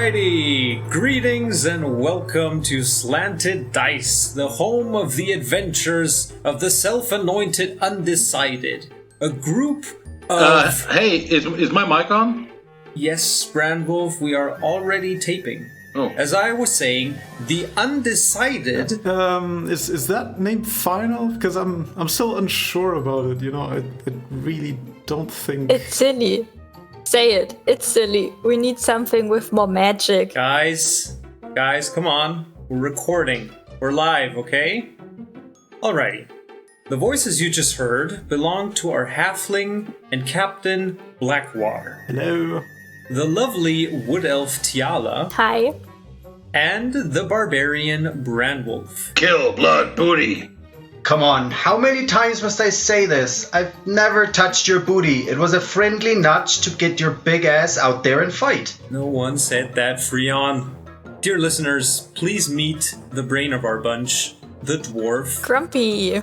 Alrighty, greetings and welcome to Slanted Dice, the home of the adventures of the self-anointed Undecided. A group of... Hey, is my mic on? Yes, Brandwolf, we are already taping. Oh. As I was saying, the Undecided... Is that name final? Because I'm still unsure about it, you know, I really don't think... It's silly. Say it. It's silly. We need something with more magic. Guys, come on. We're recording. We're live, okay? Alrighty. The voices you just heard belong to our halfling and Captain Blackwater. Hello. The lovely wood elf Tiala. Hi. And the barbarian Brandwolf. Kill blood booty. Come on, how many times must I say this? I've never touched your booty. It was a friendly nudge to get your big ass out there and fight. No one said that, Freon. Dear listeners, please meet the brain of our bunch, the dwarf. Grumpy.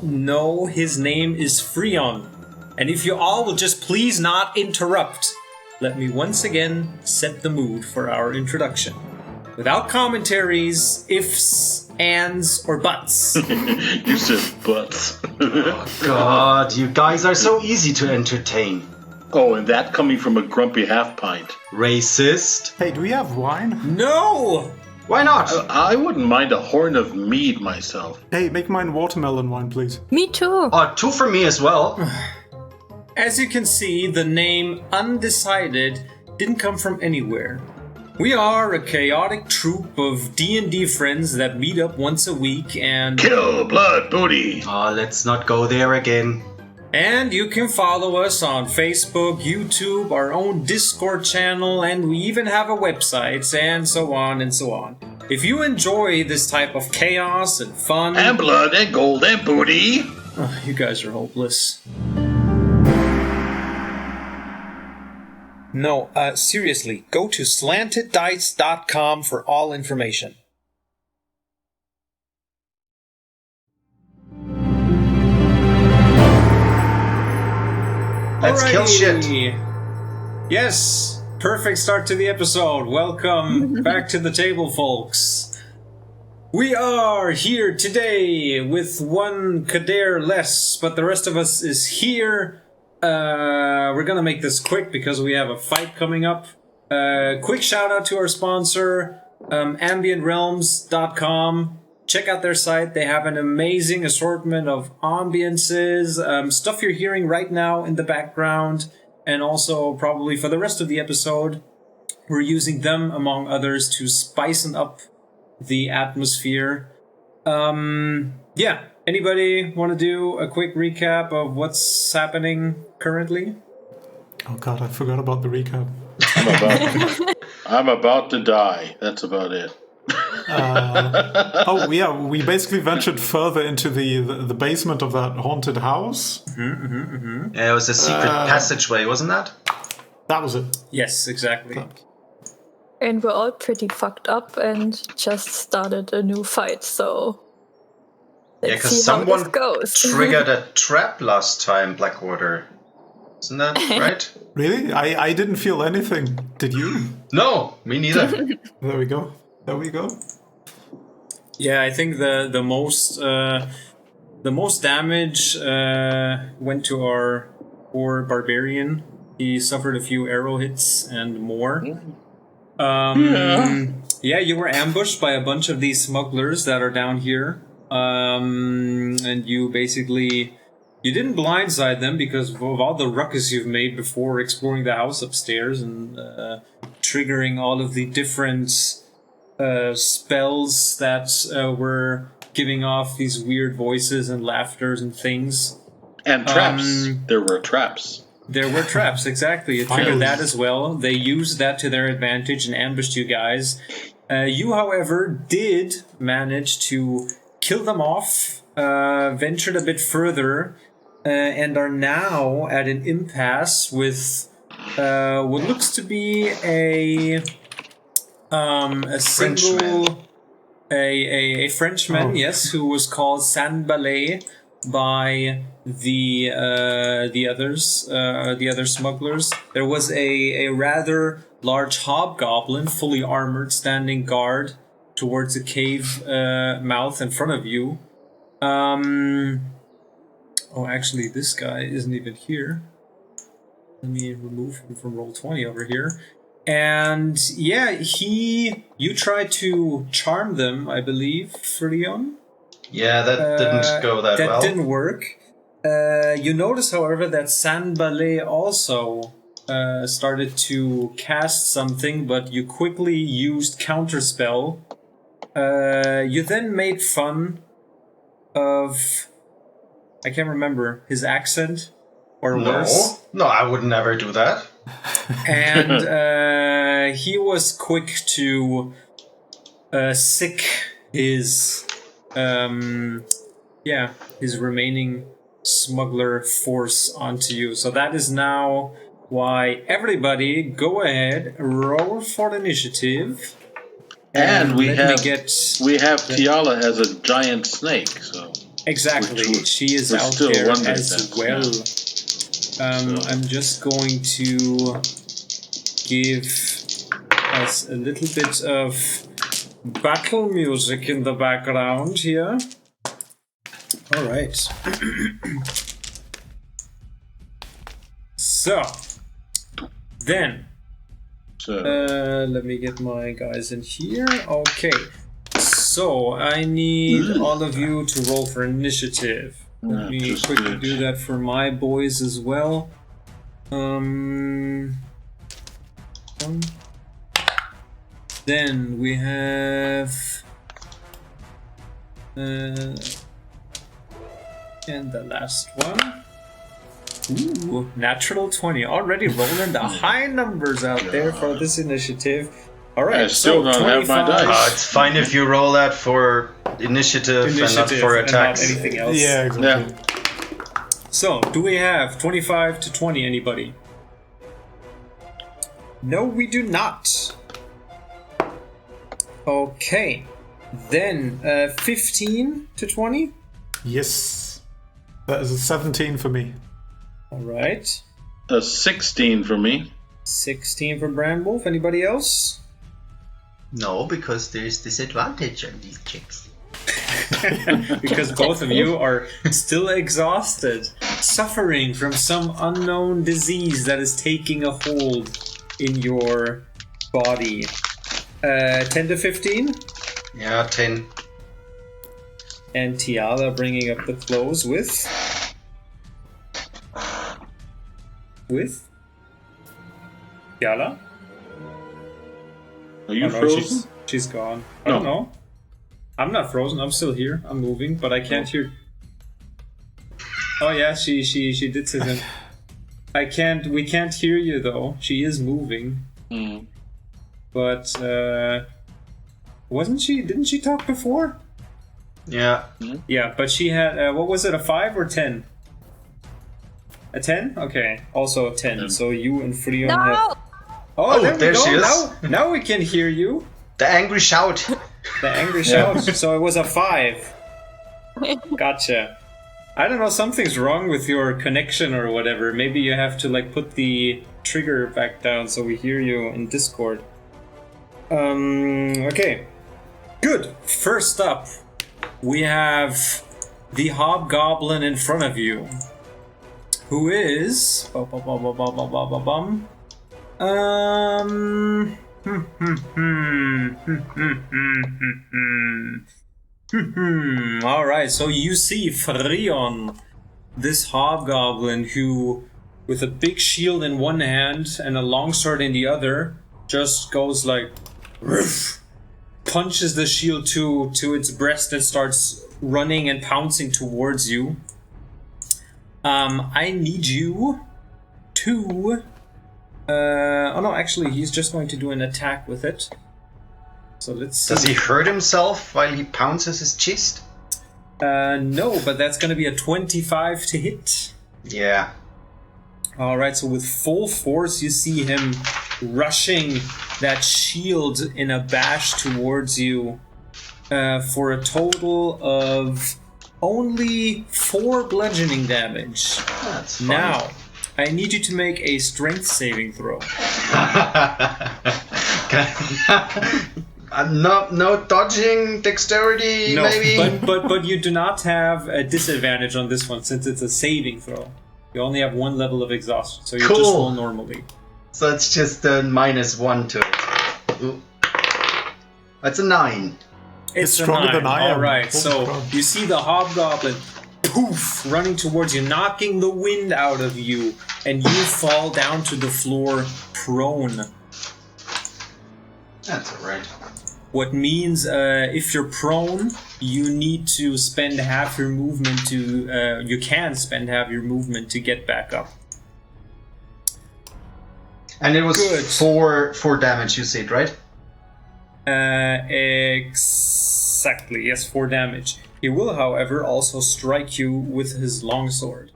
No, his name is Freon. And if you all will just please not interrupt, let me once again set the mood for our introduction. Without commentaries, ifs, ands, or buts. You said butts. Oh God, you guys are so easy to entertain. Oh, and that coming from a grumpy half pint. Racist? Hey, do we have wine? No! Why not? I wouldn't mind a horn of mead myself. Hey, make mine watermelon wine, please. Me too. Oh, two for me as well. As you can see, the name Undecided didn't come from anywhere. We are a chaotic troupe of D&D friends that meet up once a week and... Kill blood booty. Oh, let's not go there again. And you can follow us on Facebook, YouTube, our own Discord channel, and we even have a website, and so on and so on. If you enjoy this type of chaos and fun... And blood and gold and booty. Oh, you guys are hopeless. No, seriously, go to slanteddice.com for all information. Let's kill shit. Yes, perfect start to the episode. Welcome back to the table, folks. We are here today with one Kader less, but the rest of us is here. We're gonna make this quick because we have a fight coming up. Quick shout out to our sponsor, ambientrealms.com. Check out their site. They have an amazing assortment of ambiances, stuff you're hearing right now in the background, and also probably for the rest of the episode, we're using them among others to spice up the atmosphere. Yeah. Anybody want to do a quick recap of what's happening currently? Oh God, I forgot about the recap. I'm about to die. That's about it. Oh yeah, we basically ventured further into the basement of that haunted house. Yeah, it was a secret passageway, wasn't that? That was it. Yes, exactly. And we're all pretty fucked up and just started a new fight, so... Yeah, Let's because see how someone this goes. triggered a trap last time, Blackwater. Isn't that right? Really? I didn't feel anything. Did you? No, me neither. There we go. There we go. Yeah, I think the most damage went to our poor barbarian. He suffered a few arrow hits and more. Yeah, you were ambushed by a bunch of these smugglers that are down here. And you basically... You didn't blindside them because of all the ruckus you've made before exploring the house upstairs and triggering all of the different spells that were giving off these weird voices and laughters and things. And traps. There were traps. There were traps, exactly. It triggered that as well. They used that to their advantage and ambushed you guys. You, however, did manage to kill them off, ventured a bit further, and are now at an impasse with what looks to be a single... A Frenchman, yes, who was called Sanbalét, by the other smugglers. There was a rather large hobgoblin, fully armored, standing guard towards the cave mouth in front of you. Oh, actually, this guy isn't even here. Let me remove him from Roll20 over here. And yeah, you tried to charm them, I believe, Frion. Yeah, that didn't go that well. That didn't work. You notice, however, that Sanbalét also started to cast something, but you quickly used counterspell. You then made fun of... I can't remember, his accent or worse. No, I would never do that. And he was quick to sick his remaining smuggler force onto you. So that is now why everybody go ahead, roll for initiative. And we have Tiala as a giant snake, so exactly, she is out there as well. I'm just going to give us a little bit of battle music in the background here. All right. So, then, let me get my guys in here. Okay. So, I need all of you to roll for initiative. Let me quickly do that for my boys as well. Then we have... and the last one. Ooh, natural 20. Already rolling the high numbers out there for this initiative. Alright, I still don't have my dice. It's fine if you roll that for initiative and not for attacks. And not anything else. Yeah, exactly. Yeah. So, do we have 25 to 20, anybody? No, we do not. Okay. Then, 15 to 20? Yes. That is a 17 for me. Alright. A 16 for me. 16 for Brandwolf. Anybody else? No, because there's disadvantage on these checks. Because both of you are still exhausted, suffering from some unknown disease that is taking a hold in your body. 10 to 15? Yeah, 10. And Tiala bringing up the close with... Tiala? Are you no, frozen? She's gone. I don't know. I'm not frozen. I'm still here. I'm moving, but I can't hear. Oh yeah, she did say that. We can't hear you though. She is moving. But didn't she talk before? Yeah. Yeah, but she had what was it, a 5 or 10? A 10? Okay. Also a 10. So you and Frion have... Oh, there she is. Now we can hear you. The angry shout. The angry shout. So it was a 5. Gotcha. I don't know, something's wrong with your connection or whatever. Maybe you have to put the trigger back down so we hear you in Discord. Okay. Good. First up, we have the hobgoblin in front of you, who is... Alright, so you see Frion, this hobgoblin who, with a big shield in one hand and a longsword in the other, just goes like, Ruff! Punches the shield to its breast and starts running and pouncing towards you. I need you to... oh no, actually, he's just going to do an attack with it. So let's see. Does he hurt himself while he pounces his chest? No, but that's going to be a 25 to hit. Yeah. Alright, so with full force, you see him rushing that shield in a bash towards you for a total of only 4 bludgeoning damage. That's fine. Now, I need you to make a strength saving throw. No dodging, dexterity, No, maybe? but you do not have a disadvantage on this one since it's a saving throw. You only have 1 level of exhaustion, so you just roll normally. So it's just a -1 to it. Ooh. That's a 9. It's stronger than I am. Alright, so you see the hobgoblin poof running towards you, knocking the wind out of you, and you fall down to the floor prone. That's alright. What means if you're prone, you need to spend half your movement to... you can spend half your movement to get back up. And it was Good. 4 damage, you said, right? Exactly, yes, 4 damage. He will, however, also strike you with his longsword.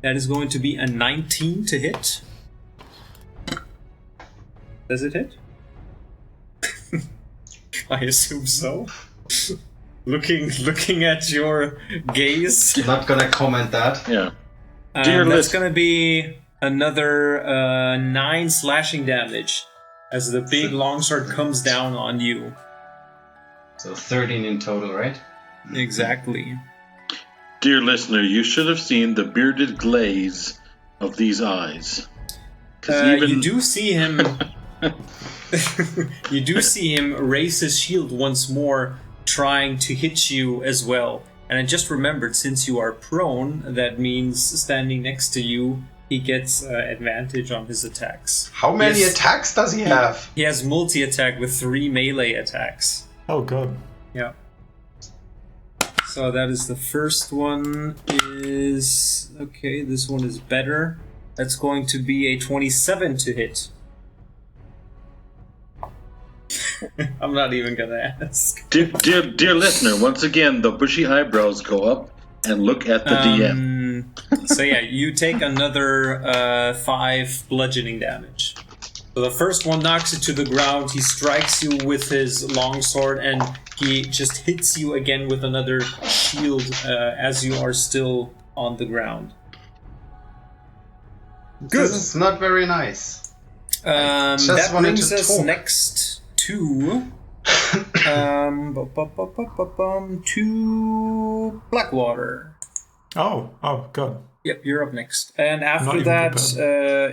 That is going to be a 19 to hit. Does it hit? I assume so. Looking at your gaze. Not gonna comment that. Yeah. That's gonna be another 9 slashing damage as the big longsword comes down on you. So 13 in total, right? Exactly. Dear listener, you should have seen the bearded glaze of these eyes. You do see him. You do see him raise his shield once more, trying to hit you as well. And I just remembered, since you are prone, that means standing next to you, he gets advantage on his attacks. How many attacks does he have? He has multi-attack with 3 melee attacks. Oh god. Yeah. So that is the first one. Okay, this one is better. That's going to be a 27 to hit. I'm not even gonna ask. Dear listener, once again, the bushy eyebrows go up and look at the DM. So yeah, you take another 5 bludgeoning damage. So the first one knocks you to the ground, he strikes you with his longsword, and he just hits you again with another shield as you are still on the ground. Good. This is not very nice. That brings us next to to Blackwater. Oh god. Yep, you're up next. And after that,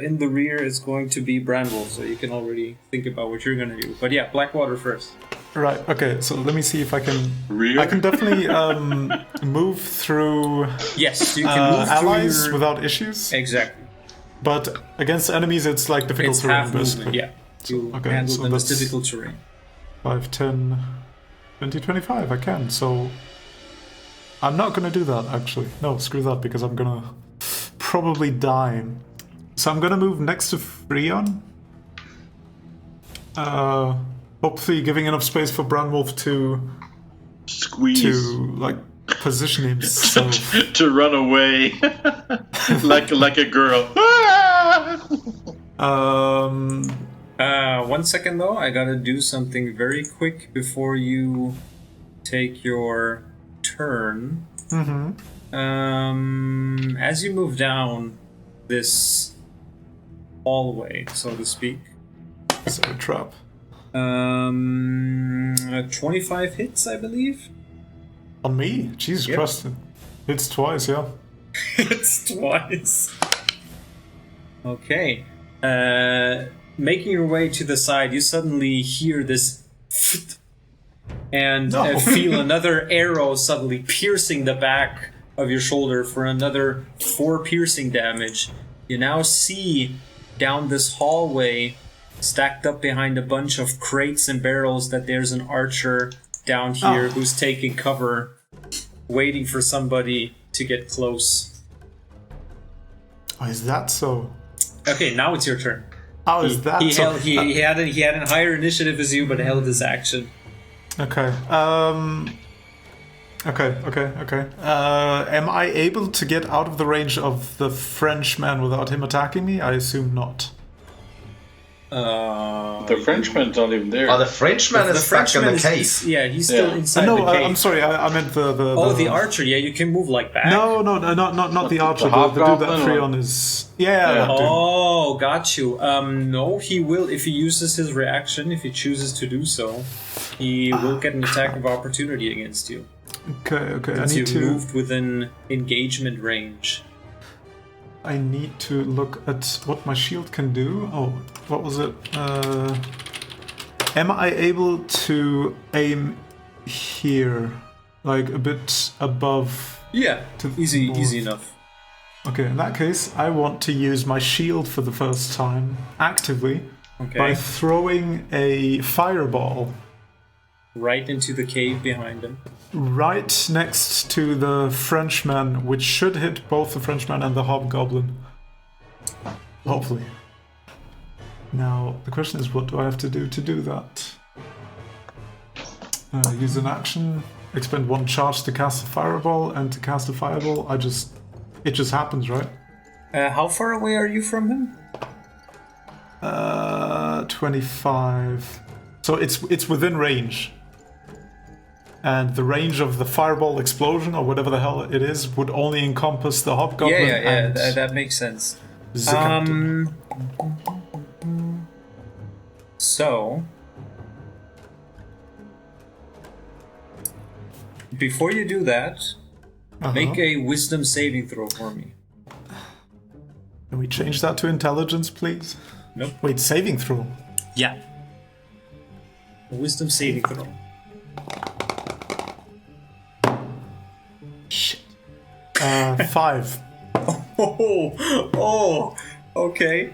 in the rear is going to be Branwolf, so you can already think about what you're going to do. But yeah, Blackwater first. Right, okay, so let me see if I can... Rear? I can definitely move through... Yes, you can move allies through without issues. Exactly. But against enemies, it's like difficult terrain, half movement, yeah. You handle them as difficult terrain. 5, 10, 20, 25, I can, so... I'm not gonna do that, actually. No, screw that, because I'm gonna probably die. So I'm gonna move next to Freon. Hopefully giving enough space for Branwolf to... Squeeze. To, like, position himself. To run away. like a girl. 1 second, though. I gotta do something very quick before you take your... turn. As you move down this hallway, so to speak. So a trap. 25 hits, I believe. On me? Jesus Christ. Hits twice, yeah. Hits twice. Okay. Making your way to the side, you suddenly hear this and feel another arrow suddenly piercing the back of your shoulder for another 4 piercing damage. You now see down this hallway, stacked up behind a bunch of crates and barrels, that there's an archer down here who's taking cover, waiting for somebody to get close. Oh, is that so? Okay, now it's your turn. How is that so? He had a higher initiative as you, but held his action. Okay. Okay. Am I able to get out of the range of the Frenchman without him attacking me? I assume not. The Frenchman's not even there. Oh, the Frenchman is stuck in the cave. He's still inside the cave. I'm sorry, I meant the... the archer, you can move like that. No, not the archer. The dude that Freon is... Yeah. Oh, got you. No, he will, if he uses his reaction, if he chooses to do so, he will get an attack of opportunity against you. Okay. Since you've moved within engagement range. I need to look at what my shield can do. Oh, what was it? Am I able to aim here? Like a bit above? Yeah, easy enough. Okay, in that case, I want to use my shield for the first time, actively, by throwing a fireball. Right into the cave behind him. Right next to the Frenchman, which should hit both the Frenchman and the Hobgoblin. Hopefully. Now, the question is, what do I have to do that? Use an action, expend 1 charge to cast a fireball, and to cast a fireball, it just happens, right? How far away are you from him? 25. So it's within range. And the range of the fireball explosion, or whatever the hell it is, would only encompass the Hobgoblin. Yeah, that makes sense. So, before you do that, make a wisdom saving throw for me. Can we change that to intelligence, please? Nope. Wait, saving throw? Yeah. A wisdom saving throw. Shit. 5. Okay.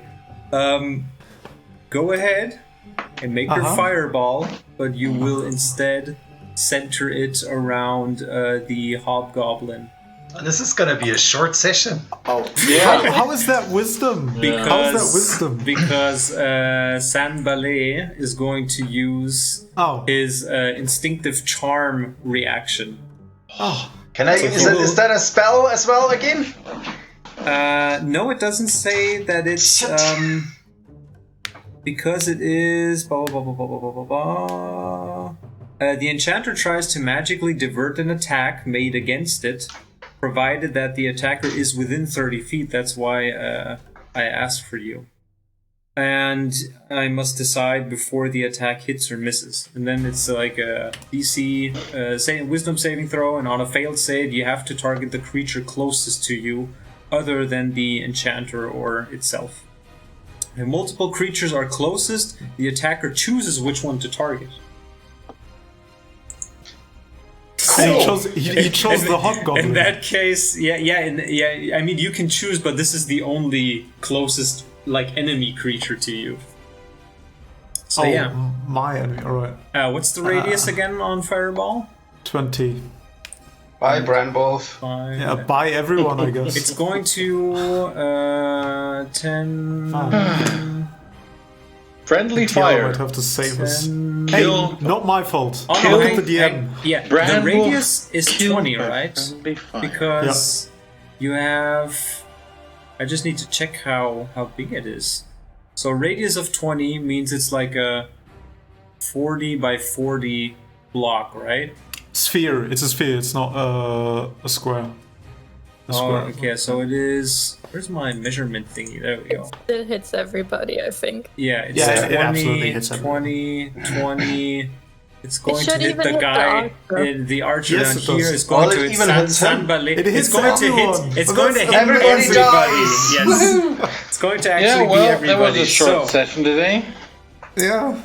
Go ahead and make your fireball, but you will instead center it around the Hobgoblin. This is gonna be a short session. Oh, yeah. How is that wisdom? How is that wisdom? Because Sanbalét is going to use his instinctive charm reaction. Oh. Can I? Is that a spell as well again? No, it doesn't say that it's because it is blah blah blah blah blah blah blah. The enchanter tries to magically divert an attack made against it, provided that the attacker is within 30 feet. That's why I asked for you. And I must decide before the attack hits or misses. And then it's like a DC wisdom saving throw, and on a failed save, you have to target the creature closest to you, other than the enchanter or itself. If multiple creatures are closest, the attacker chooses which one to target. So, he chose the Hobgoblin. In that case, I mean, you can choose, but this is the only closest enemy creature to you. So my enemy. All right. What's the radius again on Fireball? 20. Bye, Brandwolf. Yeah, bye everyone, I guess. It's going to 10. Friendly Tiala fire. might have to save us. Hey, not my fault. Oh, Look at the DM. The radius is 20, right? Fire. Because you have. I just need to check how big it is. So radius of 20 means it's like a 40 by 40 block, right? Sphere. It's a sphere. It's not a square. Okay. So it is. Where's my measurement thingy? There we go. It hits everybody, I think. Yeah, it's 20, it absolutely hits everybody. 20. It's going to hit even the hit guy. The archer down here is going to hit Sanbalét. It's going to hit. It's going to hit everybody. Yes. It's going to actually be everybody. That was a short session today. Yeah.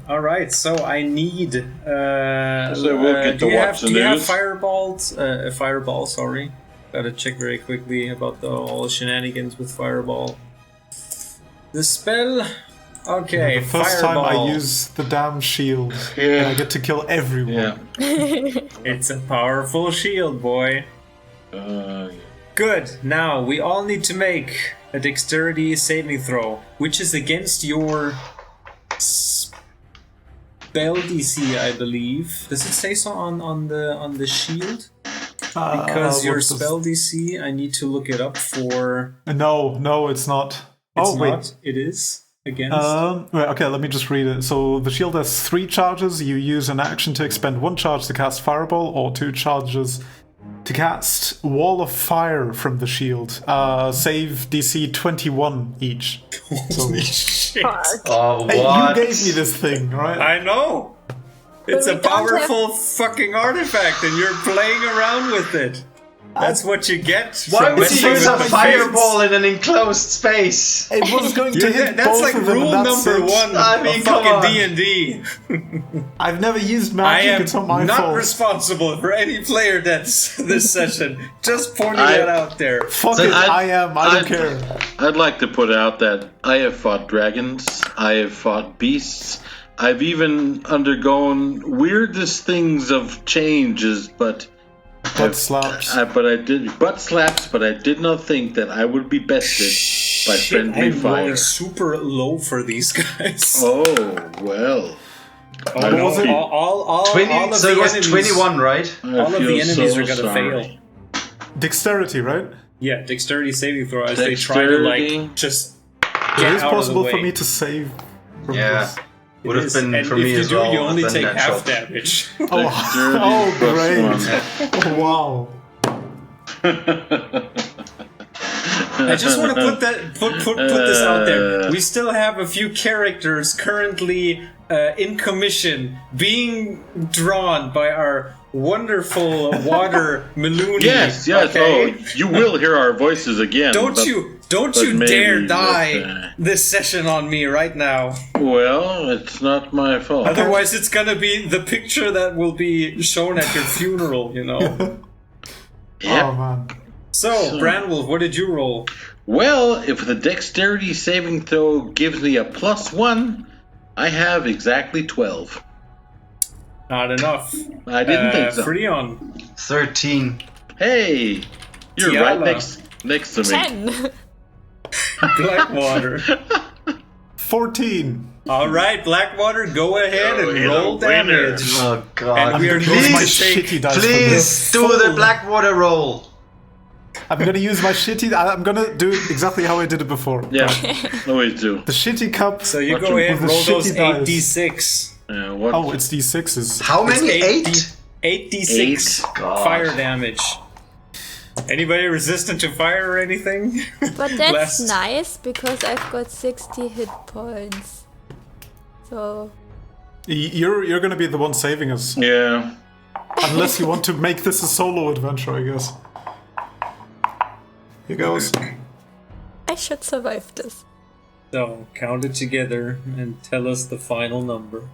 All right. So I need. So we'll get to watch the news. Do you have fireballs? Fireball. Sorry. Gotta check very quickly about all the shenanigans with fireball. The spell. Okay, the first fireball. time I use the damn shield, and I get to kill everyone. Yeah. It's a powerful shield, boy. Good. Now we all need to make a dexterity saving throw, which is against your spell DC, I believe. Does it say so on the shield? Because your spell DC, I need to look it up for. No, it's not. It's wait. not. It is. against? Right, okay, let me just read it. So the shield has 3 charges. You use an action to expend 1 charge to cast Fireball, or 2 charges to cast Wall of Fire from the shield. Save DC 21 each. Holy shit. Oh, Hey, what? you gave me this thing, right? I know! It's But a we don't powerful fucking artifact and you're playing around with it. That's what you get. Why from would you messing use with a my fireball fates. in an enclosed space? It was going to hit That's both like of them, rule and that's number it. 1 I mean, of come fucking on. D&D. I've never used I magic, am it's not my not fault. responsible for any player deaths this session. Just pointing that out there. Fuck So it, I don't care. I'd like to put out that I have fought dragons, I have fought beasts, I've even undergone weirdest things of changes, but Butt slaps. but I did not think that I would be bested by friendly I'm fire. rolling super low for these guys. Oh well. Oh, no, was it? all 20, of so the it was enemies, 21, right? I all of the feel enemies so are gonna sorry. fail. Dexterity, right? Yeah, dexterity saving throw as they try to Dexterity. like just It get is out possible of the way. for me to save from Yeah. this. Would have Is, been and for if me you as do, well. you only with a take natural. half damage. Dexterity Oh, plus great. one. Oh, wow. I just want to put this out there. We still have a few characters currently in commission being drawn by our wonderful water Melooni. Yes. Okay? Oh, you will hear our voices again. Don't but- you but maybe dare die that, this session on me right now. Well, it's not my fault. Otherwise, it's gonna be the picture that will be shown at your funeral, you know. Yep. Oh, man. So, Branwolf, what did you roll? Well, if the dexterity saving throw gives me a +1, I have exactly 12. Not enough. I didn't think so. Freon. 13. Hey, you're Tiala. right next to me. 10. Blackwater. 14. All right, Blackwater, go ahead and you're roll the winner. damage. Oh, God. And we are Use going my to take... shitty dice for Please this. do the full- Blackwater roll. I'm gonna use my shitty... I'm gonna do it exactly how I did it before. Yeah, always do. The shitty cup... So you Watch go him ahead and with the roll those shitty 8d6. Yeah, what? Oh, it's D6s. How many? It's 8? 8d6 God. fire damage. Anybody resistant to fire or anything? But that's Last- nice because I've got 60 hit points. So You're gonna be the one saving us. Yeah. Unless you want to make this a solo adventure, I guess. Here goes. I should survive this. So, count it together and tell us the final number.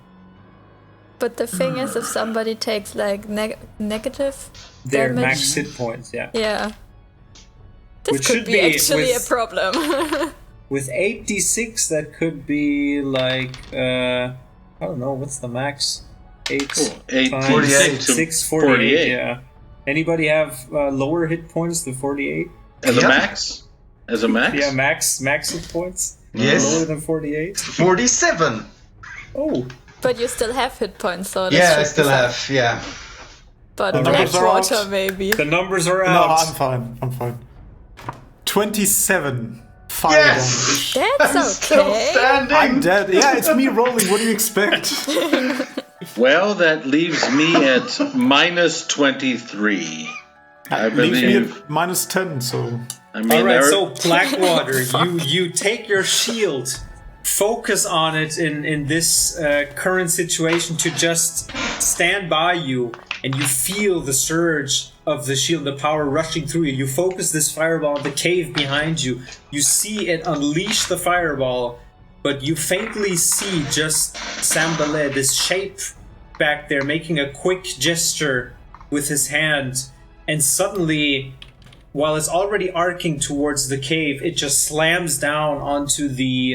But the thing is, if somebody takes like negative Their damage, max hit points, yeah. yeah, this Which could should be be actually a with- problem. With 8d6, that could be like, I don't know, what's the max? 8 8 times 48. 6, 48, yeah. Anybody have lower hit points than 48? As a Yeah. max? As a max? Yeah, max hit points? Yes. Lower than 48? 47. Oh, But you still have hit points, so that Yeah, should I be still fine. have. Yeah. But The numbers are Blackwater out. maybe. the numbers are No, out. I'm fine. 27 fire Yes! damage. That's I'm still okay. standing. I'm dead. Yeah, it's me rolling. What do you expect? Well, that leaves me at -23. I Leaves me believe. at -10, so... I mean, All right, Eric- so Blackwater, you take your shield, focus on it in this current situation to just stand by you, and you feel the surge of the shield, the power rushing through you. You focus this fireball on the cave behind you. You see it unleash the fireball, but you faintly see just Sanbalét, this shape back there, making a quick gesture with his hand, and suddenly, while it's already arcing towards the cave, it just slams down onto the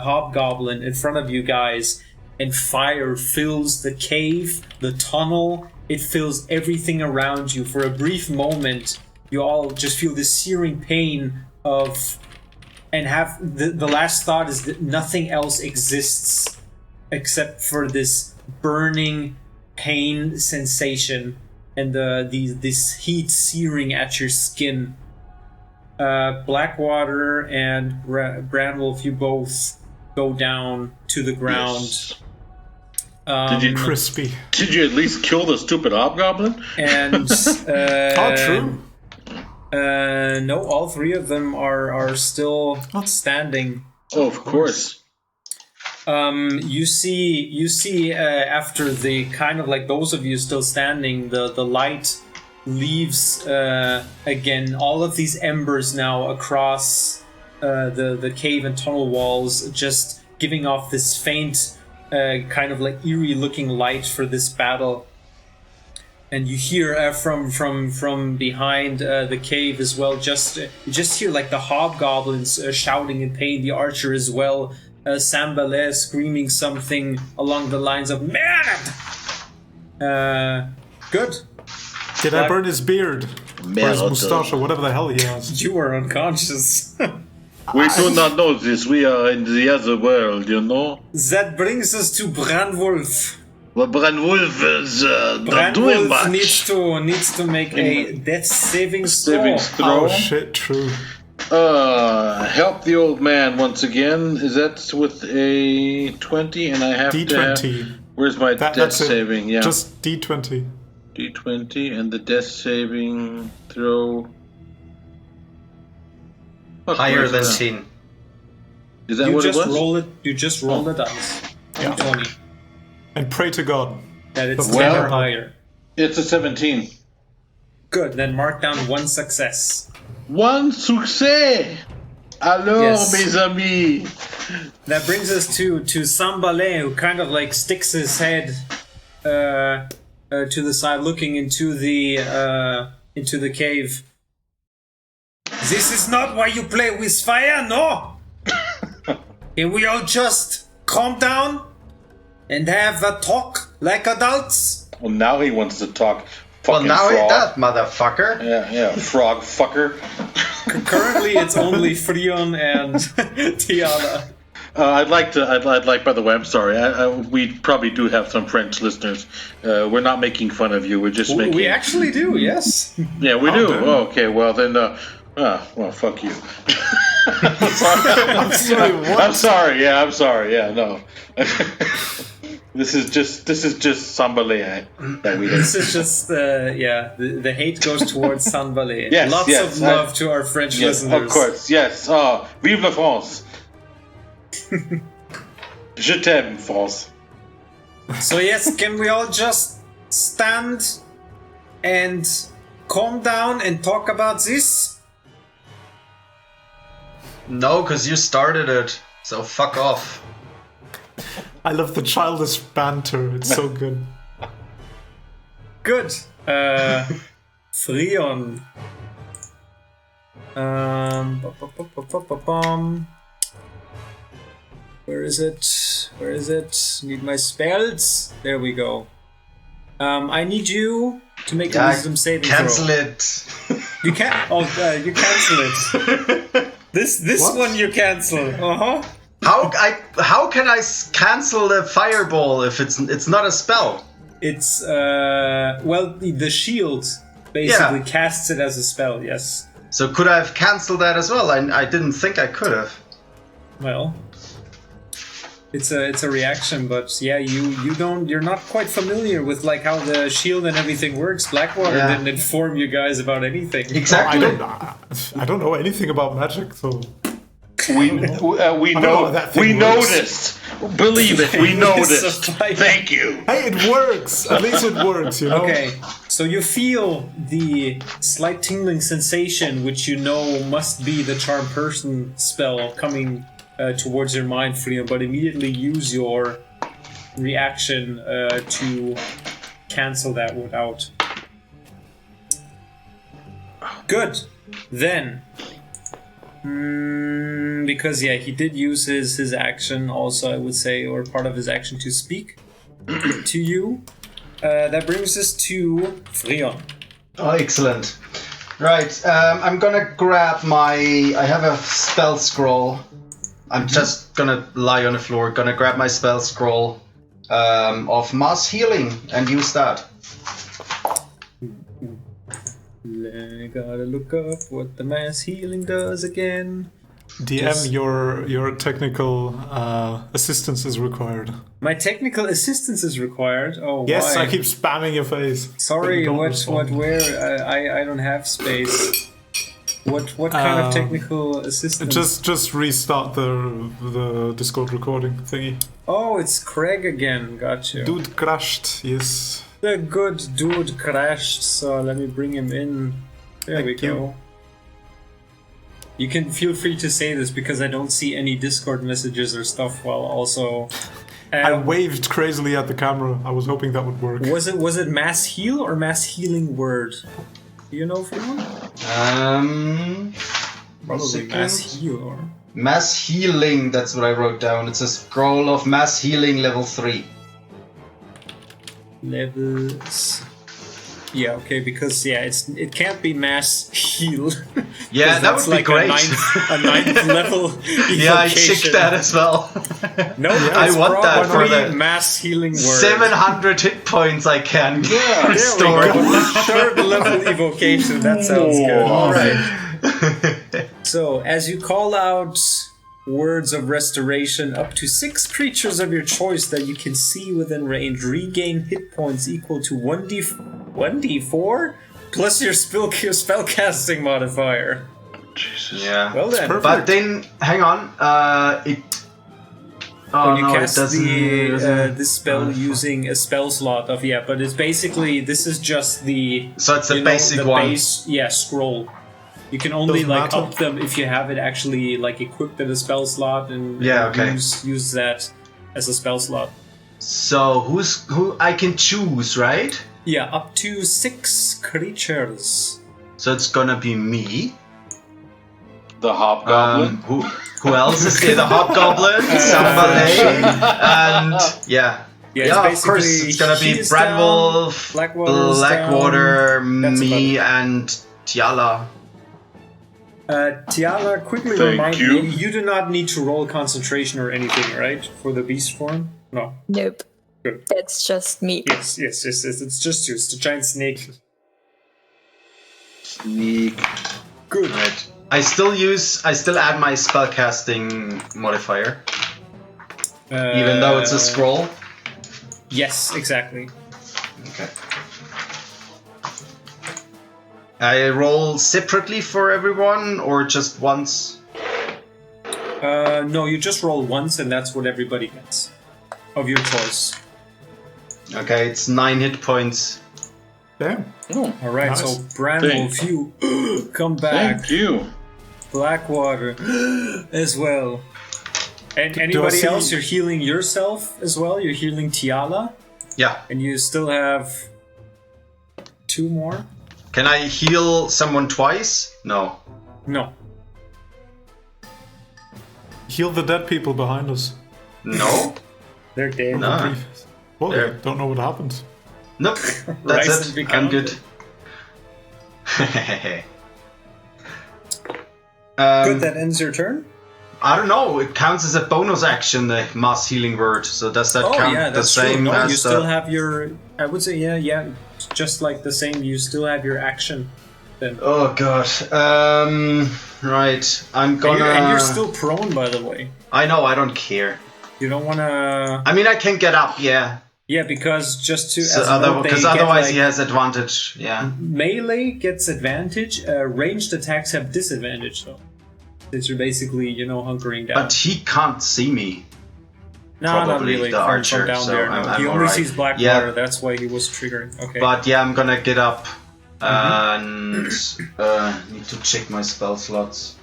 hobgoblin in front of you guys, and fire fills the cave, the tunnel. It fills everything around you. For a brief moment, you all just feel this searing pain of, and have the last thought is that nothing else exists except for this burning pain sensation and this heat searing at your skin. Blackwater and Branwolf, you both go down to the ground. Yes. Crispy. Did you at least kill the stupid hobgoblin? And True. no, all three of them are still standing. Oh, of course. You see after the kind of like those of you still standing, the light leaves again all of these embers now across the cave and tunnel walls, just giving off this faint kind of like eerie looking light for this battle. And you hear from behind the cave as well, you just hear like the hobgoblins shouting in pain, the archer as well, Sanbalét screaming something along the lines of "Mad!" Good. Did I burn his beard? Or his moustache, or whatever the hell he has? You were unconscious. We do not know this. We are in the other world, you know? That brings us to Brandwolf. Well, Brandwolf is not doing much. Brandwolf needs to make a death saving throw. Oh shit, true. Help the old man once again. Is that with a 20? And I have D20. to have... Where's my death saving? Yeah. Just D20. D20 and the death saving throw... Higher than 10. Is that what it was? You just roll the dice. Yeah. 20. And pray to God. That it's Well- 10 or higher. It's a 17. Good, then mark down one success. One succès! Alors, Yes. mes amis! That brings us to Sanbalét, who kind of like sticks his head to the side, looking into the cave. This is not why you play with fire, no! Can we all just calm down and have a talk like adults? Well, now he wants to talk. Well, Fucking now frog. ain't that, motherfucker. Yeah, frog fucker. Currently, it's only Frion and Tiana. I'd like. By the way, I'm sorry. We probably do have some French listeners. We're not making fun of you. We're just making. We actually do, yes. Yeah, we do. damn. Oh, okay, well then. Well, fuck you. I'm sorry, what? I'm sorry. Yeah, I'm sorry. Yeah, no. This is just Sanbalét that we. This is just, the hate goes towards Sanbalét. Yes, Lots yes, of love to our French Yes, listeners. of course. Yes. Vive la France. Je t'aime, France. So yes, can we all just stand and calm down and talk about this? No, because you started it. So fuck off. I love the childish banter. It's so good. Good. Frion. Where is it? Where is it? Need my spells. There we go. I need you to make a wisdom saving throw. Cancel it. You can't. Oh, you cancel it. This What? one you cancel. How can I cancel the fireball if it's not a spell? It's the shield basically casts it as a spell. Yes. So could I have cancelled that as well? I didn't think I could have. Well, it's a reaction, but yeah, you're not quite familiar with like how the shield and everything works. Blackwater Yeah. didn't inform you guys about anything. Exactly. I don't know anything about magic, so We know that thing we works. noticed. Believe it, we noticed. Supply- Thank you. hey, it works. At least it works, you know. Okay, so you feel the slight tingling sensation, which you know must be the Charm Person spell coming towards your mind, Frion, but immediately use your reaction to cancel that without. Good. Then, because he did use his action also, I would say, or part of his action to speak to you. That brings us to Frion. Oh, excellent. Right, I'm gonna grab I have a spell scroll. I'm just gonna lie on the floor, gonna grab my spell scroll of mass healing and use that. I gotta look up what the mass healing does again. DM, Just- your technical assistance is required. My technical assistance is required. Oh, Yes, why? I keep spamming your face. but Sorry, you don't what, respond. where? I don't have space. What kind of technical assistance? Just restart the Discord recording thingy. Oh, it's Craig again. Gotcha. Dude crashed. Yes. The good dude crashed, so let me bring him in. There we Thank you. go. You can feel free to say this because I don't see any Discord messages or stuff. While also, I waved crazily at the camera. I was hoping that would work. was it mass heal or mass healing word? Do you know, Freeman? Probably mass heal or Mass healing, that's what I wrote down. It's a scroll of mass healing level 3. levels. Yeah, okay, because it can't be mass heal. Yeah, that would be like great. A ninth level evocation. Yeah, I checked that as well. No, I want that for probably the mass healing word. 700 hit points I can There restore. we go. Third level evocation. That sounds good. All right. So, as you call out words of restoration, up to 6 creatures of your choice that you can see within range regain hit points equal to 1d4 plus your spellcasting modifier. Jesus. Yeah. Well then, perfect. But then, hang on. It. Oh when you no, cast it doesn't. this spell using a spell slot of but it's basically this is just the So it's the basic the one. base scroll. You can only Doesn't like matter. up them if you have it actually like equipped in a spell slot and Yeah, okay. use that as a spell slot. So who I can choose, right? Yeah, up to 6 creatures. So it's gonna be me. The Hobgoblin. Who else is there? The Hobgoblin, Sanbalét, and Yeah, it's of basically course it's gonna be he's Bradwolf, down, Blackwater's Blackwater, That's me, about and Tiala. Tiala, quickly Thank remind you. me, you do not need to roll concentration or anything, right? For the beast form? No. Nope. Good. That's just me. Yes. It's just you. It's the giant snake. Sneak. Good. Right. I still add my spellcasting modifier, even though it's a scroll. Yes, exactly. Okay. I roll separately for everyone, or just once? No, you just roll once, and that's what everybody gets of your choice. Okay, it's 9 hit points. Damn. All right. Nice. So Bramwolf, you come back. Thank you. Blackwater as well. And Do I anybody see- else? You're healing yourself as well. You're healing Tiala, Yeah. and you still have 2 more. Can I heal someone twice? No. No. Heal the dead people behind us. No? They're dead. No. Well, There. I don't know what happened. Nope. Rise That's and be it. I'm good. Good. That ends your turn. I don't know. It counts as a bonus action, the mass healing word. So does that count the that's same true. No, as you still the... have your. I would say, yeah, just like the same. You still have your action. Then. Oh god. Right. I'm gonna... And you're still prone, by the way. I know. I don't care. You don't want to. I mean, I can get up. Yeah. Yeah, because just to So as a note, because they get, otherwise like, he has advantage. Yeah. melee gets advantage. Ranged attacks have disadvantage, though. Since you're basically, hunkering down. But he can't see me. No, not probably really. the From archer, down so there, no. I'm He only alright. sees Blackwater. Yeah. That's why he was triggering. Okay. But yeah, I'm gonna get up and need to check my spell slots.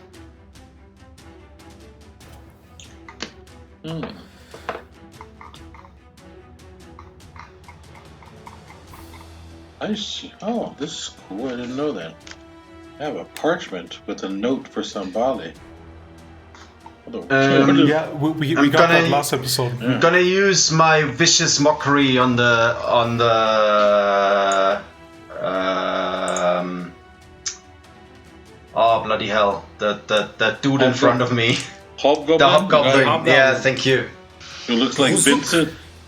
I see. Oh, this is cool. I didn't know that. I have a parchment with a note for Sanbalét. Yeah, we got gonna- that last episode. I'm gonna use my vicious mockery on the oh bloody hell, that dude in front of me, Hobgoblin? the hobgoblin. Hobgoblin. Yeah, thank you. Who looks like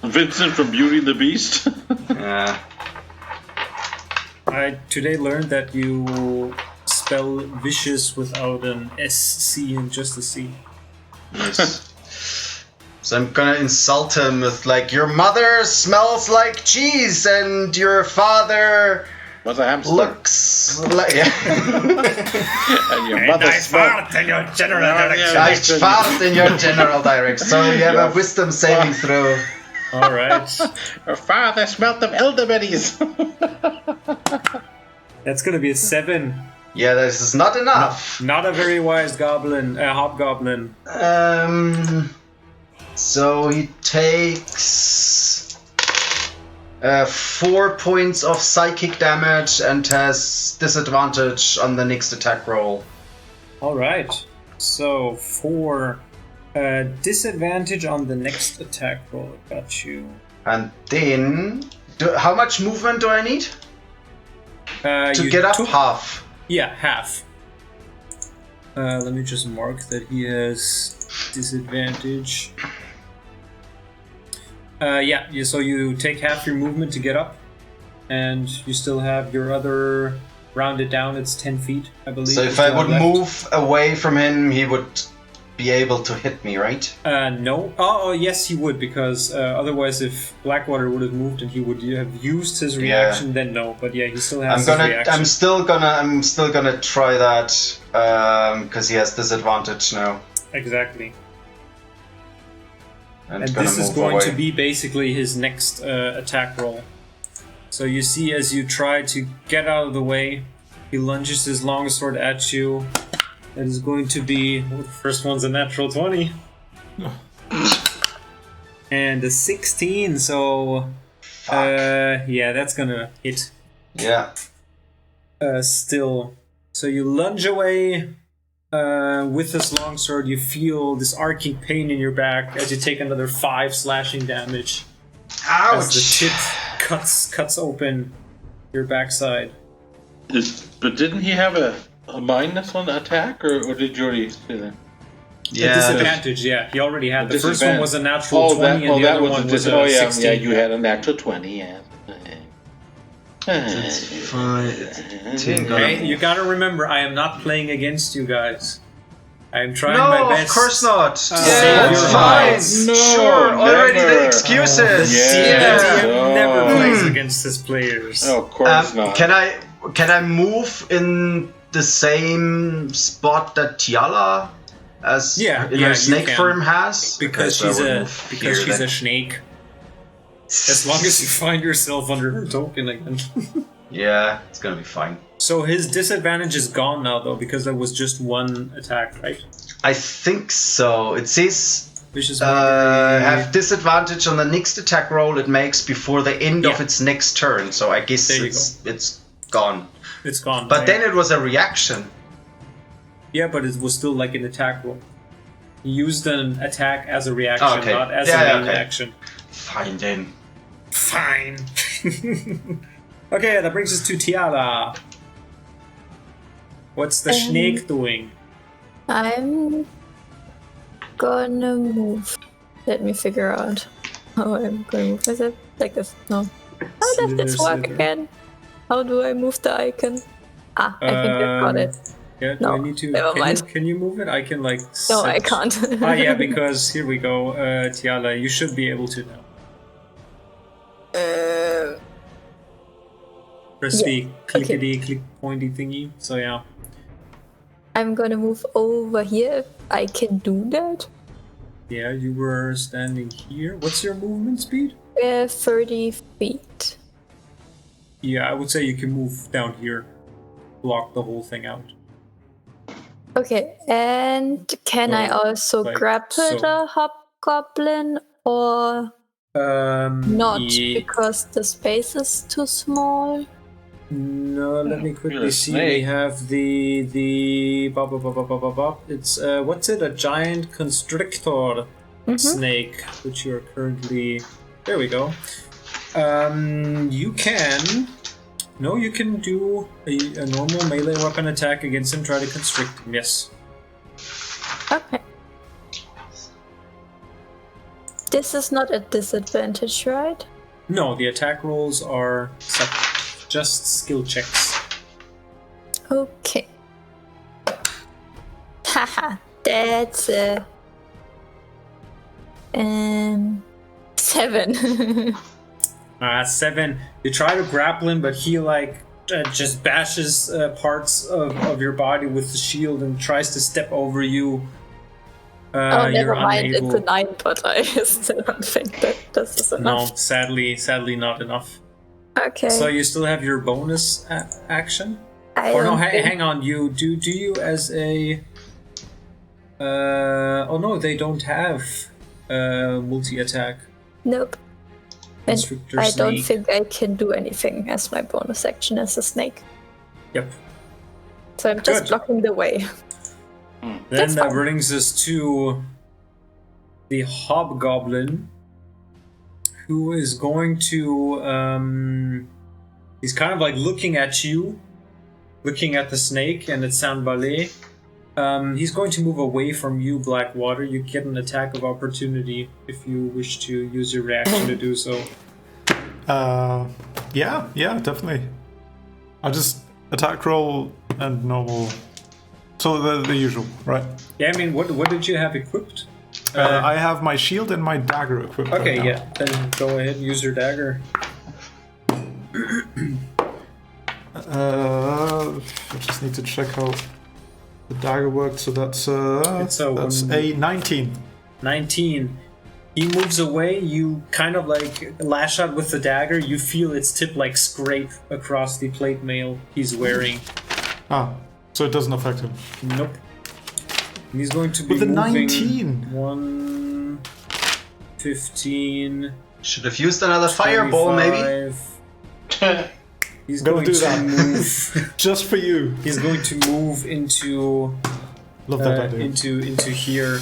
Vincent from Beauty and the Beast. Yeah. I today learned that you spell vicious without an SC and just a C. Yes. So I'm gonna insult him with like, your mother smells like cheese and your father Was a hamster. looks like And your mother smelled. in your general I fart in your general direction. So you have a wisdom saving throw. All right. Her father smelled of elderberries. That's gonna be a 7. Yeah, this is not enough. Not a very wise goblin, hobgoblin. So he takes 4 points of psychic damage and has disadvantage on the next attack roll. All right. So for disadvantage on the next attack roll, got you. And then, how much movement do I need to You get up? took- Half. Yeah, half. Let me just mark that he has disadvantage. So you take half your movement to get up, and you still have your other, rounded down, it's 10 feet, I believe. So if I would move away from him, he would be able to hit me, right? No. Oh, yes, he would, because otherwise if Blackwater would have moved and he would have used his reaction, then no. But yeah, he still has his reaction. I'm still gonna try that, because he has disadvantage now. Exactly. And this is move going away. to be basically his next attack roll. So you see, as you try to get out of the way, he lunges his longsword at you. That is going to be... Well, the first one's a natural 20. And a 16, so... yeah, that's gonna hit. Yeah. Still. So you lunge away... with this longsword, you feel this arcing pain in your back as you take another 5 slashing damage. Ouch! As the tip cuts open your backside. But didn't he have a minus on attack, or did you already say that? A disadvantage, yeah. He already had. The first one was a natural 20, and the other one was a 16. Yeah, you had a natural 20, yeah. It's fine. Hey, you gotta remember, I am not playing against you guys. I am trying No, my best. of course not. Save It's your fine. lives. No, Sure, already never. the excuses. Yeah. DM never No. plays against his players. Oh, of course not. Can I move in the same spot that Tiala as in her snake you form has? Because she's a snake. As long as you find yourself under her token again. Yeah, it's gonna be fine. So his disadvantage is gone now, though, because there was just one attack, right? I think so. It says Vicious have disadvantage on the next attack roll it makes before the end of its next turn. So I guess it's gone. It's gone. But right? then it was a reaction. Yeah, but it was still like an attack roll. He used an attack as a reaction, Okay. not as a main action. Fine then. Fine. Okay, that brings us to Tiala. What's the snake doing? I'm gonna move. Let me figure out how I'm gonna move. Is it like this? No. How does this work again? How do I move the icon? I think I got it. Yeah, do No, I need to? never mind. Can you move it? I can like. No, I can't. Yeah, because here we go, Tiala. You should be able to now. Press the clickety click pointy thingy. So yeah. I'm gonna move over here. If I can do that. Yeah, you were standing here. What's your movement speed? 30 feet. Yeah, I would say you can move down here. Block the whole thing out. Okay, and can I also like grapple so. the hobgoblin or not Yeah. because the space is too small? No, let me You're quickly a see. snake. We have the it's what's it? A giant constrictor snake, which you are currently. There we go. You can. No, you can do a normal melee weapon attack against him. Try to constrict him. Yes. Okay. This is not a disadvantage, right? No, the attack rolls are separate. Just skill checks. Okay. Haha, that's 7. 7. You try to grapple him, but he just bashes parts of your body with the shield and tries to step over you. Oh, never mind. Unable. It's a 9, but I still don't think that this is enough. No, sadly not enough. Okay. So you still have your bonus action? Hang on. You do you as a? Oh no, they don't have multi-attack. Nope. And Constrictor I don't snake. think I can do anything as my bonus action as a snake. Yep. So I'm just Good. blocking the way. Then That's that fine. brings us to the hobgoblin, who is going to he's kind of looking at you, looking at the snake and at Sanbalét. He's going to move away from you, Blackwater. You get an attack of opportunity if you wish to use your reaction to do so. Yeah, definitely. I'll just attack roll and normal. So the usual, right? Yeah, I mean, what did you have equipped? I have my shield and my dagger equipped. Okay, right now. yeah. Then go ahead and use your dagger. I just need to check how the dagger worked. So that's a 19. 19. He moves away. You kind of lash out with the dagger. You feel its tip scrape across the plate mail he's wearing. So it doesn't affect him. Nope. And he's going to be With a moving 19. 1, 15. Should have used another fireball, maybe. 25. He's Gonna going do to that. move. Just for you. He's going to move into Love that idea. into here.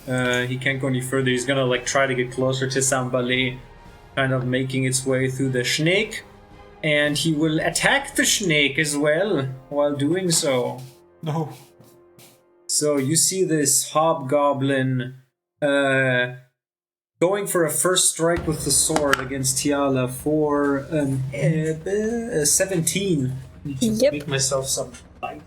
He can't go any further. He's gonna try to get closer to Sanbalét, kind of making its way through the snake, and he will attack the snake as well while doing so. No. So you see this hobgoblin going for a first strike with the sword against Tiala for 17. Yep. Make myself some light.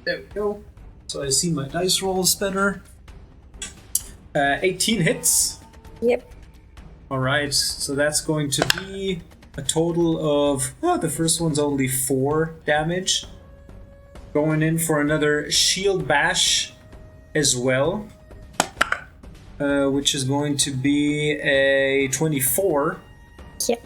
There we go. So I see my dice rolls better. 18 hits. Yep. Alright, so that's going to be a total of... the first one's only 4 damage. Going in for another shield bash as well. Which is going to be a 24. Yep.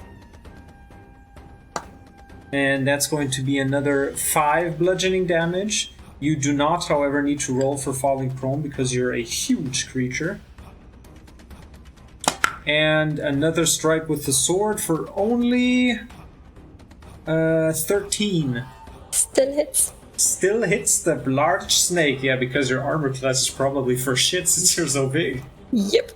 And that's going to be another 5 bludgeoning damage. You do not, however, need to roll for falling prone because you're a huge creature. And another strike with the sword for only 13. Still hits. Still hits the large snake, yeah, because your armor class is probably for shit since you're so big. Yep.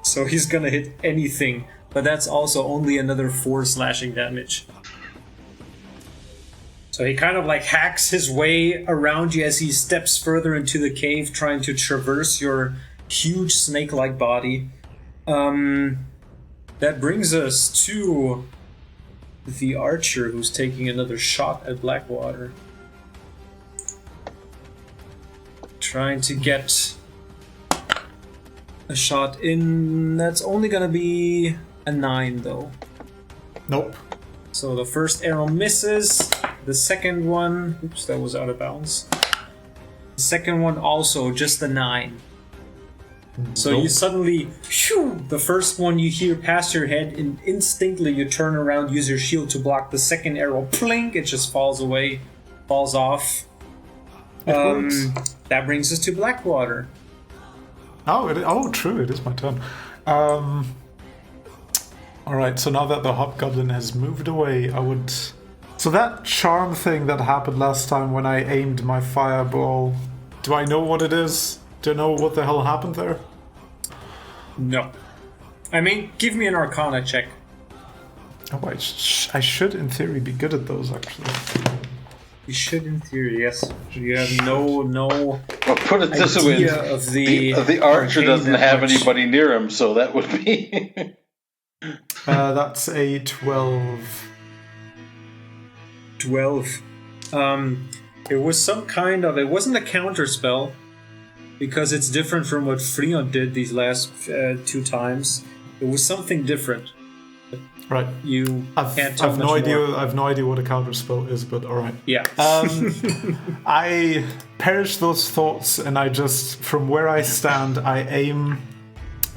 So he's gonna hit anything, but that's also only another 4 slashing damage. So he kind of hacks his way around you as he steps further into the cave, trying to traverse your huge snake-like body. That brings us to the archer, who's taking another shot at Blackwater. Trying to get a shot in. That's only gonna be a 9, though. Nope. So the first arrow misses. The second one... Oops, that was out of bounds. The second one also just a 9. So you suddenly... Shoo, the first one you hear past your head, and instinctively you turn around, use your shield to block the second arrow. Plink! It just falls away. Falls off. That brings us to Blackwater. Oh, true. It is my turn. Alright, so now that the hobgoblin has moved away, I would... So that charm thing that happened last time when I aimed my fireball, do I know what it is? Do I know what the hell happened there? No. I mean, give me an Arcana check. Oh, I should, in theory, be good at those, actually. You should, in theory, yes. You have no Well, put it this way: idea of the archer arcane doesn't that have much. anybody near him, so that would be. That's a 12. 12. It was some kind of... It wasn't a counter spell, because it's different from what Frion did these last 2 times. It was something different. Right. I've no idea. I have no idea what a counter spell is, but all right. Yeah. I perish those thoughts, and I just, from where I stand, I aim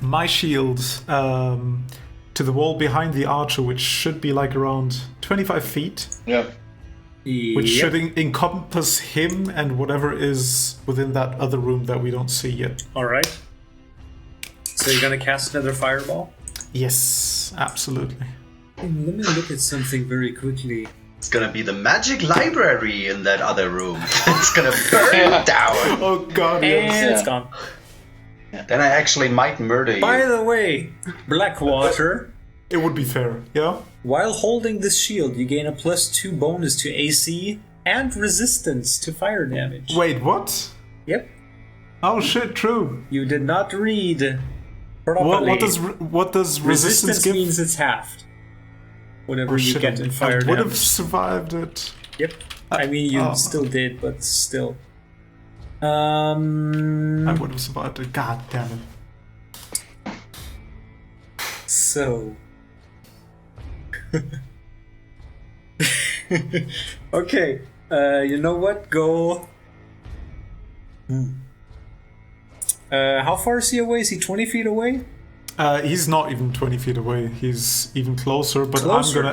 my shield to the wall behind the archer, which should be like around 25 feet. Yeah. Which should encompass him and whatever is within that other room that we don't see yet. All right. So you're gonna cast another fireball? Yes, absolutely. Let me look at something very quickly. It's gonna be the magic library in that other room. It's gonna burn down. Oh god, And it's gone. Then I actually might murder you. By the way, Blackwater, It would be fair, yeah? while holding this shield, you gain a +2 bonus to AC and resistance to fire damage. Wait, what? Yep. Oh shit, true. You did not read properly. What does resistance give? means it's halved. Whatever Oh, you shit, get in fire I would have damage. survived it. Yep. I mean, you still did, but still. I would have survived it. God damn it. So. Okay. You know what? Go. How far is he away? Is he 20 feet away? He's not even 20 feet away. He's even closer, but Closer?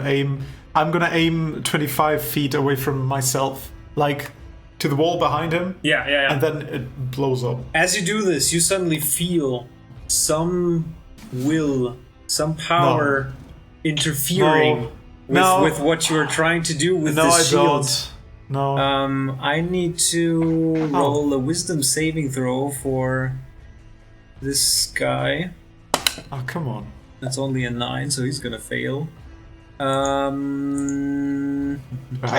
I'm gonna aim 25 feet away from myself, like to the wall behind him, Yeah. and then it blows up. As you do this, you suddenly feel some will, some power interfering with what you are trying to do with No, this I shield. don't. No. I need to roll a wisdom saving throw for this guy. Oh, come on. That's only a 9, so he's gonna fail. I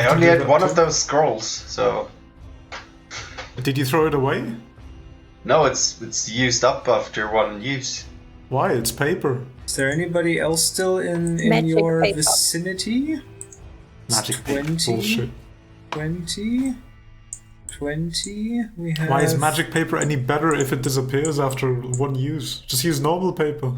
only had one of those scrolls, so Did you throw it away? no, it's used up after one use. Why? It's paper. Is there anybody else still in Magic your paper. vicinity? Magic paper. 20. Bullshit. 20. We have. Why is magic paper any better if it disappears after one use? Just use normal paper.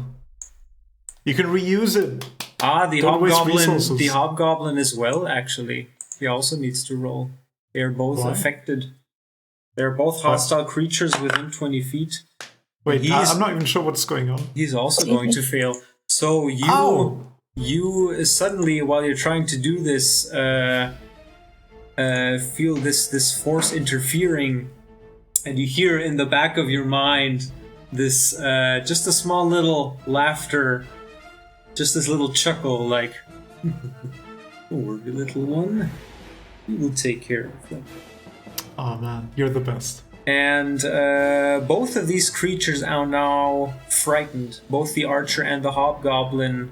You can reuse it. The Don't waste hobgoblin. resources. The hobgoblin as well. Actually, he also needs to roll. They are both Why? affected. They're both hostile creatures within 20 feet. Wait, He's- I'm not even sure what's going on. He's also going to fail. So you Ow! you suddenly, while you're trying to do this, feel this force interfering, and you hear in the back of your mind this just a small little laughter, just this little chuckle, like, "Don't worry, little one, we will take care of them." Oh man, you're the best. And both of these creatures are now frightened. Both the archer and the hobgoblin.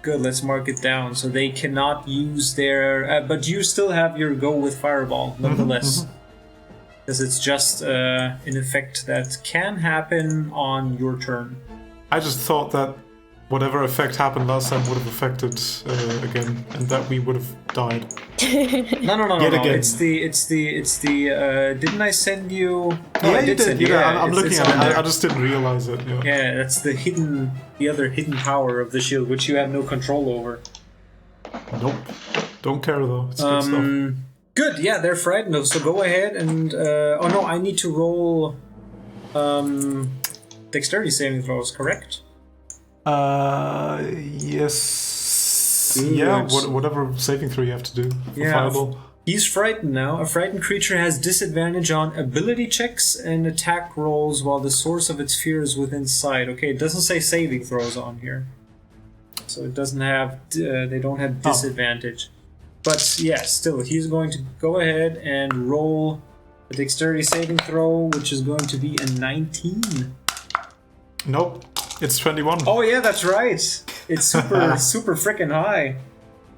Good, let's mark it down. So they cannot use their... but you still have your go with fireball, nonetheless. Because it's just an effect that can happen on your turn. I just thought that whatever effect happened last time would have affected again, and that we would have died. No. Yet again. It's the. Didn't I send you? Oh, Yeah, I you did. send you. Yeah, I'm it's looking at on it. there. I just didn't realize it. Yeah. Yeah, that's the other hidden power of the shield, which you have no control over. Nope. Don't care though. It's good stuff. Good. Yeah, they're frightened. So go ahead and. Oh no, I need to roll. Dexterity saving throws. Correct. Yes. Good. Yeah. Whatever saving throw you have to do for Yeah. fireball. He's frightened now. A frightened creature has disadvantage on ability checks and attack rolls while the source of its fear is within sight. Okay, it doesn't say saving throws on here, so it doesn't have. They don't have disadvantage. But yeah, still, he's going to go ahead and roll a dexterity saving throw, which is going to be a 19. Nope. It's 21. Oh yeah, that's right. It's super super freaking high.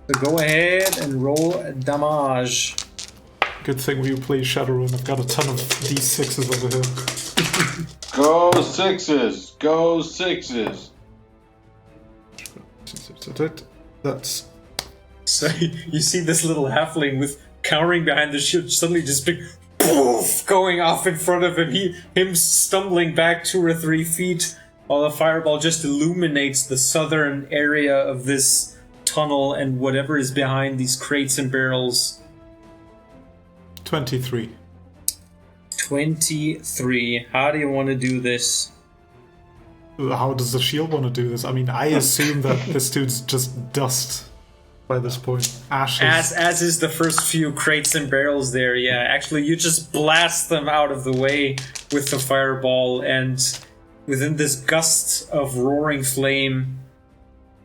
So go ahead and roll damage. Good thing we play Shadowrun. I've got a ton of D6s over here. Go sixes! Go sixes! That's So you see this little halfling with cowering behind the shield, suddenly just big poof going off in front of him. Him stumbling back 2 or 3 feet, while the fireball just illuminates the southern area of this tunnel and whatever is behind these crates and barrels. 23. 23. How do you want to do this? How does the shield want to do this? I mean, I assume that this dude's just dust by this point. Ashes. As is the first few crates and barrels there, yeah. Actually, you just blast them out of the way with the fireball, and within this gust of roaring flame,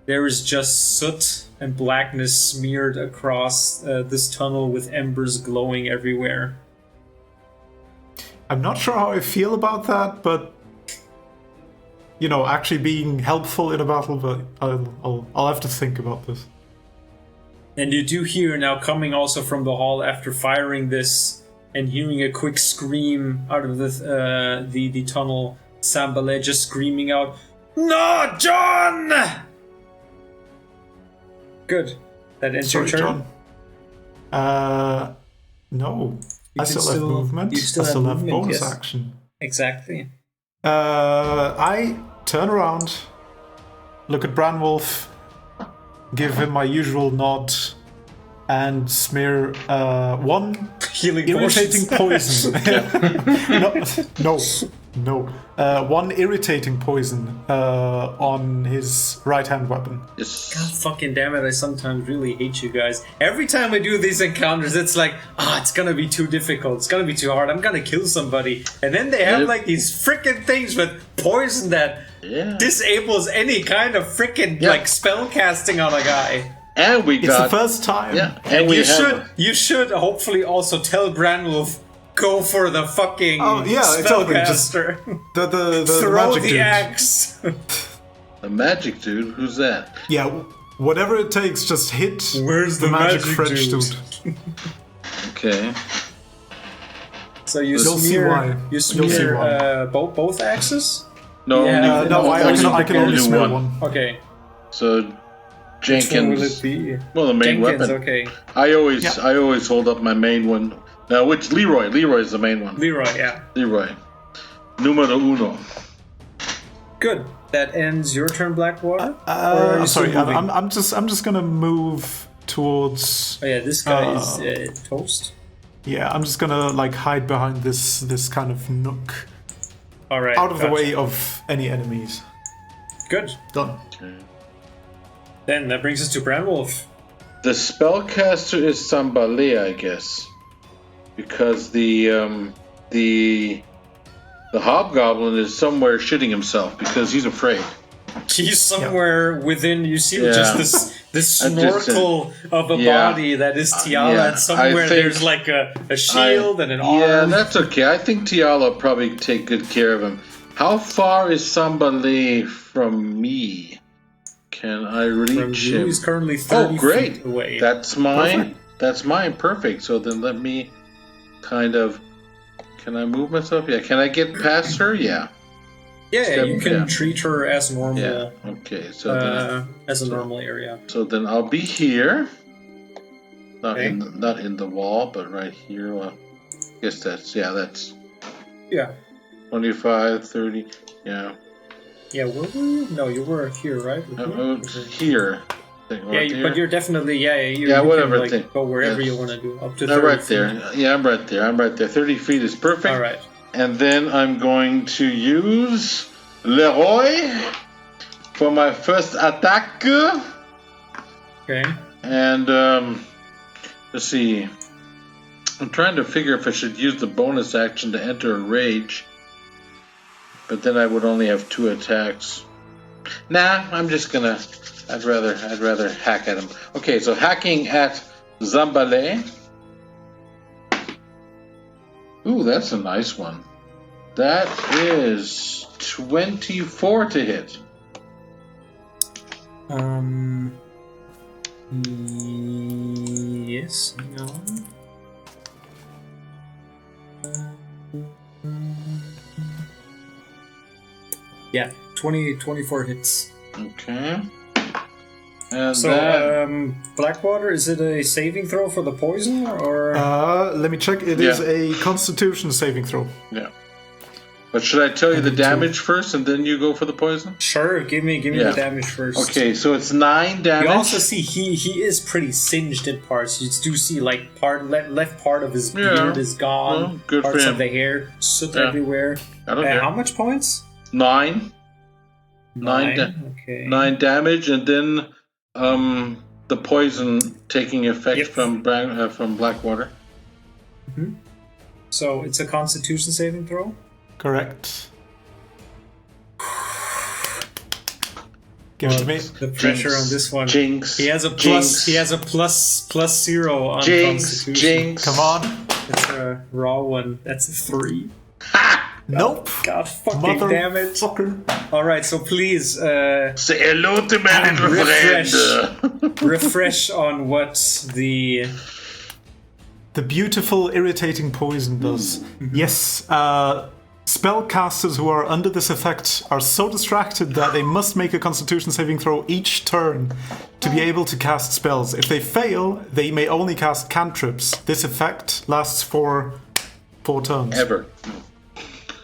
there is just soot and blackness smeared across this tunnel with embers glowing everywhere. I'm not sure how I feel about that, but you know, actually being helpful in a battle, but I'll have to think about this. And you do hear now, coming also from the hall after firing this, and hearing a quick scream out of the tunnel, Sanbalét just screaming out, "No, John!" Good. That ends your turn. John. No. I still have movement. I still have bonus action. Exactly. I turn around, look at Branwolf, give him my usual nod, and smear 1 Healing irritating poison. No. 1 irritating poison on his right-hand weapon. Yes. God fucking damn it, I sometimes really hate you guys. Every time I do these encounters, it's like, it's gonna be too difficult, it's gonna be too hard, I'm gonna kill somebody. And then they have like these frickin' things with poison that disables any kind of frickin' like spell casting on a guy. And we got... It's the first time. Yeah, and you should hopefully also tell Branwolf, go for the fucking spellcaster. The throw magic the dude. axe. The magic dude? Who's that? Yeah, whatever it takes, just hit. Where's the magic magic French dude? Okay. So you You'll see why. smear both axes? No, I can only smear one. Okay. So Jenkins. Which one will it be? Well, the main Jenkins, weapon. Okay. I always hold up my main one. Now, which Leroy? Leroy is the main one. Leroy, yeah. Leroy. Numero uno. Good. That ends your turn, Blackwater. I'm sorry. I'm just gonna move towards. Oh yeah, this guy is toast. Yeah, I'm just gonna like hide behind this kind of nook. All right. Out of the way of any enemies. Good. Done. Okay. Then that brings us to Branwolf. The spellcaster is Sanbalét, I guess, because the hobgoblin is somewhere shitting himself because he's afraid. He's somewhere within. You see just this snorkel of a body that is Tiala, and somewhere there's like a shield and an arm. Yeah, that's okay. I think Tiala will probably take good care of him. How far is Sanbalét from me? Can I reach him? He's currently 30 feet away. That's mine. That's mine. Perfect. So then let me kind of... Can I move myself? Yeah. Can I get past her? Yeah. Yeah, you can treat her as normal. Yeah. Okay. So then, as a normal area. So then I'll be here. Not in the wall, but right here. Well, I guess that's... Yeah. 25, 30. Yeah. Yeah, where were you? No, you were here, right? Here. Yeah, but you're definitely, you whatever. can, go wherever you want to do. Up to 30 right there. Yeah, I'm right there. 30 feet is perfect. All right. And then I'm going to use Leroy for my first attack. Okay. And, let's see. I'm trying to figure if I should use the bonus action to enter a rage. But then I would only have 2 attacks. Nah, I'm just gonna... I'd rather hack at him. Okay, so hacking at Sanbalét. Ooh, that's a nice one. That is 24 to hit. Yes, hang on. Yeah, 24 hits. Okay. And So, then, Blackwater, is it a saving throw for the poison, or? Let me check. It is a Constitution saving throw. yeah. But should I tell you the damage first, and then you go for the poison? Sure, give me the damage first. Okay, so it's 9 damage. You also see he is pretty singed in parts. You do see like left part of his beard is gone. Well, good parts for of him. the hair, soot everywhere. I don't care. How much points? 9. 9 Okay. 9 damage, and then the poison taking effect from Blackwater. So it's a Constitution saving throw. Correct. Give it to me. The pressure on this one. Jinx. He has a plus. He has a plus 0 on Constitution. Jinx. Come on. It's a raw one. That's a 3. Nope. God fucking damn it! Motherfucker. All right, so please Say hello to my little friend. refresh on what the beautiful, irritating poison does. Yes, spellcasters who are under this effect are so distracted that they must make a Constitution saving throw each turn to be able to cast spells. If they fail, they may only cast cantrips. This effect lasts for 4 turns. Ever.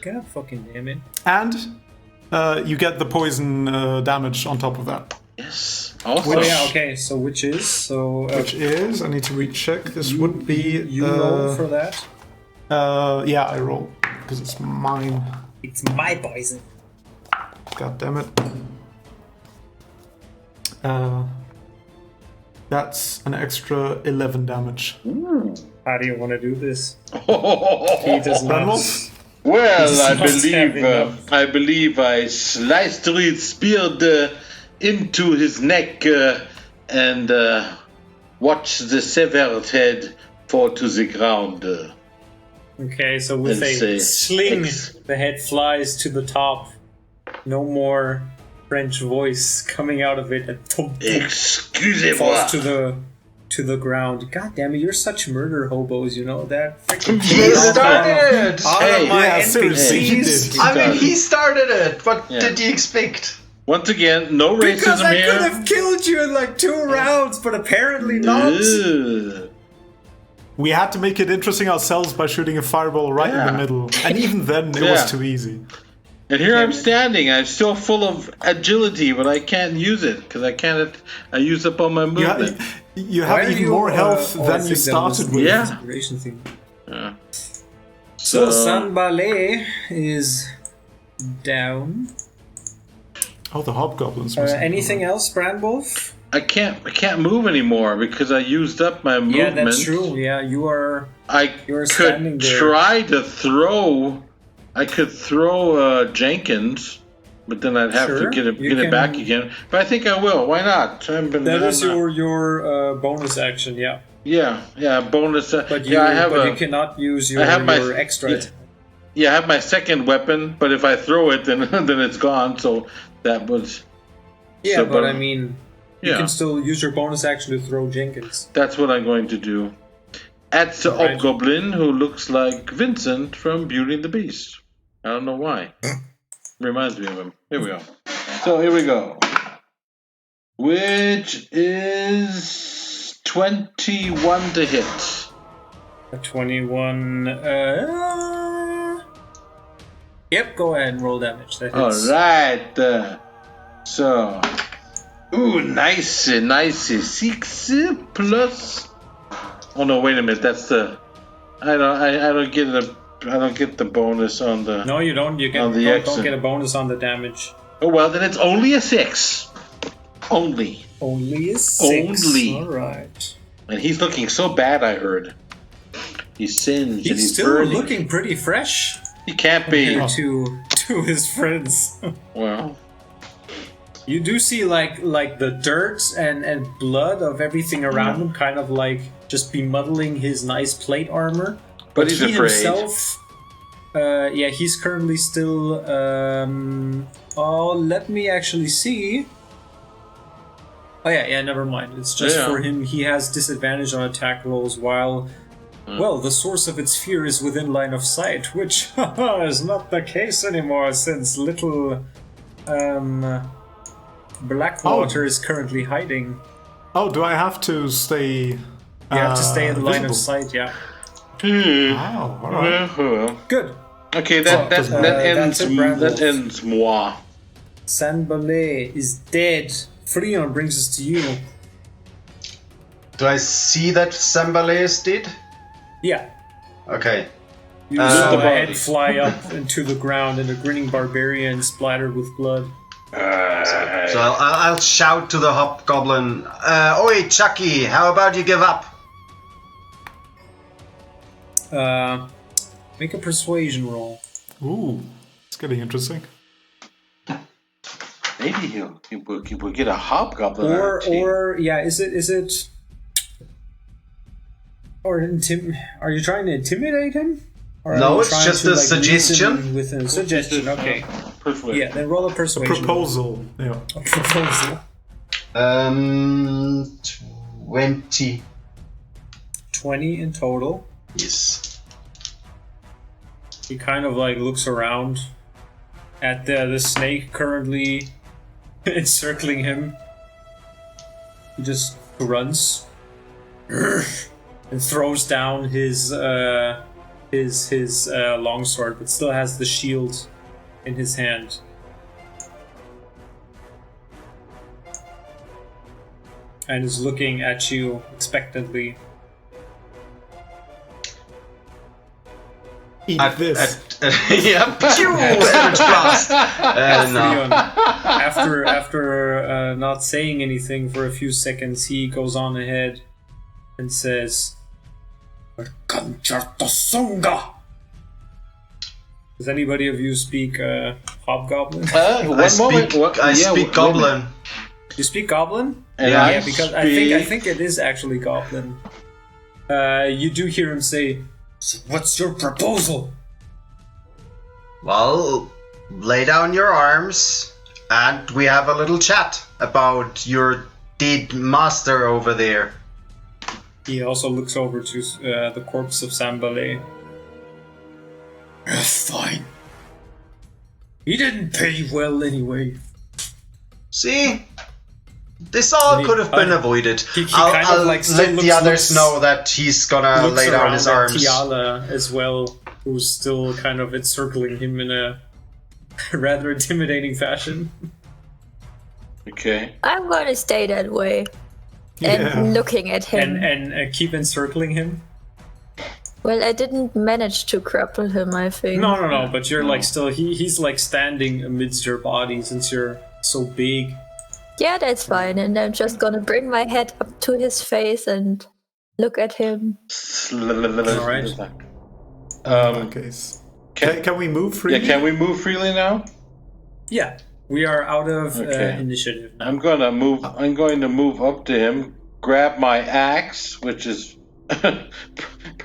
God fucking damn it! And you get the poison damage on top of that. Yes. Also. Oh yeah, okay. So which is Which is, I need to recheck. This would be. you roll for that. Yeah, I roll because it's mine. It's my poison. God damn it. That's an extra 11 damage. How do you want to do this? He does not. Well, Just I believe I sliced through his spear into his neck and watched the severed head fall to the ground. Okay, so with Let's a say sling, the head flies to the top. No more French voice coming out of it and Excusez-moi. falls to the ground. God damn it, you're such murder hobos, you know that? Freaking He started! All Hey, of my yeah, seriously, he NPCs. did. I mean, he started it. What Yeah. did you expect? Once again, no racism Because I here. could have killed you in like 2 rounds, but apparently not. Ugh. We had to make it interesting ourselves by shooting a fireball right in the middle. And even then, it Yeah. was too easy. And here I'm standing. I'm still full of agility, but I can't use it because I can't. I use up all my movement. You Why have are even you, more health I than you think that was started the with. Yeah. inspiration thing. Yeah. So Sanbalét is down. Oh, the hobgoblins. must have Anything gone. else, Brandwolf? I can't move anymore because I used up my movement. Yeah, that's true. Yeah, you are. I You're standing could there. try to throw. I could throw Jenkins, but then I'd have Sure, to get you it back can- again. But I think I will. Why not? That is your bonus action. Yeah, yeah bonus. but you I have you cannot use your extra. I have my second weapon, but if I throw it, then then it's gone. So that was. Yeah, so, but I mean, you yeah. can still use your bonus action to throw Jenkins. That's what I'm going to do. At the Right. hobgoblin who looks like Vincent from Beauty and the Beast. I don't know why. Reminds me of him. Here we go. So here we go. Which is 21 to hit. A 21. Yep, go ahead and roll damage. That hits. Alright. So. Ooh, nice. 6 plus. Oh no, wait a minute. That's the. I don't get the bonus on the. No, you don't. You On the don't exit. get a bonus on the damage. Oh well, then it's only a 6. Only. Only a 6. Only. All right. And he's looking so bad, I heard. He's singed and He's he's still burning. looking pretty fresh He can't be. compared to his friends. Well, You do see like the dirt and blood of everything around him, kind of like just bemuddling his nice plate armor. but he's he afraid. himself, he's currently still. Let me actually see. Oh yeah, never mind. It's just Yeah. for him. He has disadvantage on attack rolls while. Well, the source of its fear is within line of sight, which is not the case anymore since little Blackwater is currently hiding. Oh, do I have to stay? You have to stay in the line of visible? sight, yeah. Oh, all right. Good. Okay, that ends moi. Sanbalét is dead. Freon brings us to you. Do I see that Sanbalét is dead? Yeah. Okay. You saw the a head body. fly up into the ground and a grinning barbarian splattered with blood. So I'll shout to the hobgoblin, Oi, Chucky, how about you give up? Make a persuasion roll. Ooh, it's getting interesting. Maybe he will get a hobgoblin. on our team. Or is it? Or are you trying to intimidate him? Or are No, you it's trying just to, a suggestion. reason With a suggestion, okay. Persuasion. Yeah, then roll a persuasion. Proposal. Yeah. A proposal. 20. 20 in total. Yes. He kind of like looks around at the snake currently encircling him. He just grunts and throws down his longsword, but still has the shield in his hand. And is looking at you expectantly. Eat this. Yeah, pew! Eldritch blast! No. Freon, after not saying anything for a few seconds, he goes on ahead and says, "Concertosunga." Does anybody of you speak Hobgoblin? I speak Goblin. You speak Goblin? And Yeah, I Yeah, because I think it is actually Goblin. You do hear him say, "So what's your proposal?" Well, lay down your arms, and we have a little chat about your dead master over there. He also looks over to the corpse of Sanbalét. Fine. He didn't pay well anyway. See? This all could have been avoided. he kind of I'll like still let the others looks- know that he's gonna Looks lay down around his at arms. Tiala as well, who's still kind of encircling him in a rather intimidating fashion. Okay. I'm gonna stay that way. Yeah. And looking at him. And keep encircling him. Well, I didn't manage to grapple him, I think. No, but you're like still he's like standing amidst your body since you're so big. Yeah, that's fine. And I'm just gonna bring my head up to his face and look at him. Alright. Okay. Can we move freely? Yeah, can we move freely now? Yeah. We are out of Okay. initiative now. I'm going to move up to him, grab my axe, which is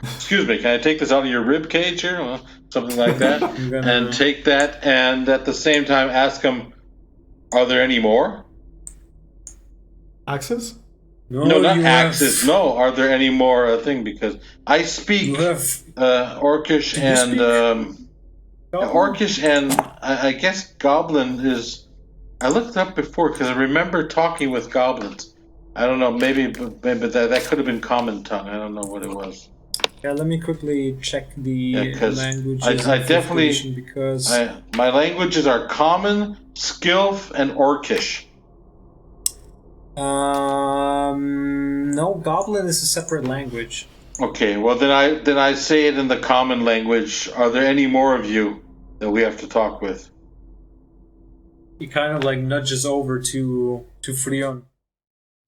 excuse me, can I take this out of your rib cage here? Well, something like that. And take that and at the same time ask him, are there any more? Axes? No, not you axes. have- No, are there any more thing? Because I speak You have Orcish you and speak Orcish and I guess Goblin is. I looked up before because I remember talking with goblins. I don't know, maybe that could have been common tongue. I don't know what it was. Yeah, let me quickly check the 'cause languages. I in fifth definitely- edition because My languages are Common, Skilf, and Orcish. no, Goblin is a separate language. Okay, well then I say it in the Common language. Are there any more of you that we have to talk with? He kind of like nudges over to Freon.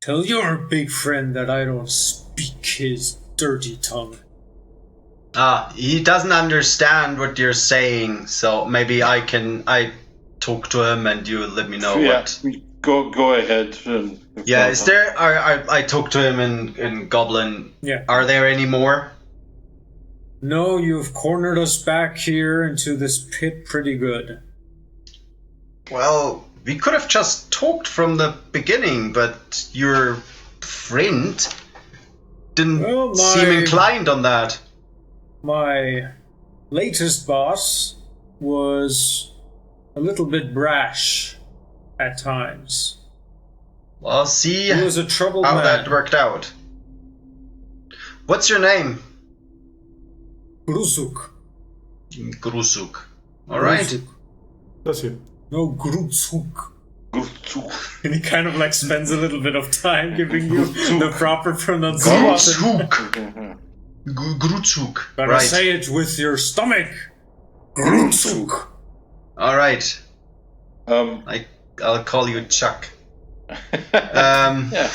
Tell your big friend that I don't speak his dirty tongue. He doesn't understand what you're saying, so maybe I talk to him and you let me know what. Go ahead. Yeah, is there? I talked to him in Goblin. Yeah. Are there any more? No, you've cornered us back here into this pit pretty good. Well, we could have just talked from the beginning, but your friend didn't seem inclined on that. My latest boss was a little bit brash at times. I'll see He was a troubled how man. that worked out. What's your name? Grusuk. Grusuk. Alright. Grusuk. Bless you. No, Grusuk. And he kind of like spends a little bit of time giving you the proper pronunciation. Grusuk. Grusuk. Gotta Right. say it with your stomach. Grusuk. Alright. Um, I'll call you Chuck. yeah.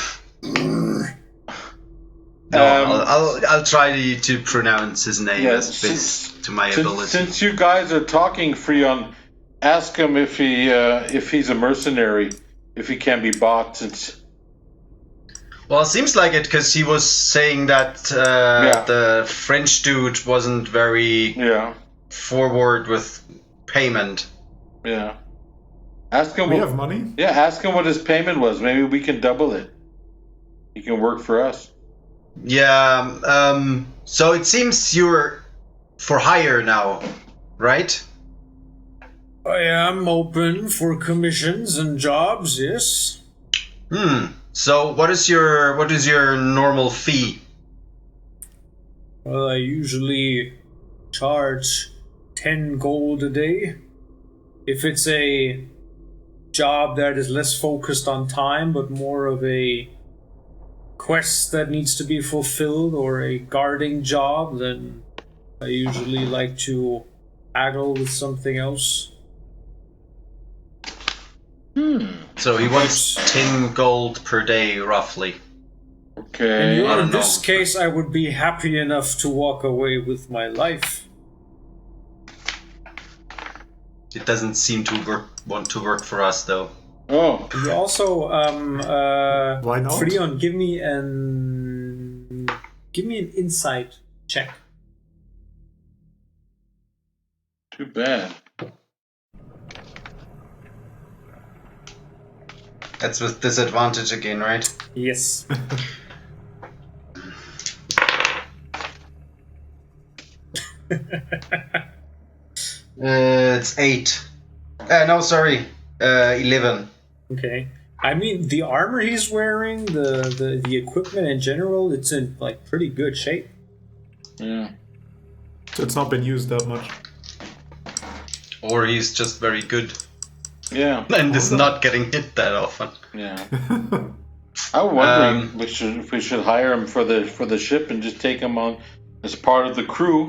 No, I'll try to pronounce his name Yeah, as best to my ability. Since you guys are talking, Freon, ask him if he's a mercenary, if he can be bought. Since Well, it seems like it because he was saying that the French dude wasn't very forward with payment. Yeah. Ask him. We have money? Yeah, ask him what his payment was. Maybe we can double it. He can work for us. Yeah. So it seems you're for hire now, right? I am open for commissions and jobs, yes. So what is your normal fee? Well, I usually charge 10 gold a day. If it's a job that is less focused on time, but more of a quest that needs to be fulfilled or a guarding job, then I usually like to haggle with something else. So he wants 10 gold per day, roughly. Okay. In this case, I would be happy enough to walk away with my life. It doesn't seem to want to work for us, though. Oh. You also, Why not? Freon, give me an insight check. Too bad. That's with disadvantage again, right? Yes. It's 8. No, sorry. 11. Okay. I mean, the armor he's wearing, the equipment in general, it's in like pretty good shape. Yeah. It's not been used that much. Or he's just very good. Yeah. And is not getting hit that often. Yeah. I'm wondering if we should hire him for the ship and just take him on as part of the crew,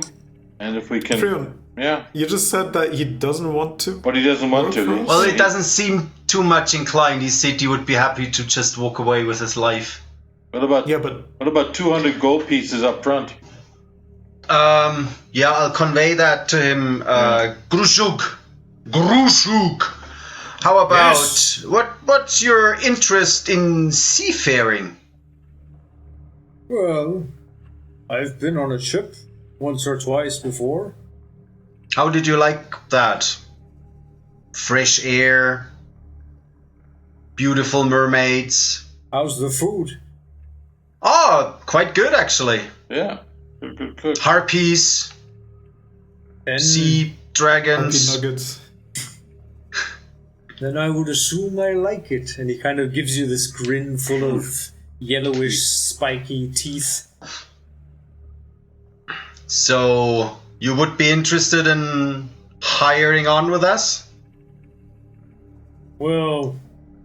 and if we can. Freon, Yeah. you just said that he doesn't want to. But he doesn't want to. Well, it doesn't seem too much inclined. He said he would be happy to just walk away with his life. What about Yeah, but 200 gold pieces up front? Yeah, I'll convey that to him. Grusuk. How about what's your interest in seafaring? Well, I've been on a ship once or twice before. How did you like that? Fresh air, beautiful mermaids. How's the food? Oh, quite good actually. Yeah. Good cook. Harpies, Then, sea dragons. Happy nuggets. then I would assume I like it. And he kind of gives you this grin full of yellowish, spiky teeth. So, you would be interested in hiring on with us? Well,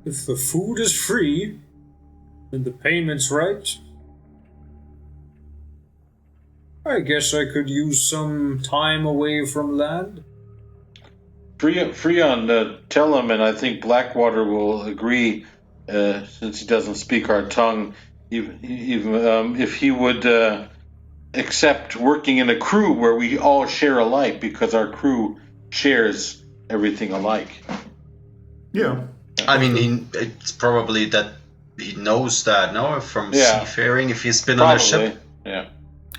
if the food is free, and the payment's right, I guess I could use some time away from land. Freon, tell him, and I think Blackwater will agree, since he doesn't speak our tongue, even if he would accept working in a crew where we all share alike, because our crew shares everything alike. Yeah. I mean, it's probably that he knows that, no? From seafaring, if he's been on a ship. Yeah.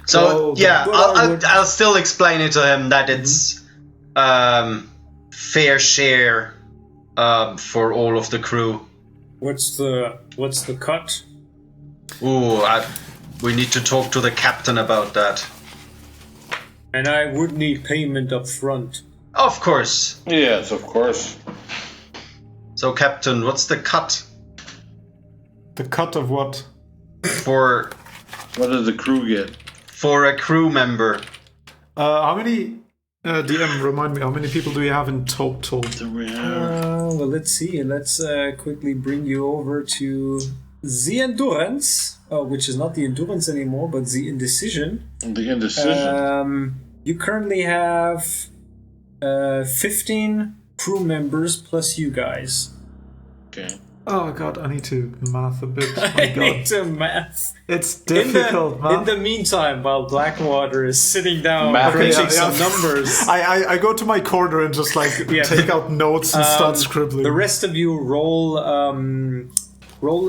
So, Well, I'll still explain it to him that it's fair share for all of the crew. What's the cut? Ooh, we need to talk to the captain about that. And I would need payment up front. Of course. Yes, of course. So, Captain, what's the cut? The cut of what? For What does the crew get? for a crew member. How many? DM, remind me. How many people do you have in total? Well, let's see. Let's quickly bring you over to the endurance, which is not the endurance anymore, but the indecision. The indecision. You currently have 15 crew members plus you guys. Okay. Oh god, I need to math a bit. My I god. need to math. It's difficult, man. In the meantime, while Blackwater is sitting down Math. crunching Okay, yeah. some numbers, I go to my corner and just like Yeah. take out notes and start scribbling. the rest of you roll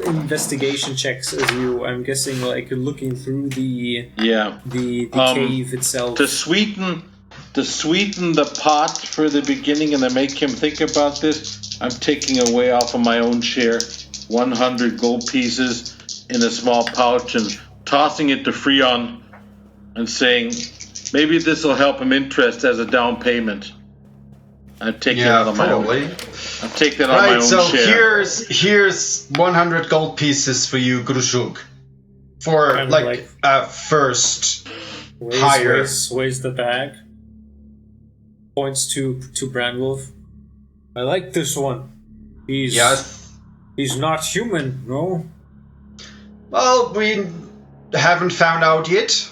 investigation checks as you, I'm guessing, like looking through the Yeah. the cave itself. To sweeten the pot for the beginning and to make him think about this, I'm taking away off of my own share 100 gold pieces in a small pouch and tossing it to Freon and saying, maybe this will help him interest as a down payment. I'm taking it out of my own. I'm taking it on my Right, own so share. here's 100 gold pieces for you, Grushuk. For Kind of like a first hire. Sways the bag. Points to Brandwolf. I like this one. He's not human, no? Well, we haven't found out yet.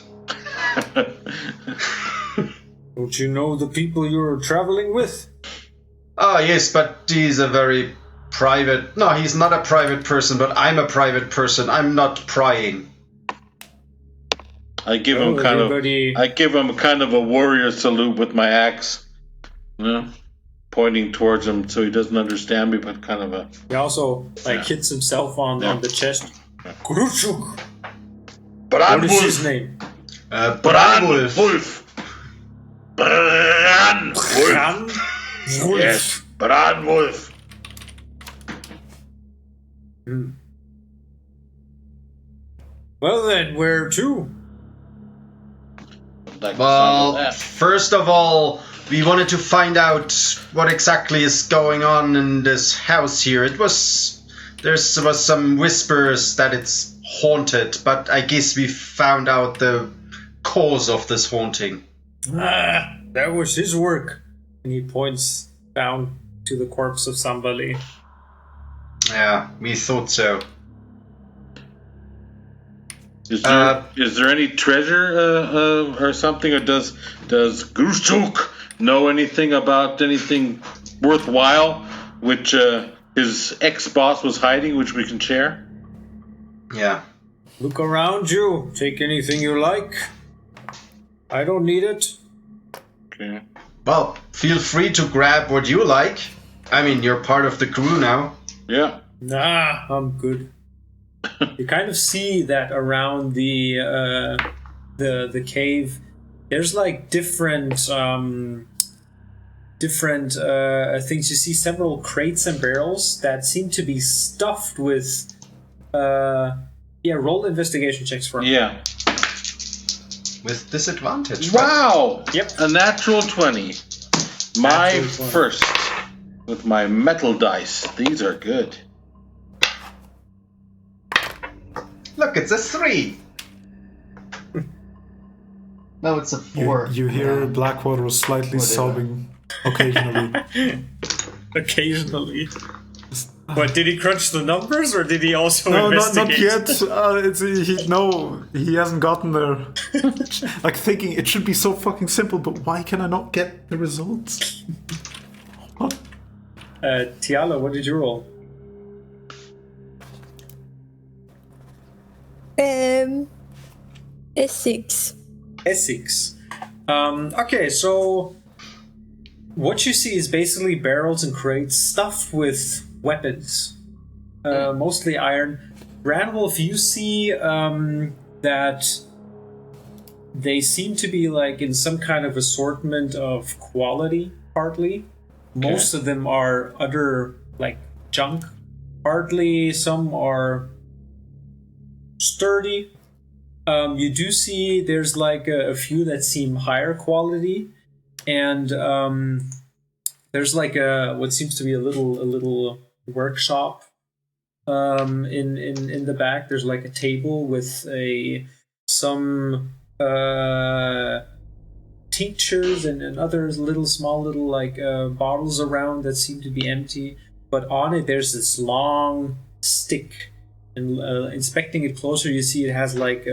Don't you know the people you're traveling with? Oh, yes, but he's a very private... No, he's not a private person, but I'm a private person. I'm not prying. I give him kind of a warrior salute with my axe. You know? Pointing towards him so he doesn't understand me, but kind of a... He also hits himself on the chest. Gruchuk! What is his name? Brandwolf. Brandwolf. Yes, Brandwolf. Well then, where to? Well, first of all, we wanted to find out what exactly is going on in this house here. There was some whispers that it's haunted, but I guess we found out the cause of this haunting. That was his work. And he points down to the corpse of Sanbalét. Yeah, we thought so. Is there any treasure or something, or does Grushuk know anything about anything worthwhile which his ex-boss was hiding, which we can share? Yeah. Look around you. Take anything you like. I don't need it. Okay. Well, feel free to grab what you like. I mean, you're part of the crew now. Yeah. Nah, I'm good. You kind of see that around the cave. There's like different things. You see several crates and barrels that seem to be stuffed with. Roll investigation checks for me. Yeah. With disadvantage. Wow. Yep. A natural 20. My Natural 20. first with my metal dice. These are good. Look, it's a 3. No, it's a 4. You hear Blackwater slightly sobbing occasionally. Occasionally. But did he crunch the numbers, or did he also No, investigate? not yet. He hasn't gotten there. Like thinking it should be so fucking simple, but why can I not get the results? What? Tiala, what did you roll? A6. Essex. Okay, so what you see is basically barrels and crates stuffed with weapons, mostly iron. Brandwolf, you see that they seem to be like in some kind of assortment of quality, partly. Most of them are utter like junk. Partly some are sturdy. You do see there's like a few that seem higher quality, and there's like what seems to be a little workshop in the back. There's like a table with some tinctures and other small little like bottles around that seem to be empty. But on it, there's this long stick. And inspecting it closer, you see it has like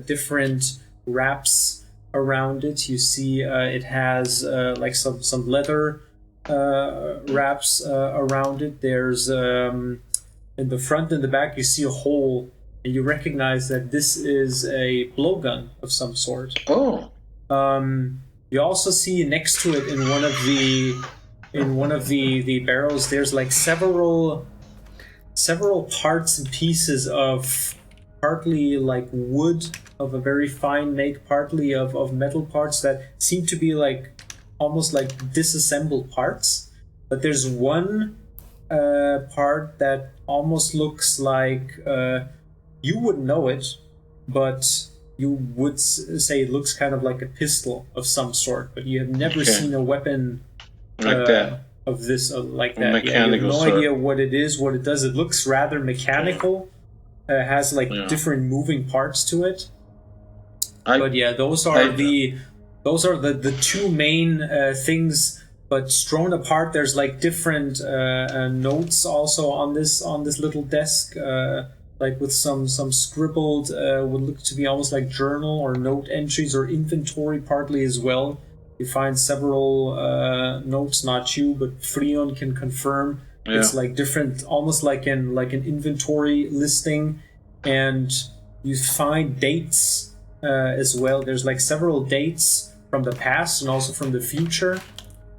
different wraps around it. You see it has like some leather wraps around it. There's in the front and the back, you see a hole, and you recognize that this is a blowgun of some sort. Oh. You also see next to it in one of the barrels, there's like several parts and pieces of partly like wood of a very fine make, partly of metal parts that seem to be like almost like disassembled parts. But there's one part that almost looks like you wouldn't know it, but you would say it looks kind of like a pistol of some sort. But you have never seen a weapon like that. Of this, like that. Mechanical you have no idea what it is, what it does. It looks rather mechanical. Has like different moving parts to it. But yeah, those are the two main things. But strewn apart, there's like different notes also on this little desk, like with some scribbled, would look to be almost like journal or note entries or inventory partly as well. You find several notes, not you, but Freon can confirm. Yeah. It's like different, almost like an inventory listing, and you find dates as well. There's like several dates from the past and also from the future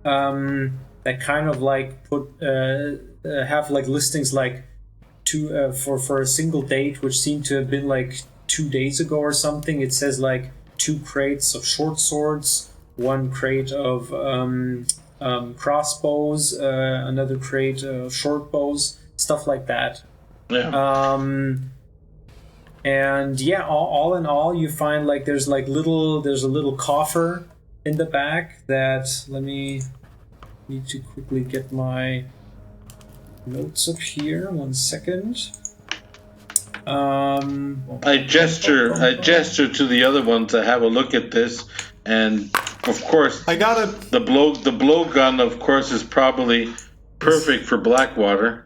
that kind of like have like listings like for a single date, which seemed to have been like 2 days ago or something. It says like 2 crates of short swords, 1 crate of crossbows, another crate of short bows, stuff like that. Yeah. And yeah, all in all, you find like there's a little coffer in the back that need to quickly get my notes up here. 1 second. I gesture to the other one to have a look at this. And of course, I got it. The blowgun, of course, is probably perfect for Blackwater.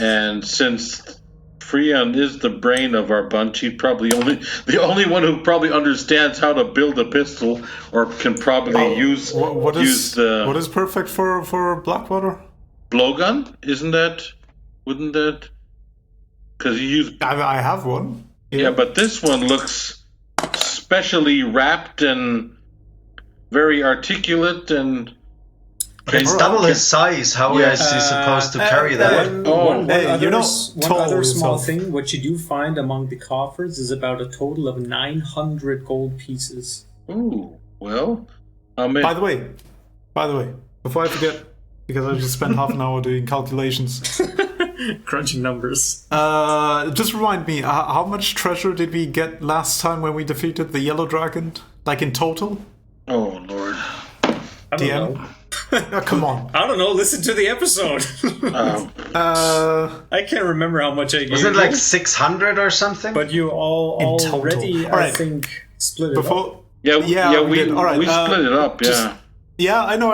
And since Freon is the brain of our bunch, he's probably the only one who probably understands how to build a pistol, or can probably use what is perfect for Blackwater? Blowgun? Wouldn't that? Because you use. I have one. Yeah, but this one looks specially wrapped and very articulate, and it's double his size. How is he supposed to carry that? One other small thing. What you do find among the coffers is about a total of 900 gold pieces. Ooh, well. By the way, before I forget, because I just spent half an hour doing calculations. Crunching numbers. Just remind me, how much treasure did we get last time when we defeated the Yellow Dragon? Like in total? Oh, Lord. I don't know. Come on. I don't know. Listen to the episode. I can't remember how much I gave. Was it like 600 or something? But you already, I think, split it up. Yeah, we did. All right, we split it up, yeah. Yeah, I know.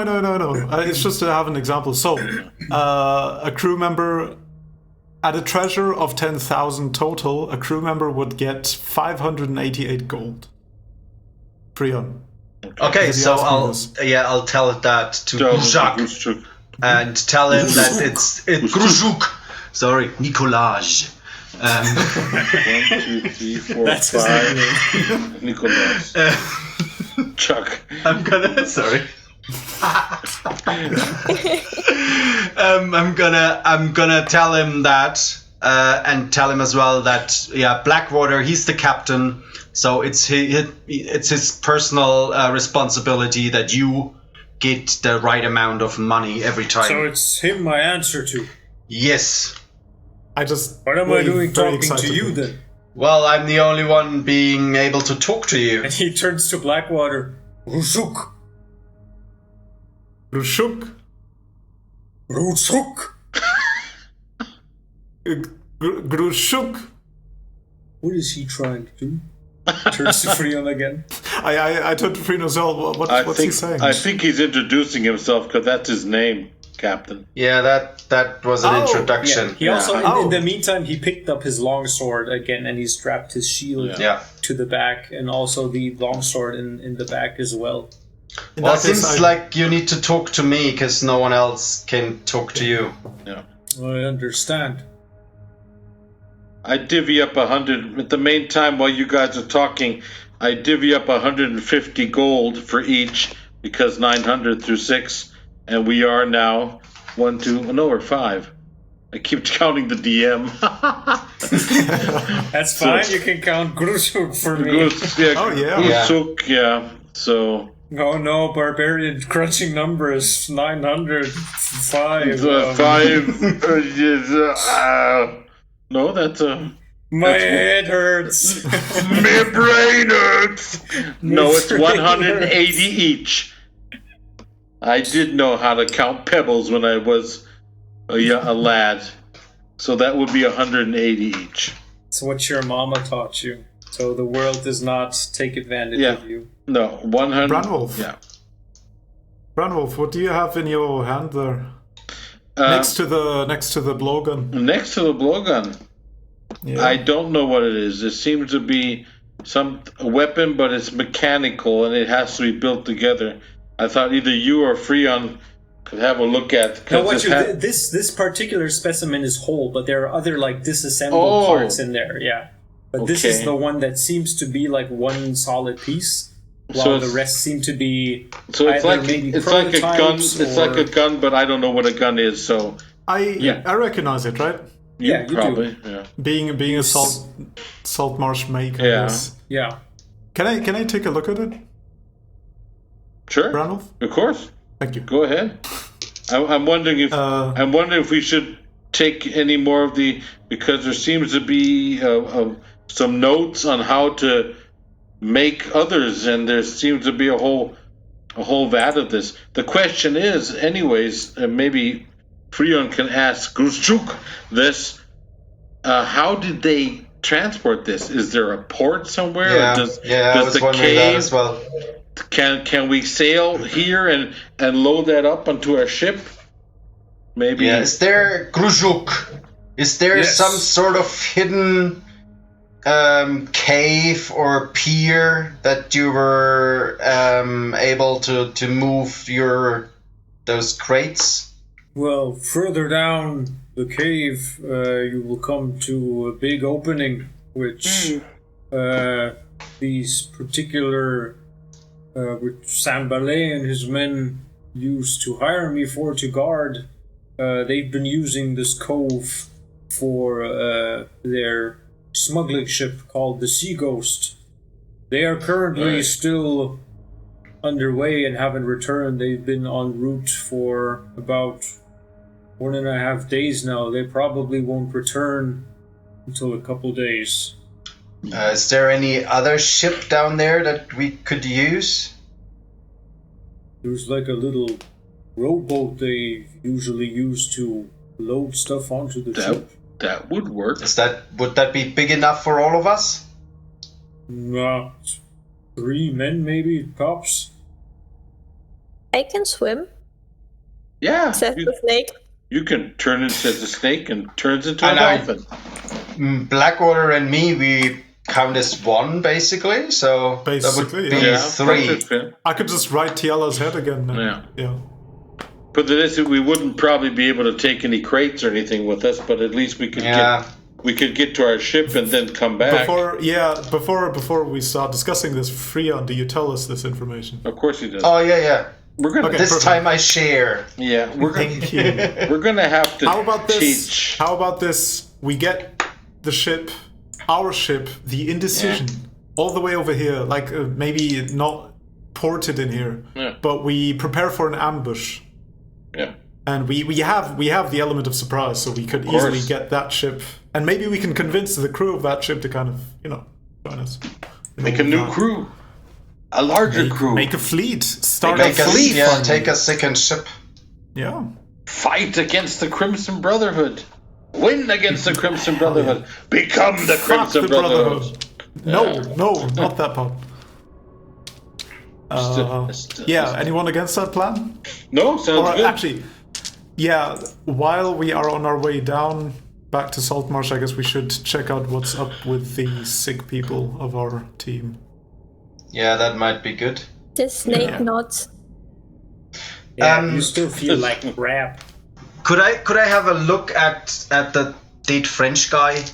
It's just to have an example. So, a crew member, at a treasure of 10,000 total, a crew member would get 588 gold. Freon. Okay, so I'll tell that to Jacques and tell him that it's Gruzuk. Sorry, Nicolaj. 1, 2, 3, 4, That's 5. Nicolaj. Chuck. I'm gonna I'm gonna tell him that, and tell him as well that Blackwater, he's the captain, so it's his personal responsibility that you get the right amount of money every time. So it's him I answer to. Yes. What am I doing talking to you then? Well, I'm the only one being able to talk to you. And he turns to Blackwater. Rusuk. Grushuk. What is he trying to do? Turns to Freon again. I turned to Freon as well. What's he saying? I think he's introducing himself because that's his name, Captain. Yeah, that was an introduction. Yeah. He also, in the meantime, he picked up his longsword again and he strapped his shield to the back and also the longsword in the back as well. Well, it seems like you need to talk to me because no one else can talk to you. Yeah. I understand. I divvy up 100 at the main time while you guys are talking. I divvy up 150 gold for each because 900 through 6, and we are now 1, 2. No, we're 5. I keep counting the DM. That's fine. You can count Grusuk for me. Grusuk, yeah. So. Oh no, barbarian crunching number is 905. 5. No, that's my head hurts. My brain hurts. No, it's 180 each. I did know how to count pebbles when I was a lad, so that would be 180 each. It's what your mama taught you, so the world does not take advantage of you. No, 100. Branwolf. Yeah. Branwolf, what do you have in your hand there? Next to the blowgun. Next to the blowgun. Yeah. I don't know what it is. It seems to be some weapon, but it's mechanical and it has to be built together. I thought either you or Freon could have a look at. No, this particular specimen is whole, but there are other like disassembled parts in there. Yeah, but this is the one that seems to be like one solid piece. While the rest seem to be it's like a gun. It's like a gun, but I don't know what a gun is. So I recognize it, right? You probably. do. Yeah. Being a Saltmarsh maker. Yeah. Can I take a look at it? Sure. Branwolf? Of course. Thank you. Go ahead. I'm wondering if we should take any more of because there seems to be some notes on how to make others, and there seems to be a whole vat of this. The question is, anyways, maybe Freon can ask Grusuk this: how did they transport this? Is there a port somewhere? Yeah, does I was wondering that as well. Can we sail here and load that up onto our ship? Maybe. Yeah. Is there Grusuk? Is there some sort of hidden cave or pier that you were able to move those crates? Well, further down the cave, you will come to a big opening, which these particular, which Sanbalét and his men used to hire me to guard. They've been using this cove for their smuggling ship called the Sea Ghost. They are currently still underway and haven't returned. They've been en route for about 1.5 days now. They probably won't return until a couple days. Is there any other ship down there that we could use? There's like a little rowboat they usually use to load stuff onto the ship. That would work. Would that be big enough for all of us? Not 3 men, maybe, tops. I can swim. Yeah. Says the snake. You can turn into a snake and turns into a dolphin. Blackwater and me, we count as 1, basically. So that would be 3. I could just ride Tiala's head again. Yeah. But we wouldn't probably be able to take any crates or anything with us, but at least we could get to our ship and then come back. Before we start discussing this, Freon, do you tell us this information? Of course he does. Oh yeah. We're gonna time I share. Yeah, Thank you. We're gonna have to. How about this? Teach. How about this? We get the ship, our ship, the Indecision, all the way over here. Like maybe not ported in here, but we prepare for an ambush. Yeah. And we have the element of surprise, so we could easily get that ship, and maybe we can convince the crew of that ship to kind of, join us. Make a new crew, a larger crew. Make a fleet. Start a fleet. Yeah, take a second ship. Yeah. Fight against the Crimson Brotherhood. Win against the Crimson Brotherhood. Become the Crimson the Brotherhood. No, not that part. Yeah, anyone against that plan? No, sounds good. Actually, yeah, while we are on our way down back to Saltmarsh, I guess we should check out what's up with the sick people of our team. Yeah, that might be good. The snake knots. Yeah, you still feel like crap. Could I have a look at the dead French guy?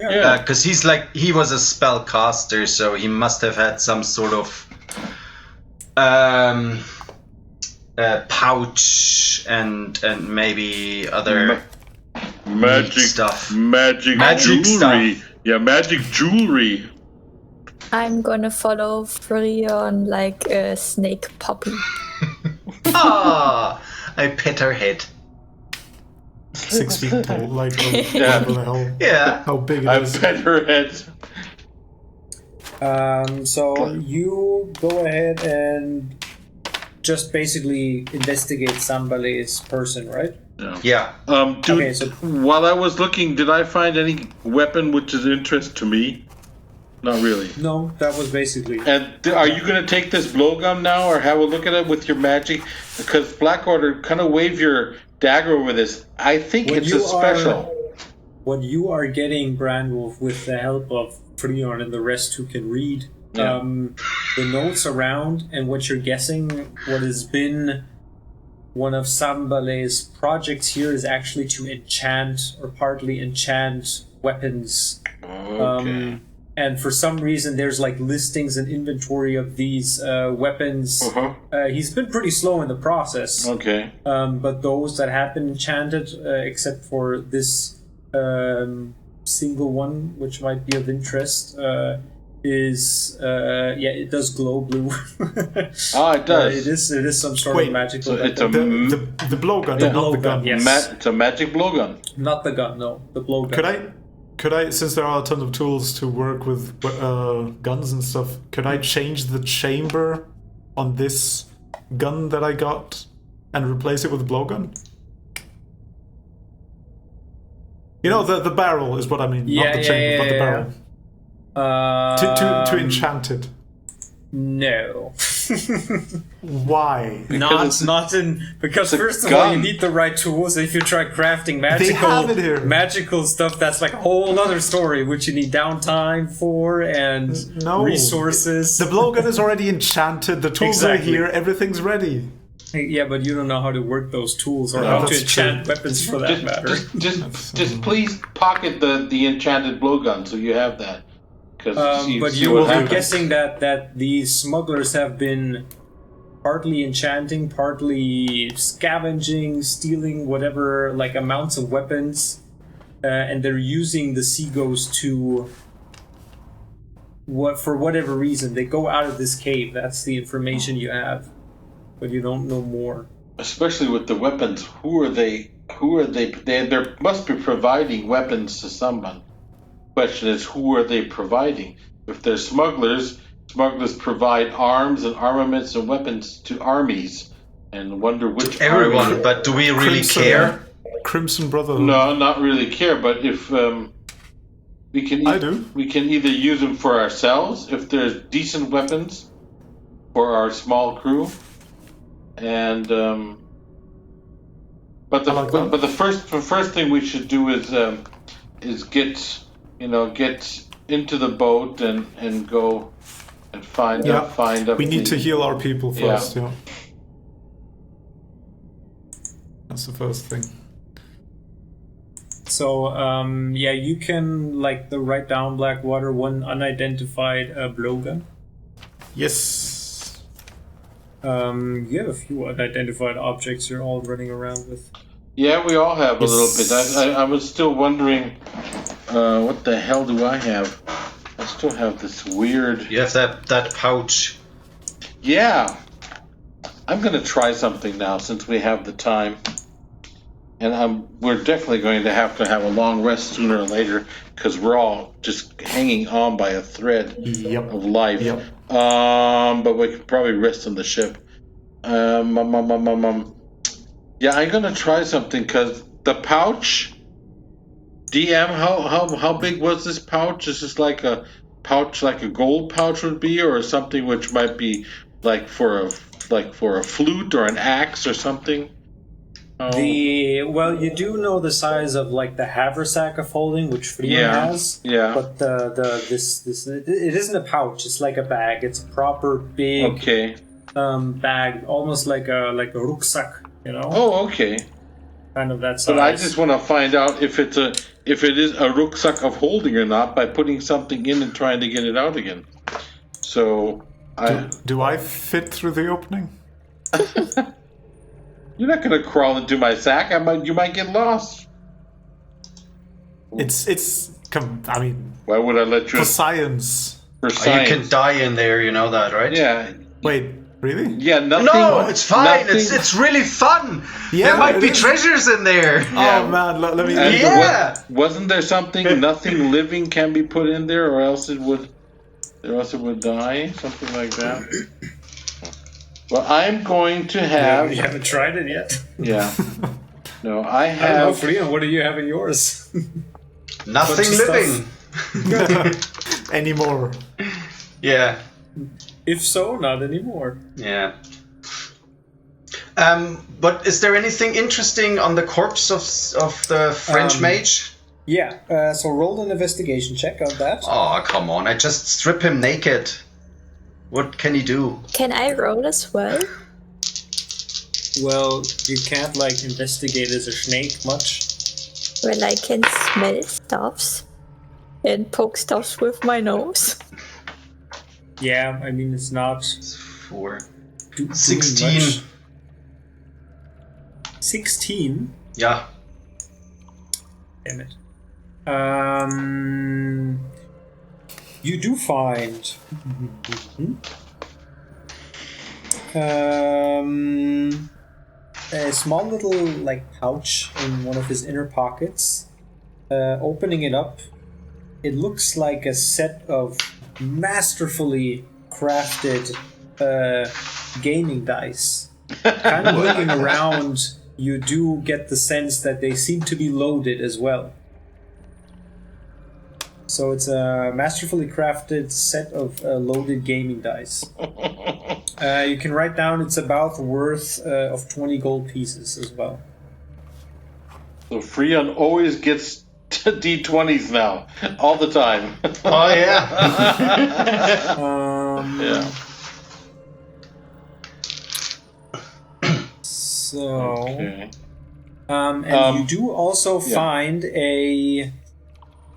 Yeah. Because he was a spellcaster, so he must have had some sort of pouch and maybe other magic stuff. Magic jewelry. Stuff. Yeah, magic jewelry. I'm gonna follow Freon like a snake puppy. Ah, I pet her head. 6 feet tall, like Yeah. Yeah. how big it I is. pet her head. So you go ahead and just basically investigate Sanbalét's person, right? Yeah. Dude, Okay, so- while I was looking, did I find any weapon which is of interest to me? Not really. No, that was basically. And are you going to take this blowgun now, or have a look at it with your magic? Because Blackwater, kind of wave your dagger over this. I think When it's you a special. What you are getting, Brandwolf, with the help of Freon and the rest who can read, Yeah. the notes around and what you're guessing, what has been one of Sanbalét's projects here is actually to enchant or partly enchant weapons. Okay. And for some reason, there's like listings and inventory of these weapons. He's been pretty slow in the process. Okay. But those that have been enchanted, except for this single one, which might be of interest, it does glow blue. It does. It is some sort of magical. So it's a The blowgun, The not the blowgun, gun. yes. it's a magic blowgun. Not the gun, no, the blowgun. Could I, since there are a ton of tools to work with guns and stuff, could I change the chamber on this gun that I got and replace it with a blowgun? You know, the barrel is what I mean, not the chamber, but the barrel. To enchant it. No. Why? Because a first of all, you gun. need the right tools. If you try crafting have it here. magical stuff, that's like a whole other story, which you need downtime for and resources. The blowgun is already enchanted. The tools Exactly. are here. Everything's ready. Yeah, but you don't know how to work those tools or Yeah, how to that's enchant true. weapons for that matter. Just please pocket the enchanted blowgun so you have that. But you will be guessing that these smugglers have been partly enchanting, partly scavenging, stealing whatever like amounts of weapons, and they're using the sea ghost to for whatever reason they go out of this cave. That's the information you have, but you don't know more. Especially with the weapons, who are they? They must be providing weapons to someone. Question is, who are they providing? If they're smugglers provide arms and armaments and weapons to armies, and wonder which Everyone, army. but do we really care? Crimson Brotherhood. No, not really care. But if we can, I do. We can either use them for ourselves if there's decent weapons for our small crew, and but the first thing we should do is get into the boat and go and find up. We need to heal our people first. Yeah. That's the first thing. So you can write down Blackwater, one unidentified blowgun. Yes. You have a few unidentified objects you're all running around with. Yeah, we all have a little bit. I was still wondering, what the hell do I have? I still have this weird... You have that pouch. Yeah. I'm going to try something now since we have the time. And we're definitely going to have a long rest sooner or later because we're all just hanging on by a thread of life. Yep. But we could probably rest on the ship. Yeah, I'm going to try something because the pouch DM, how big was this pouch? Is this like a pouch, like a gold pouch would be, or something which might be like for a flute or an axe or something? Well, you do know the size of like the haversack of holding, which Freeman has. Yeah. But this it isn't a pouch. It's like a bag. It's a proper big bag, almost like a rucksack. You know. Oh, okay. Kind of that size. But I just want to find out if it is a rucksack of holding or not by putting something in and trying to get it out again. So do I fit through the opening? You're not going to crawl into my sack. You might get lost. I mean, why would I let you? For science. You can die in there. You know that, right? Yeah. Wait. Really? Yeah, nothing. No, it's fine. It's really fun. Yeah, there might be treasures in there. Yeah. Oh man, let me. Wasn't there something? Nothing living can be put in there, or else it would die. Something like that. Well, I'm going to have. You haven't tried it yet. Yeah. No, I have. I don't know, Freeman, what do you have in yours? Nothing living. Anymore. Yeah. If so, not anymore. Yeah. But is there anything interesting on the corpse of the French mage? Yeah. So roll an investigation check on that. Oh, come on! I just strip him naked. What can he do? Can I roll as well? Well, you can't investigate as a snake much. Well, I can smell stuffs and poke stuffs with my nose. Yeah, I mean it's not. 4. 16. 16. Yeah. Damn it. You do find a small little pouch in one of his inner pockets. Opening it up, it looks like a set of masterfully crafted gaming dice. Kind of looking around, you do get the sense that they seem to be loaded as well. So it's a masterfully crafted set of loaded gaming dice. You can write down it's about worth of 20 gold pieces as well. So Freon always gets D20s now, all the time. Oh yeah. Yeah. So, okay. And you do also find a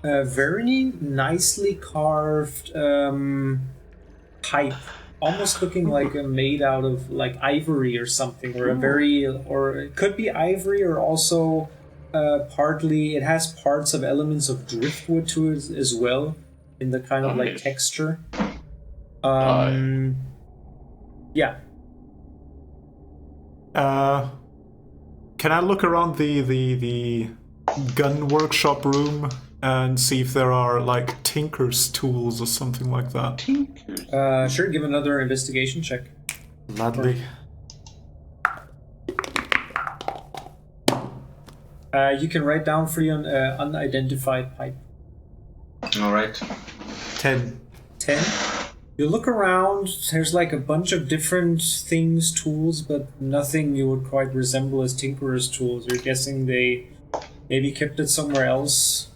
very nicely carved pipe, almost looking like made out of ivory or something, or it could be ivory, or also partly it has parts of elements of driftwood to it as well in the kind of texture. Yeah. Can I look around the gun workshop room and see if there are tinker's tools or something like that? Tinkers? Sure, give another investigation check. Gladly. You can write down for you an unidentified pipe. Alright. 10. 10? You look around, there's a bunch of different things, tools, but nothing you would quite resemble as tinkerer's tools. You're guessing they maybe kept it somewhere else.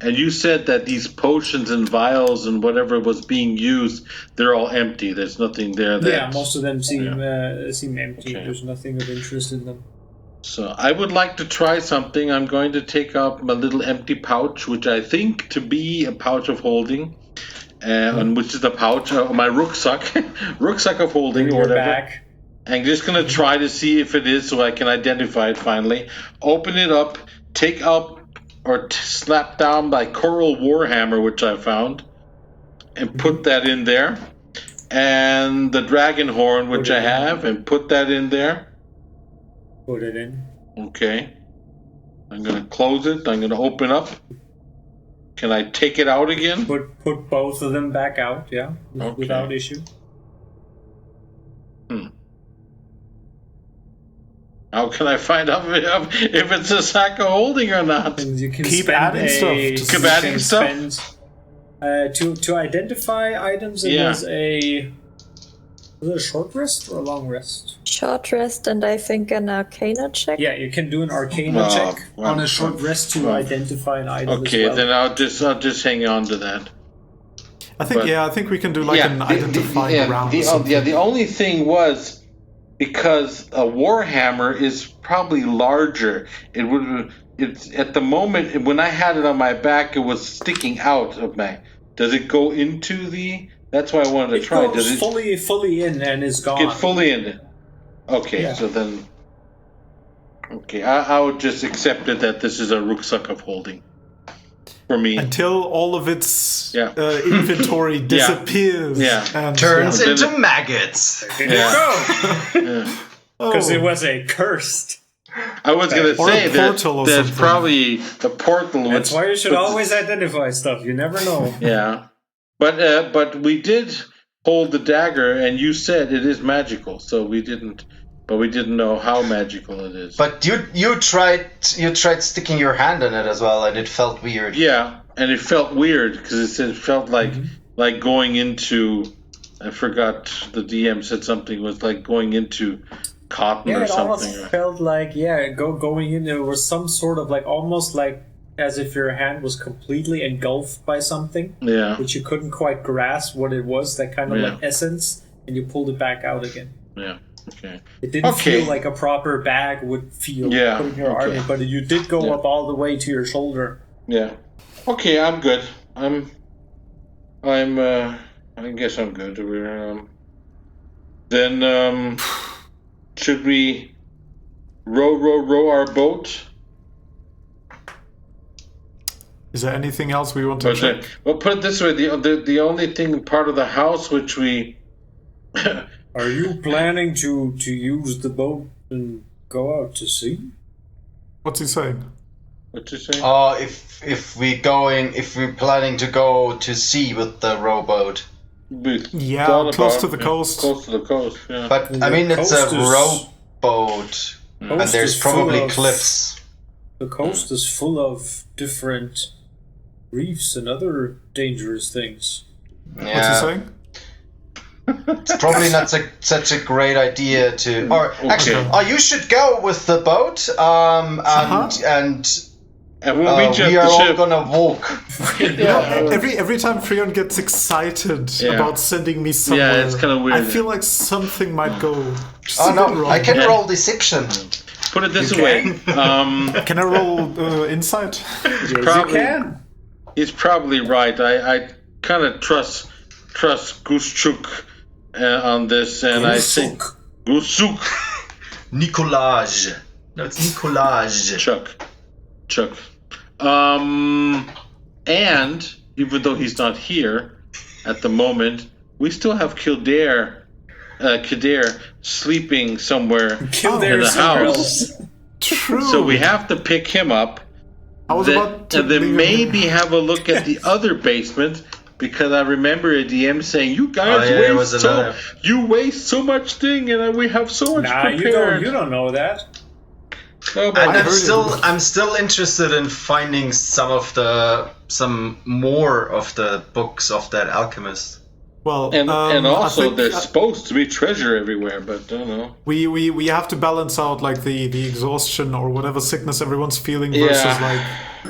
And you said that these potions and vials and whatever was being used, they're all empty. There's nothing there. Yeah, most of them seem empty. Okay. There's nothing of interest in them. So I would like to try something. I'm going to take out my little empty pouch, which I think to be a pouch of holding, and which is the pouch of my rucksack of holding or whatever. Back. I'm just going to try to see if it is, so I can identify it finally. Open it up, take out or slap down my coral warhammer, which I found, and put that in there. And the dragon horn, which I have, and put that in there. Put it in. Okay. I'm going to close it. I'm going to open up. Can I take it out again? Put both of them back out, yeah, without issue. How can I find out if it's a sack of holding or not? And you can Keep spend adding stuff. Keep adding stuff? To identify items, it Yeah. was a short rest or a long rest? Short rest and I think an arcana check. Yeah, you can do an arcana check on a short rest to identify an item Okay, as well. then I'll just hang on to that. I think we can do like an identifying round. Or something. The only thing was because a warhammer is probably larger. It's at the moment when I had it on my back, it was sticking out of my. Does it go into the? That's why I wanted to try. Does it fully in and is gone? Get fully in it. Okay, Yeah. so then. Okay, I would just accept it that this is a rucksack of holding. For me. Until all of its Yeah. inventory disappears. Yeah. And, Turns Yeah. into maggots. There Yeah. you go. Oh, Because it was a cursed. I was going to Or a say that portal or there's something. probably the portal. That's which why you should puts- always identify stuff. You never know. Yeah, but we did hold the dagger, and you said it is magical, so we didn't know how magical it is. But you tried sticking your hand in it as well, and it felt weird. Yeah, and it felt weird because it felt like going into. I forgot the DM said something was like going into cotton Yeah, or it something. almost felt like going in. There was some sort of like almost like as if your hand was completely engulfed by something, Yeah, which you couldn't quite grasp what it was. That kind of Yeah. like essence, and you pulled it back out again. yeah, okay. It didn't Okay. feel like a proper bag would feel Yeah, putting your arm okay. in, but you did go Yeah. up all the way to your shoulder. Yeah. Okay, I'm good. I guess I'm good. Then should we row our boat? is there anything else we want to check? Well, put it this way: the only thing part of the house which we Are you planning to use the boat and go out to sea? What's he saying? what you say? If we're planning to go to sea with the rowboat. We Yeah, thought close about- to the coast. Close to the coast. Yeah. But I mean, it's a coast is- rowboat, and Coast there's is full probably of- cliffs. The coast is full of different reefs and other dangerous things. What's he Yeah, saying? it's probably not such a great idea to. Or actually, Okay. you should go with the boat. And we'll meet you We at are the all ship. gonna walk. Every time Freon gets excited Yeah. about sending me somewhere, it's kinda weird. I feel like something might go just Oh a bit no, wrong. I can Yeah. roll deception. Put it this You way: Can I roll insight? Yes, probably- you can. he's probably right. I kind of trust Guschuk on this, and I think Guschuk. Nicolaj. No, it's Nicolaj. Chuck. And even though he's not here at the moment, we still have Kildare sleeping somewhere Kill in their the somewhere house. else. True. So we have to pick him up. I was about to And then leave him maybe there. have a look at the other basement, because I remember a DM saying, "You guys Oh, yeah, there was another. waste so much thing, and we have so much Nah, prepared." you don't know that. No, but And I heard it. I'm still interested in finding some more of the books of that alchemist. Well, and I also think, there's supposed to be treasure everywhere, but I don't know. we have to balance out like the exhaustion or whatever sickness everyone's feeling versus Yeah. like.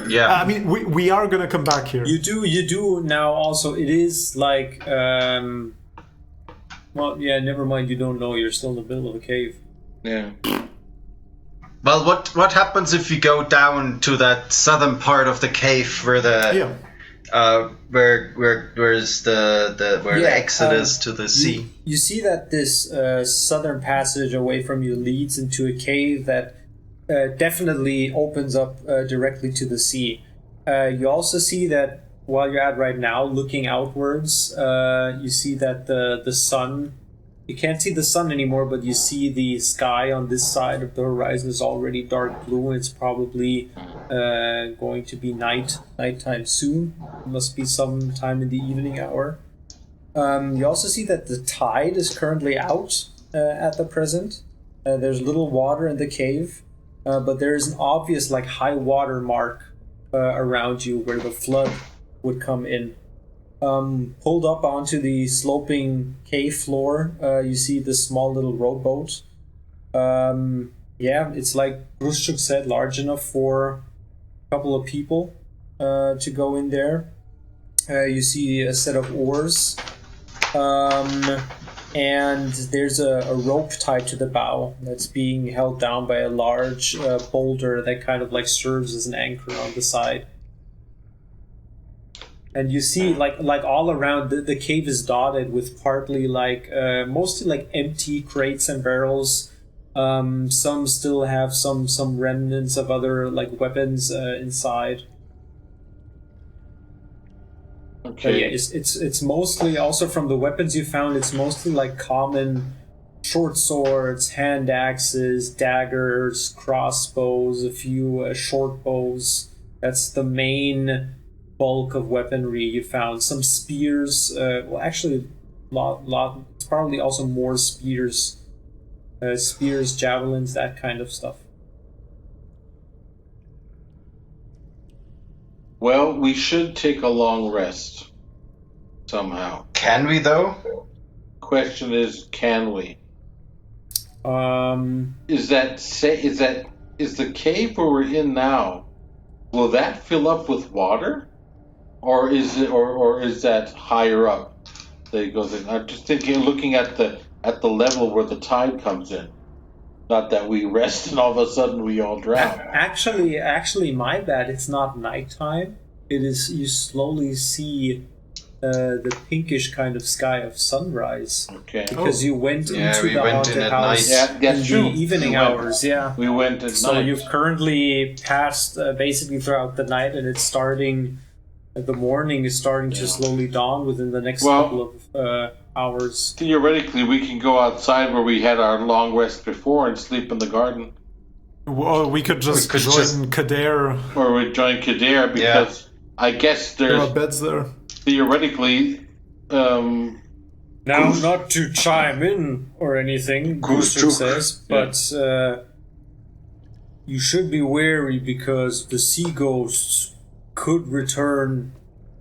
Yeah. I mean, we are gonna come back here. You do now. Also, it is like well, yeah. Never mind. You don't know. You're still in the middle of a cave. Yeah. Well, what happens if you go down to that southern part of the cave where the where's the exit is to the sea? You see that this southern passage away from you leads into a cave that definitely opens up directly to the sea. You also see that while you're at right now, looking outwards, you see that the sun. You can't see the sun anymore, but you see the sky on this side of the horizon is already dark blue, and it's probably going to be nighttime soon. It must be some time in the evening hour. You also see that the tide is currently out at the present. There's little water in the cave, but there's an obvious like high water mark around you where the flood would come in. Pulled up onto the sloping cave floor, you see this small little rowboat. It's like Gruschuk said, large enough for a couple of people to go in there. You see a set of oars. And there's a rope tied to the bow that's being held down by a large boulder that kind of like serves as an anchor on the side. And you see like all around the cave is dotted with partly like mostly like empty crates and barrels. Some still have some remnants of other like weapons inside. Okay. But yeah, it's mostly also from the weapons you found. It's mostly like common short swords, hand axes, daggers, crossbows, a few short bows. That's the main bulk of weaponry you found. Some spears. Actually, lot. It's probably also more spears, javelins, that kind of stuff. Well, we should take a long rest somehow. Can we though? Question is, can we? Is the cave where we're in now? Will that fill up with water, or is that higher up? That it goes in? I'm just thinking, looking at the level where the tide comes in. Not that we rest and all of a sudden we all drown. Actually, my bad. It's not nighttime. It is. You slowly see the pinkish kind of sky of sunrise. Okay. Because you went into we the went haunted in at house night. in the evening hours. Yeah. We went at So night. you've currently passed basically throughout the night, and it's starting. The morning is starting to slowly dawn within the next couple of hours. Theoretically, we can go outside where we had our long rest before and sleep in the garden. Well, we could just join Kader. Or we join Kader because I guess There there's are beds there. theoretically. Now, not to chime in or anything, Gustav says, but you should be wary because the sea ghosts could return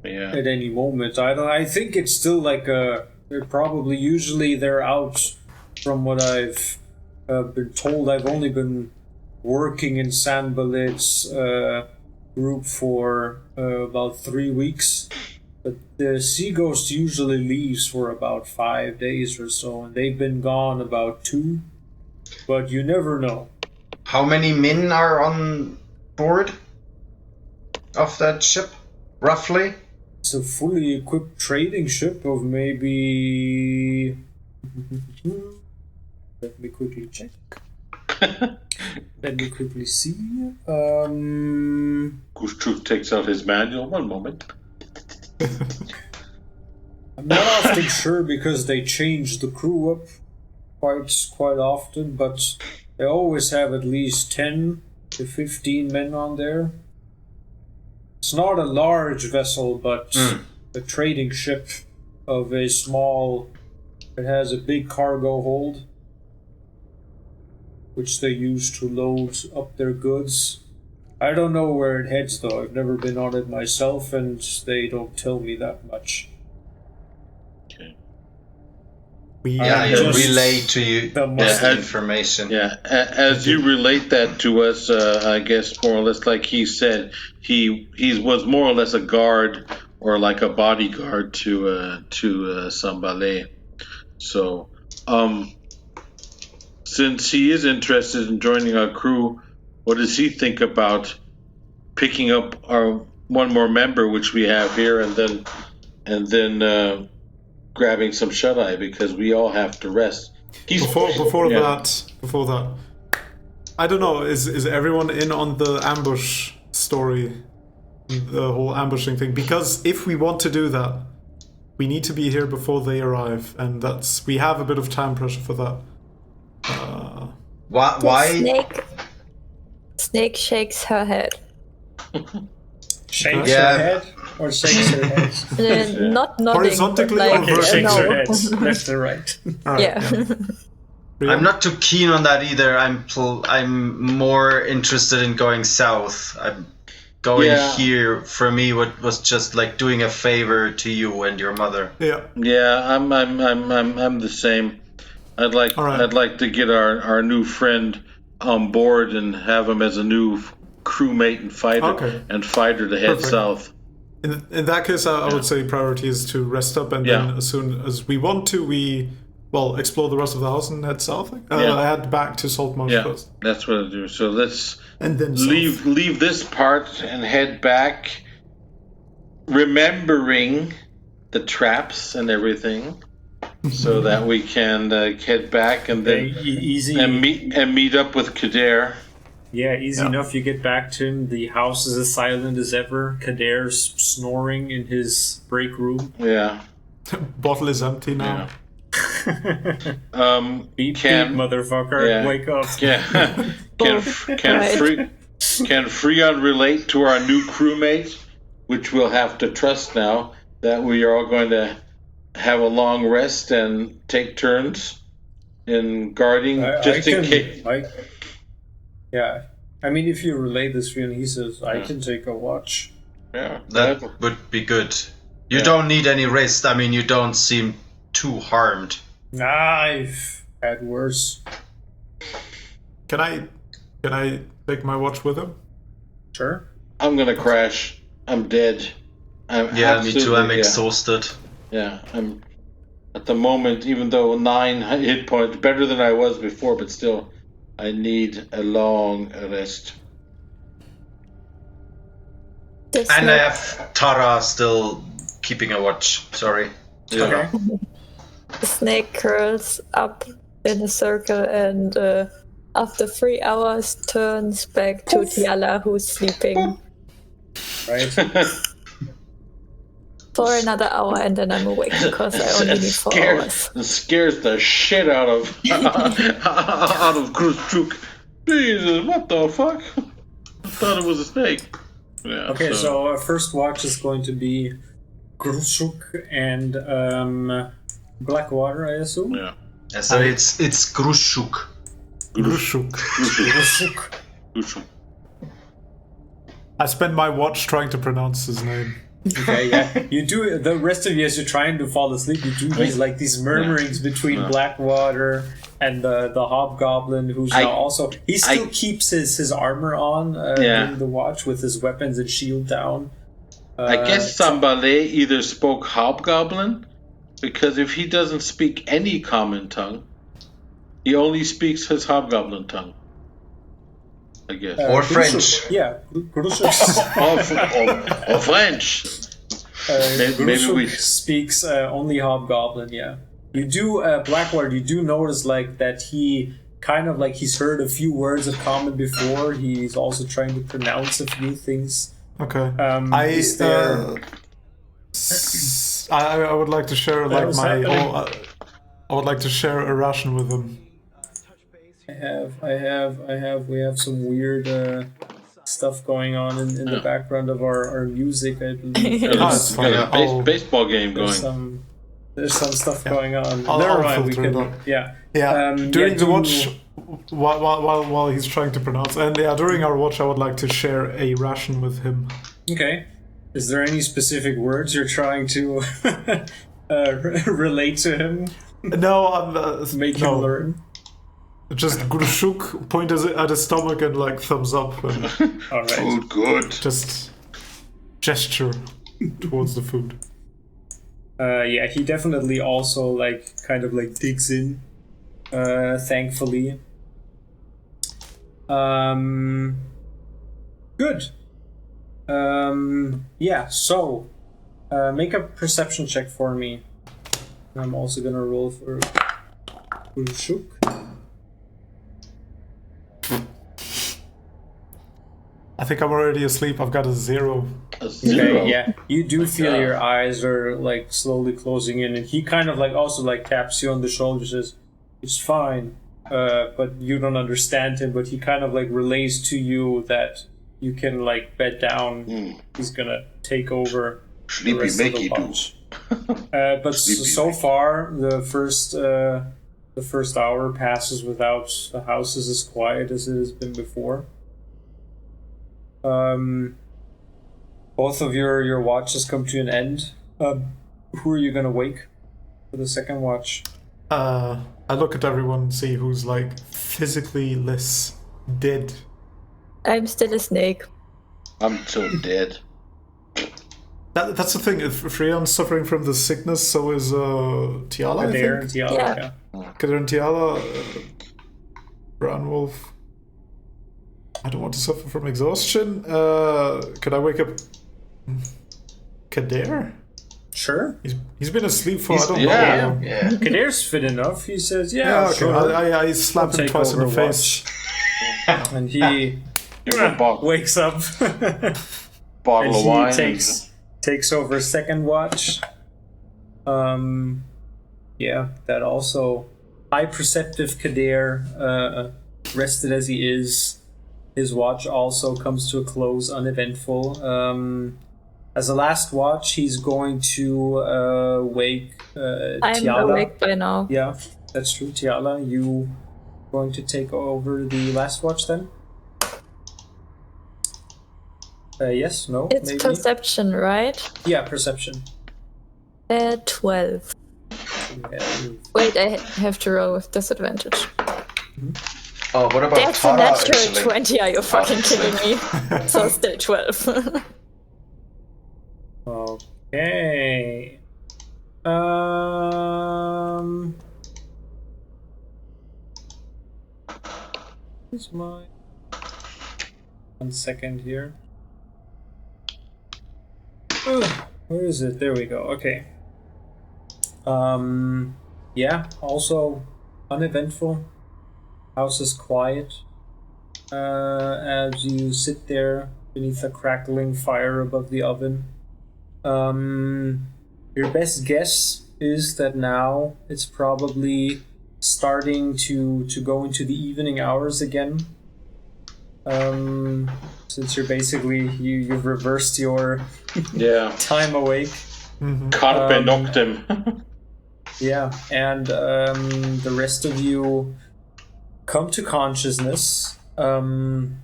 at any moment. I think it's still like they're probably usually they're out. From what I've been told, I've only been working in Sanbalét's group for about 3 weeks. But the sea ghost usually leaves for about 5 days or so, and they've been gone about 2. But you never know. How many men are on board of that ship, roughly? It's a fully equipped trading ship of maybe... Let me quickly check. Let me quickly see. Gustruk takes out his manual. One moment. I'm not often sure because they change the crew up quite often, but they always have at least 10 to 15 men on there. It's not a large vessel, but a trading ship of a small... It has a big cargo hold, which they use to load up their goods. I don't know where it heads, though. I've never been on it myself, and they don't tell me that much. Okay. He'll relay to you the information. Yeah, as you relate that to us, I guess more or less, like he said, he was more or less a guard or like a bodyguard to Sanbalét. So, since he is interested in joining our crew, what does he think about picking up our one more member, which we have here, and then grabbing some shut-eye because we all have to rest. Before that, I don't know. Is everyone in on the ambush story, the whole ambushing thing? Because if we want to do that, we need to be here before they arrive, and we have a bit of time pressure for that. Why? Snake shakes her head. Shakes her head or shakes her head? Not nodding, horizontally but or Shakes no. her head left to right. Right, Yeah. I'm not too keen on that either. I'm more interested in going south. I'm going here for me. What was just like doing a favor to you and your mother. Yeah. Yeah, I'm the same. I'd like to get our new friend on board and have him as a new crewmate and fighter to head south. In that case, I would say priority is to rest up, and then as soon as we want to, we explore the rest of the house and head south. Head back to Saltmarsh first. That's what I do. So let's then leave this part and head back, remembering the traps and everything, so that we can head back and then meet up with Kader. Yeah, easy enough. You get back to him. The house is as silent as ever. Kader's snoring in his break room. Yeah. Bottle is empty now. Beep, motherfucker. Wake up. Can Freon relate to our new crewmate, which we'll have to trust now that we are all going to have a long rest and take turns in guarding in case. Yeah, I mean, if you relay this to him, he says, I can take a watch. Yeah, that would be good. You don't need any rest. I mean, you don't seem too harmed. I've had worse. Can I take my watch with him? Sure. I'm gonna crash. I'm dead. Me too. I'm exhausted. Yeah, I'm at the moment, even though 9 hit points, better than I was before, but still, I need a long rest. And I have Tara still keeping a watch. Sorry. Okay. The snake curls up in a circle and after 3 hours turns back to Tiala, who's sleeping. Right. For another hour, and then I'm awake because I only need 4 hours. It scares the shit out of Grushuk. Jesus, what the fuck? I thought it was a snake. Yeah, okay, so first watch is going to be Grushuk and Blackwater, I assume? Yeah. So it's Grushuk. Grushuk. I spend my watch trying to pronounce his name. Okay, yeah. You do the rest of you as you're trying to fall asleep. You do these murmurings between Blackwater and the hobgoblin, who's now also he still keeps his armor on during the watch with his weapons and shield down. I guess Sanbalét either spoke hobgoblin, because if he doesn't speak any common tongue, he only speaks his hobgoblin tongue. I guess. Or French. Yeah, or French. Maybe we speaks only hobgoblin. Yeah, you do Blackwater. You do notice like that he kind of like he's heard a few words of common before. He's also trying to pronounce a few things. Okay. I would like to share like I would like to share a ration with him. I have. We have some weird stuff going on in the background of our music. I believe. It's fine. Baseball game going. There's some stuff going on. Never mind. We can. Yeah. During the watch, while he's trying to pronounce, and during our watch, I would like to share a ration with him. Okay. Is there any specific words you're trying to relate to him? No, make him learn. Just Grushuk pointed at his stomach and like thumbs up. And all right. Food good. Just gesture towards the food. Yeah, he definitely also like kind of like digs in. Thankfully. Good. Yeah. So, make a perception check for me. I'm also gonna roll for Grushuk. I think I'm already asleep. I've got a 0. Okay, yeah. You do feel your eyes are like slowly closing in, and he kind of like also like taps you on the shoulder, says, "It's fine," but you don't understand him. But he kind of like relays to you that you can like bed down. He's gonna take over the rest of the watch. But so far, the first the first hour passes without the house is as quiet as it has been before. Both of your watches come to an end. Who are you gonna wake for the second watch? I look at everyone and see who's like physically less dead. I'm still a snake. I'm so dead. That's the thing. If Freon's suffering from the sickness, so is Tiala. Adair I and think. Tiala, Yeah. Kader and Tiala, Branwolf. I don't want to suffer from exhaustion. Could I wake up Kader? Sure. He's been asleep for I don't know how Yeah, long. yeah. Kader's fit enough. He says, Yeah, okay. sure. I slap I'll him take twice in the over face. And he wakes up. Bottle and of he wine. takes over second watch. Yeah, that also high perceptive Kader, rested as he is. His watch also comes to a close, uneventful. As a last watch, he's going to wake I'm Tiala. awake by now. Yeah, that's true. Tiala, you going to take over the last watch then? Yes, no, It's maybe? perception, right? Yeah, perception. 12. Yeah. Wait, I have to roll with disadvantage. Oh, what about That's a Tara, natural actually? 20, are you fucking kidding me? So still 12. Okay. Where's my 1 second here? Where is it? There we go. Okay. Yeah, also uneventful. House is quiet. As you sit there beneath a crackling fire above the oven. Your best guess is that now it's probably starting to go into the evening hours again. Since you're basically you've reversed your Yeah. time awake. Carpe noctem. Yeah, and the rest of you come to consciousness. Freon.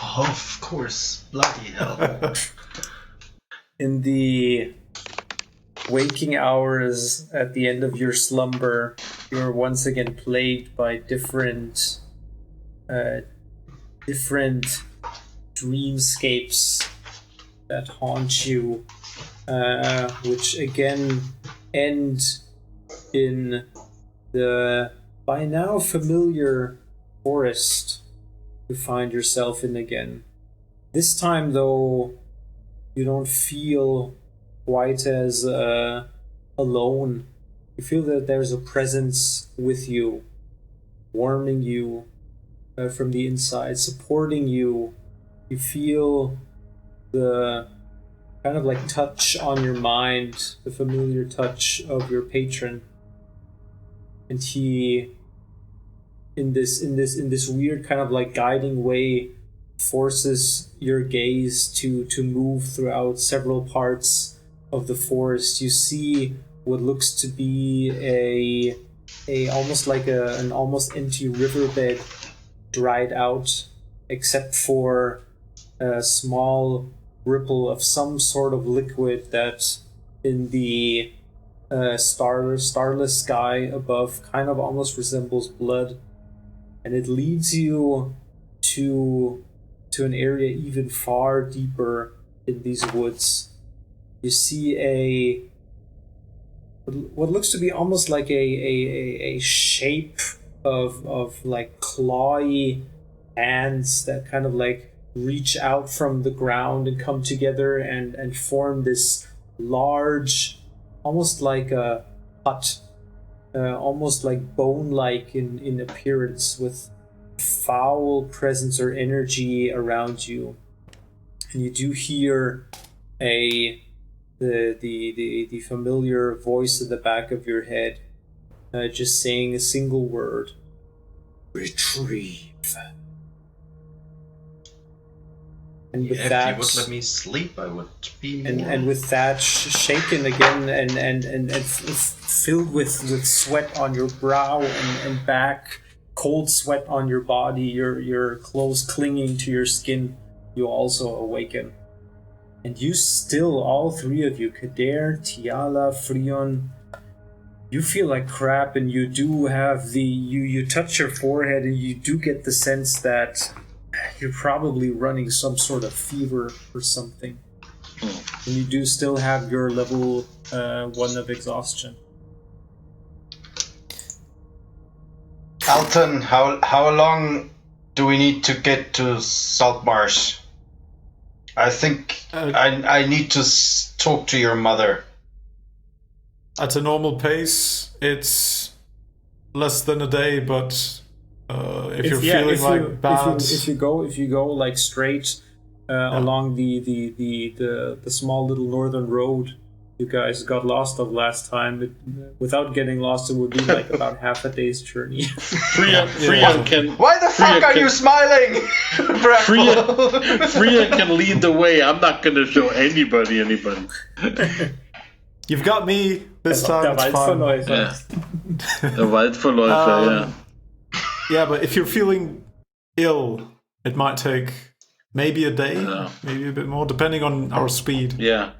Oh, of course. Bloody hell. In the waking hours at the end of your slumber, you're once again plagued by different dreamscapes that haunt you, which again end in the by now familiar forest you find yourself in again. This time, though, you don't feel quite as alone. You feel that there's a presence with you, warming you from the inside, supporting you. You feel the kind of like touch on your mind, the familiar touch of your patron. And he, in this weird kind of like guiding way, forces your gaze to move throughout several parts of the forest. You see what looks to be a almost like an almost empty riverbed, dried out, except for a small ripple of some sort of liquid that in the starless sky above kind of almost resembles blood. And it leads you to an area even far deeper in these woods. You see what looks to be almost like a shape of like clawy hands that kind of like reach out from the ground and come together and form this large, almost like a hut, almost like bone-like in appearance, with foul presence or energy around you. And you do hear the familiar voice at the back of your head, just saying a single word: retrieve. And with If that, you would let me sleep, I would be more... and with that shaken again and filled with sweat on your brow and back, cold sweat on your body, your clothes clinging to your skin, you also awaken. And you still, all three of you, Kader, Tiala, Frion, you feel like crap, and you do have you touch your forehead and you do get the sense that you're probably running some sort of fever or something. And you do still have your level 1 of exhaustion. Alton, how long do we need to get to Saltmarsh? I think I need to talk to your mother. At a normal pace, it's less than a day, but if you're feeling bad, if you go like straight along the small little northern road you guys got lost of last time, without getting lost, it would be like about half a day's journey. Freya can. Why the fuck are you smiling? Freya can lead the way. I'm not going to show anybody. You've got me this time. It's fine. The Waldverläufer, yeah. Yeah, but if you're feeling ill, it might take maybe a day, maybe a bit more, depending on our speed. Yeah.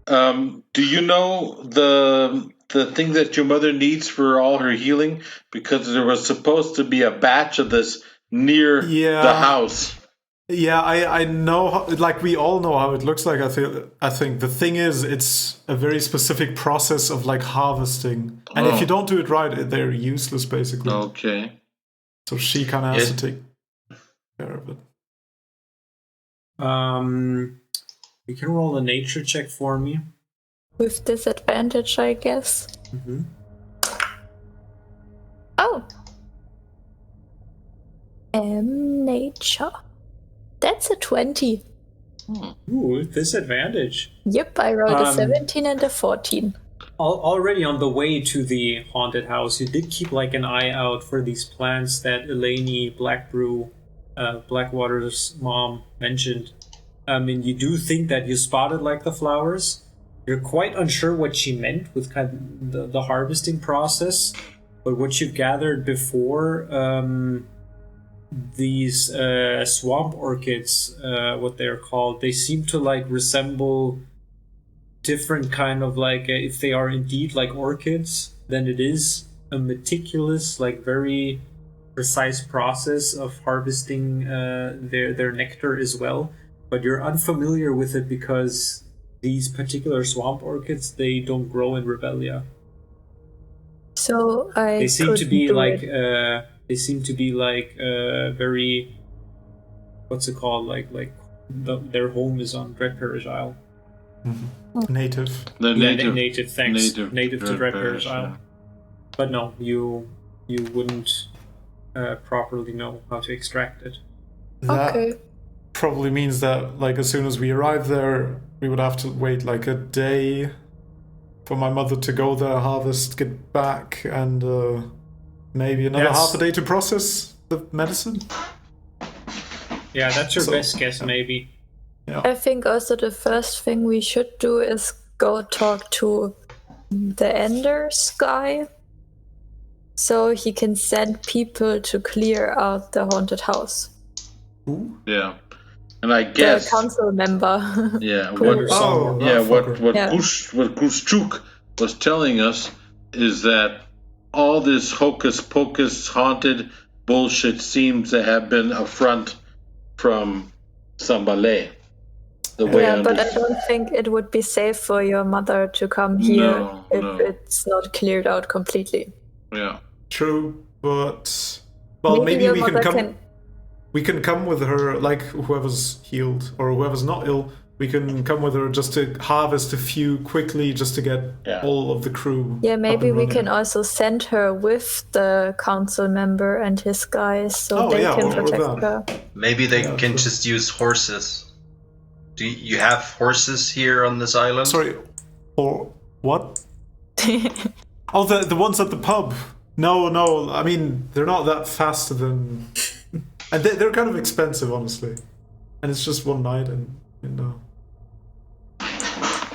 Do you know the thing that your mother needs for all her healing? Because there was supposed to be a batch of this near the house. Yeah, I know. Like we all know how it looks like. I think the thing is, it's a very specific process of like harvesting, and if you don't do it right, they're useless basically. Okay. So she kind of has to take care of it. You can roll a nature check for me. With disadvantage, I guess. Mm-hmm. Oh. Nature. That's a 20. Ooh, disadvantage. Yep, I rolled a 17 and a 14. Already on the way to the haunted house, you did keep like an eye out for these plants that Eleni Brew, Blackwater's mom, mentioned. I mean, you do think that you spotted like the flowers. You're quite unsure what she meant with kind of the harvesting process, but what you've gathered before, these swamp orchids, what they're called, they seem to like resemble different kind of like, if they are indeed like orchids, then it is a meticulous, like very precise process of harvesting their nectar as well. But you're unfamiliar with it because these particular swamp orchids, they don't grow in Rebelia. So they seem to be like very, what's it called, like their home is on Dreadparish Isle. Mm-hmm. Native. Native. Thanks. Native to Dreadparish Isle. But no, you wouldn't properly know how to extract it. Okay. Probably means that like as soon as we arrive there, we would have to wait like a day for my mother to go there, harvest, get back, and maybe another half a day to process the medicine. Yeah, that's your best guess, maybe. Yeah. I think also the first thing we should do is go talk to the Ender's guy, so he can send people to clear out the haunted house. Ooh. Yeah. And I guess the council member. Yeah. What Guschuk was telling us is that all this hocus pocus haunted bullshit seems to have been a front from Sanbalét. But I don't think it would be safe for your mother to come here if it's not cleared out completely. Yeah. True, but maybe we can come. We can come with her, like whoever's healed or whoever's not ill. We can come with her just to harvest a few quickly, just to get all of the crew. Yeah, maybe we can also send her with the council member and his guys, so they can protect her. Maybe they can just use horses. Do you have horses here on this island? Sorry, or what? Oh, the ones at the pub. No. I mean, they're not that faster than. And they're kind of expensive, honestly. And it's just one night, and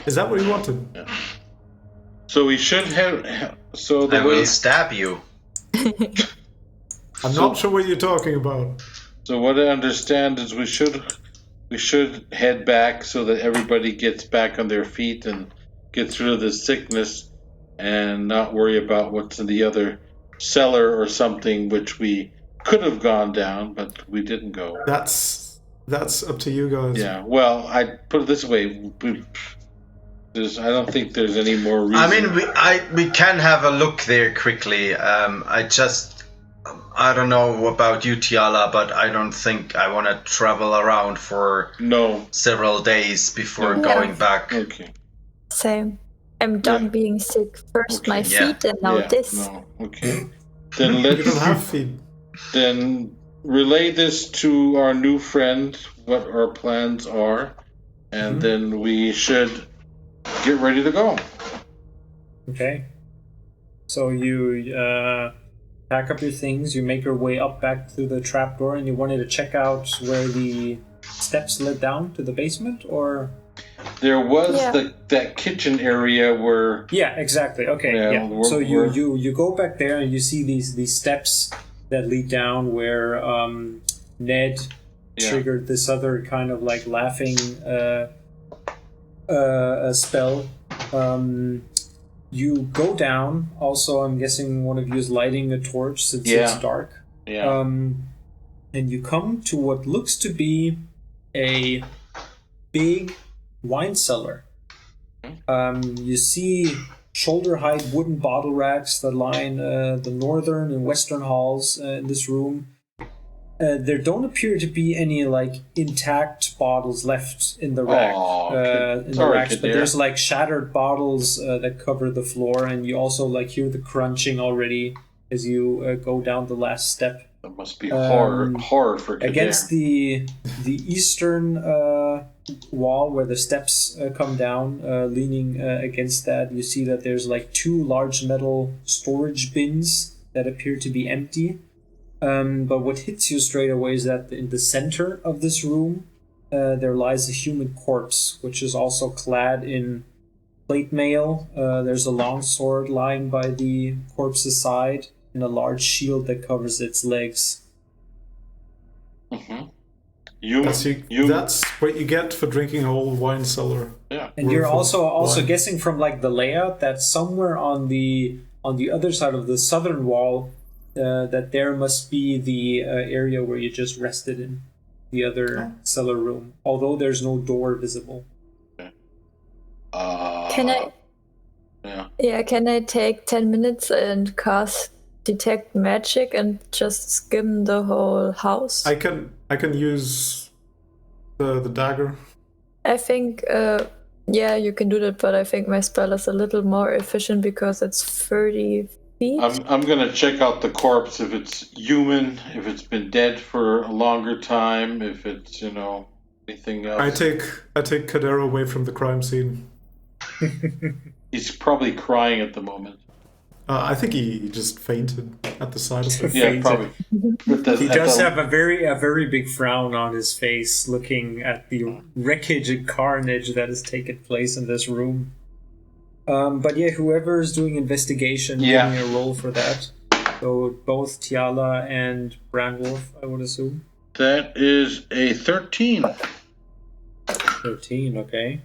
is that what you wanted? Yeah. So we should have. So the I will stab you. I'm not sure what you're talking about. So what I understand is we should head back so that everybody gets back on their feet and gets rid of this sickness, and not worry about what's in the other cellar or something, which we could have gone down, but we didn't go. That's up to you guys. Yeah. Well, I put it this way. I don't think there's any more reason. I mean, we can have a look there quickly. I don't know about you, Tiala, but I don't think I want to travel around for several days before going back. Okay. Same. I'm done being sick. First my feet and now this. No. Okay. Then let's. You don't have feet. Then relay this to our new friend, what our plans are, and then we should get ready to go. Okay. So you pack up your things, you make your way up back to the trapdoor, and you wanted to check out where the steps led down to the basement, or? There was that kitchen area where... Yeah, exactly. Okay, yeah. So you go back there and you see these steps that lead down where Ned triggered this other kind of like laughing spell. You go down. Also, I'm guessing one of you is lighting a torch since it's dark. Yeah. And you come to what looks to be a big wine cellar. You see shoulder-height wooden bottle racks that line the northern and western halls in this room. There don't appear to be any like intact bottles left in the rack. But there's like shattered bottles that cover the floor, and you also like hear the crunching already as you go down the last step. That must be horror for Kadair. Against the eastern wall where the steps come down, leaning against that, you see that there's like two large metal storage bins that appear to be empty. But what hits you straight away is that in the center of this room, there lies a human corpse, which is also clad in plate mail. There's a long sword lying by the corpse's side, and a large shield that covers its legs. That's what you get for drinking a whole wine cellar. Yeah. And you're also guessing from like the layout that somewhere on the other side of the southern wall, that there must be the area where you just rested in the other cellar room, although there's no door visible. Okay. Can I? Yeah, can I take 10 minutes and cast detect magic and just skim the whole house? I can use the dagger. I think you can do that, but I think my spell is a little more efficient because it's 30 feet. I'm gonna check out the corpse, if it's human, if it's been dead for a longer time, if it's anything else. I take Kadair away from the crime scene. He's probably crying at the moment. I think he just fainted at the sight of it. Yeah, probably. He does have a very big frown on his face, looking at the wreckage and carnage that has taken place in this room. But yeah, whoever is doing investigation, give me a roll for that. So both Tiala and Brandwolf, I would assume. That is a 13. 13, okay.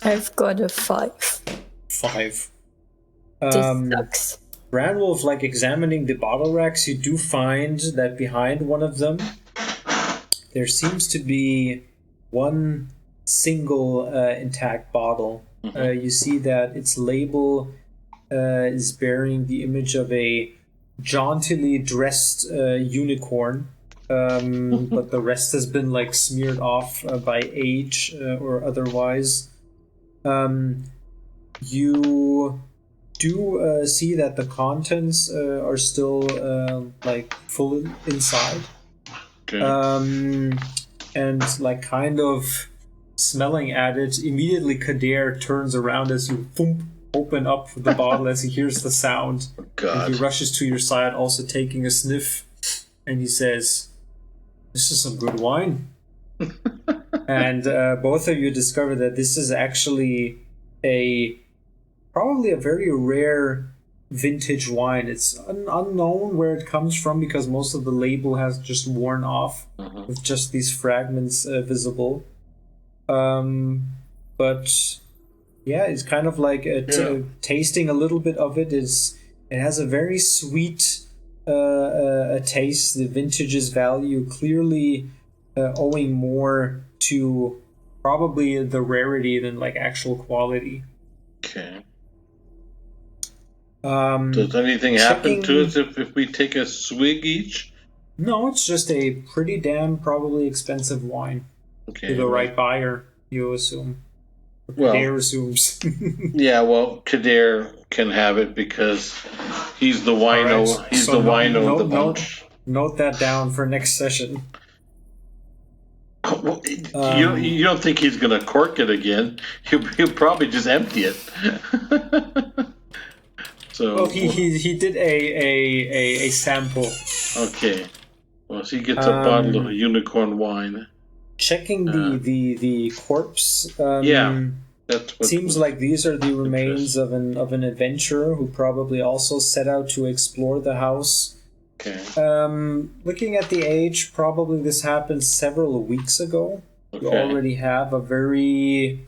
I've got a 5. 5. This sucks. Brandwolf, like examining the bottle racks, you do find that behind one of them, there seems to be one single intact bottle. You see that its label is bearing the image of a jauntily dressed unicorn, but the rest has been like smeared off by age or otherwise. You do see that the contents are still like full inside. Okay. And like kind of smelling at it, immediately Kadair turns around as you open up the bottle as he hears the sound. Oh, God. And he rushes to your side, also taking a sniff, and he says, "This is some good wine." And both of you discover that this is actually probably a very rare vintage wine. It's unknown where it comes from because most of the label has just worn off with just these fragments visible. But yeah, it's kind of like tasting a little bit of it. It has a very sweet a taste. The vintage's value clearly owing more to probably the rarity than like actual quality. Okay. Does anything happen to us if we take a swig each? No, it's just a pretty damn probably expensive wine. Okay. To the right buyer, you assume. Kadir assumes. Yeah, well, Kadir can have it because he's the wino. Right. He's the wino of the bunch. Note that down for next session. Well, you don't think he's going to cork it again? He'll probably just empty it. So he did a sample. Okay. Well, so he gets a bottle of unicorn wine. Checking the corpse. That's what seems like these are the remains of an adventurer who probably also set out to explore the house. Okay. Looking at the age, probably this happened several weeks ago. Okay. You already have a very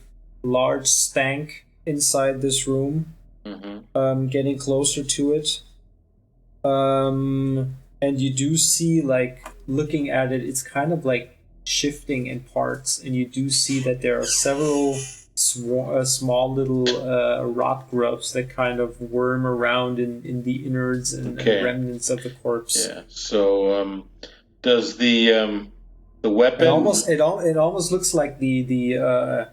large stank inside this room. Getting closer to it. And you do see, like, looking at it, it's kind of like shifting in parts, and you do see that there are several small little rot grubs that kind of worm around in the innards and remnants of the corpse. Yeah. So, does the weapon? It almost looks like the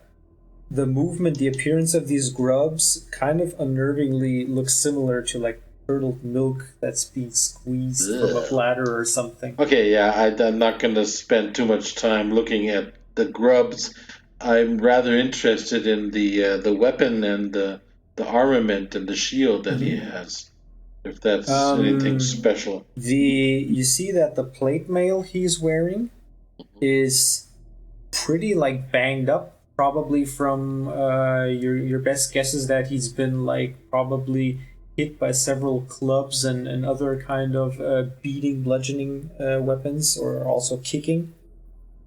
movement, the appearance of these grubs, kind of unnervingly looks similar to like curdled milk that's being squeezed from a bladder or something. Okay, yeah, I'm not going to spend too much time looking at the grubs. I'm rather interested in the weapon and the armament and the shield that he has. If that's anything special. You see that the plate mail he's wearing is pretty like banged up. Probably from your best guess is that he's been like probably hit by several clubs and other kind of beating, bludgeoning weapons, or also kicking.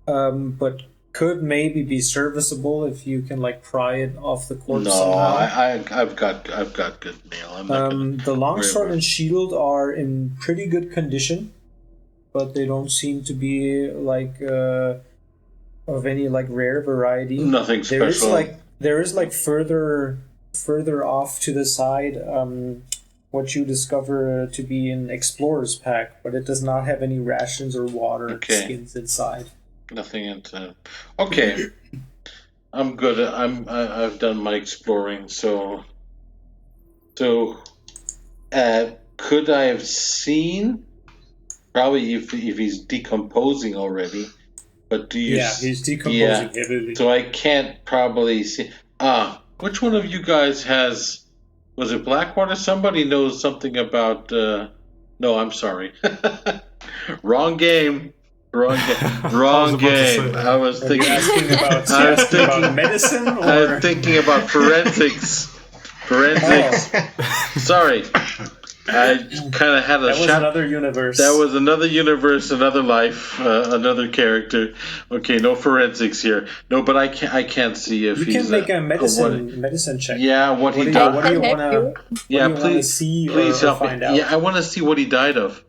But could maybe be serviceable if you can like pry it off the corpse somehow. I've got good mail. I'm not the longsword and shield are in pretty good condition, but they don't seem to be like of any like rare variety. Nothing special. There is like further off to the side what you discover to be an explorer's pack, but it does not have any rations or water skins inside. Nothing into. Okay, I'm good. I've done my exploring. So, could I have seen? Probably if he's decomposing already. But do you? Yeah, he's decomposing heavily. So I can't probably see. Which one of you guys has? Was it Blackwater? Somebody knows something about. No, I'm sorry. Wrong game. Wrong game. I was thinking about medicine. Or? I was thinking about forensics. Sorry. I kind of had a That was another universe. That was another universe, another life, another character. Okay, no forensics here. No, but I can't see if you can make a medicine check. Yeah, what he died. What do you want to? Yeah, please help me. Find out? Yeah, I want to see what he died of.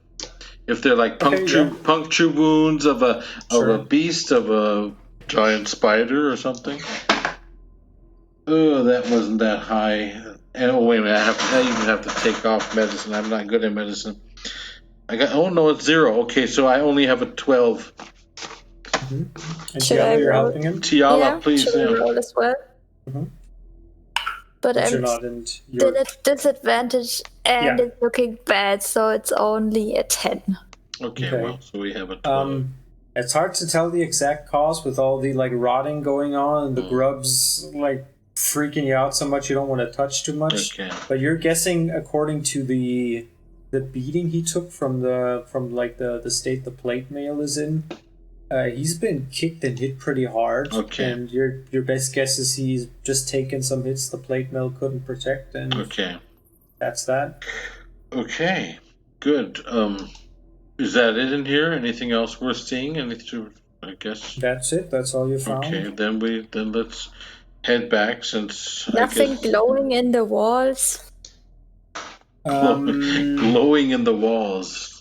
If they're like puncture wounds of a beast, of a giant spider or something. Oh, that wasn't that high. And wait a minute, I even have to take off medicine. I'm not good at medicine. It's 0. Okay, so I only have a 12. And Tiala, you're helping him? Tiala, please. Should I roll as well? But I'm still at disadvantage and it's looking bad, so it's only a 10. Okay, well, so we have a 12. It's hard to tell the exact cause with all the like rotting going on and the grubs like freaking you out so much you don't want to touch too much. Okay. But you're guessing according to the beating he took from the state the plate mail is in. He's been kicked and hit pretty hard. Okay. And your best guess is he's just taken some hits the plate mill couldn't protect, and Okay. that's that. Okay. Good. Is that it in here? Anything else worth seeing? Anything? I guess. That's it. That's all you found. Okay. Then let's head back since Nothing glowing in the walls. glowing in the walls.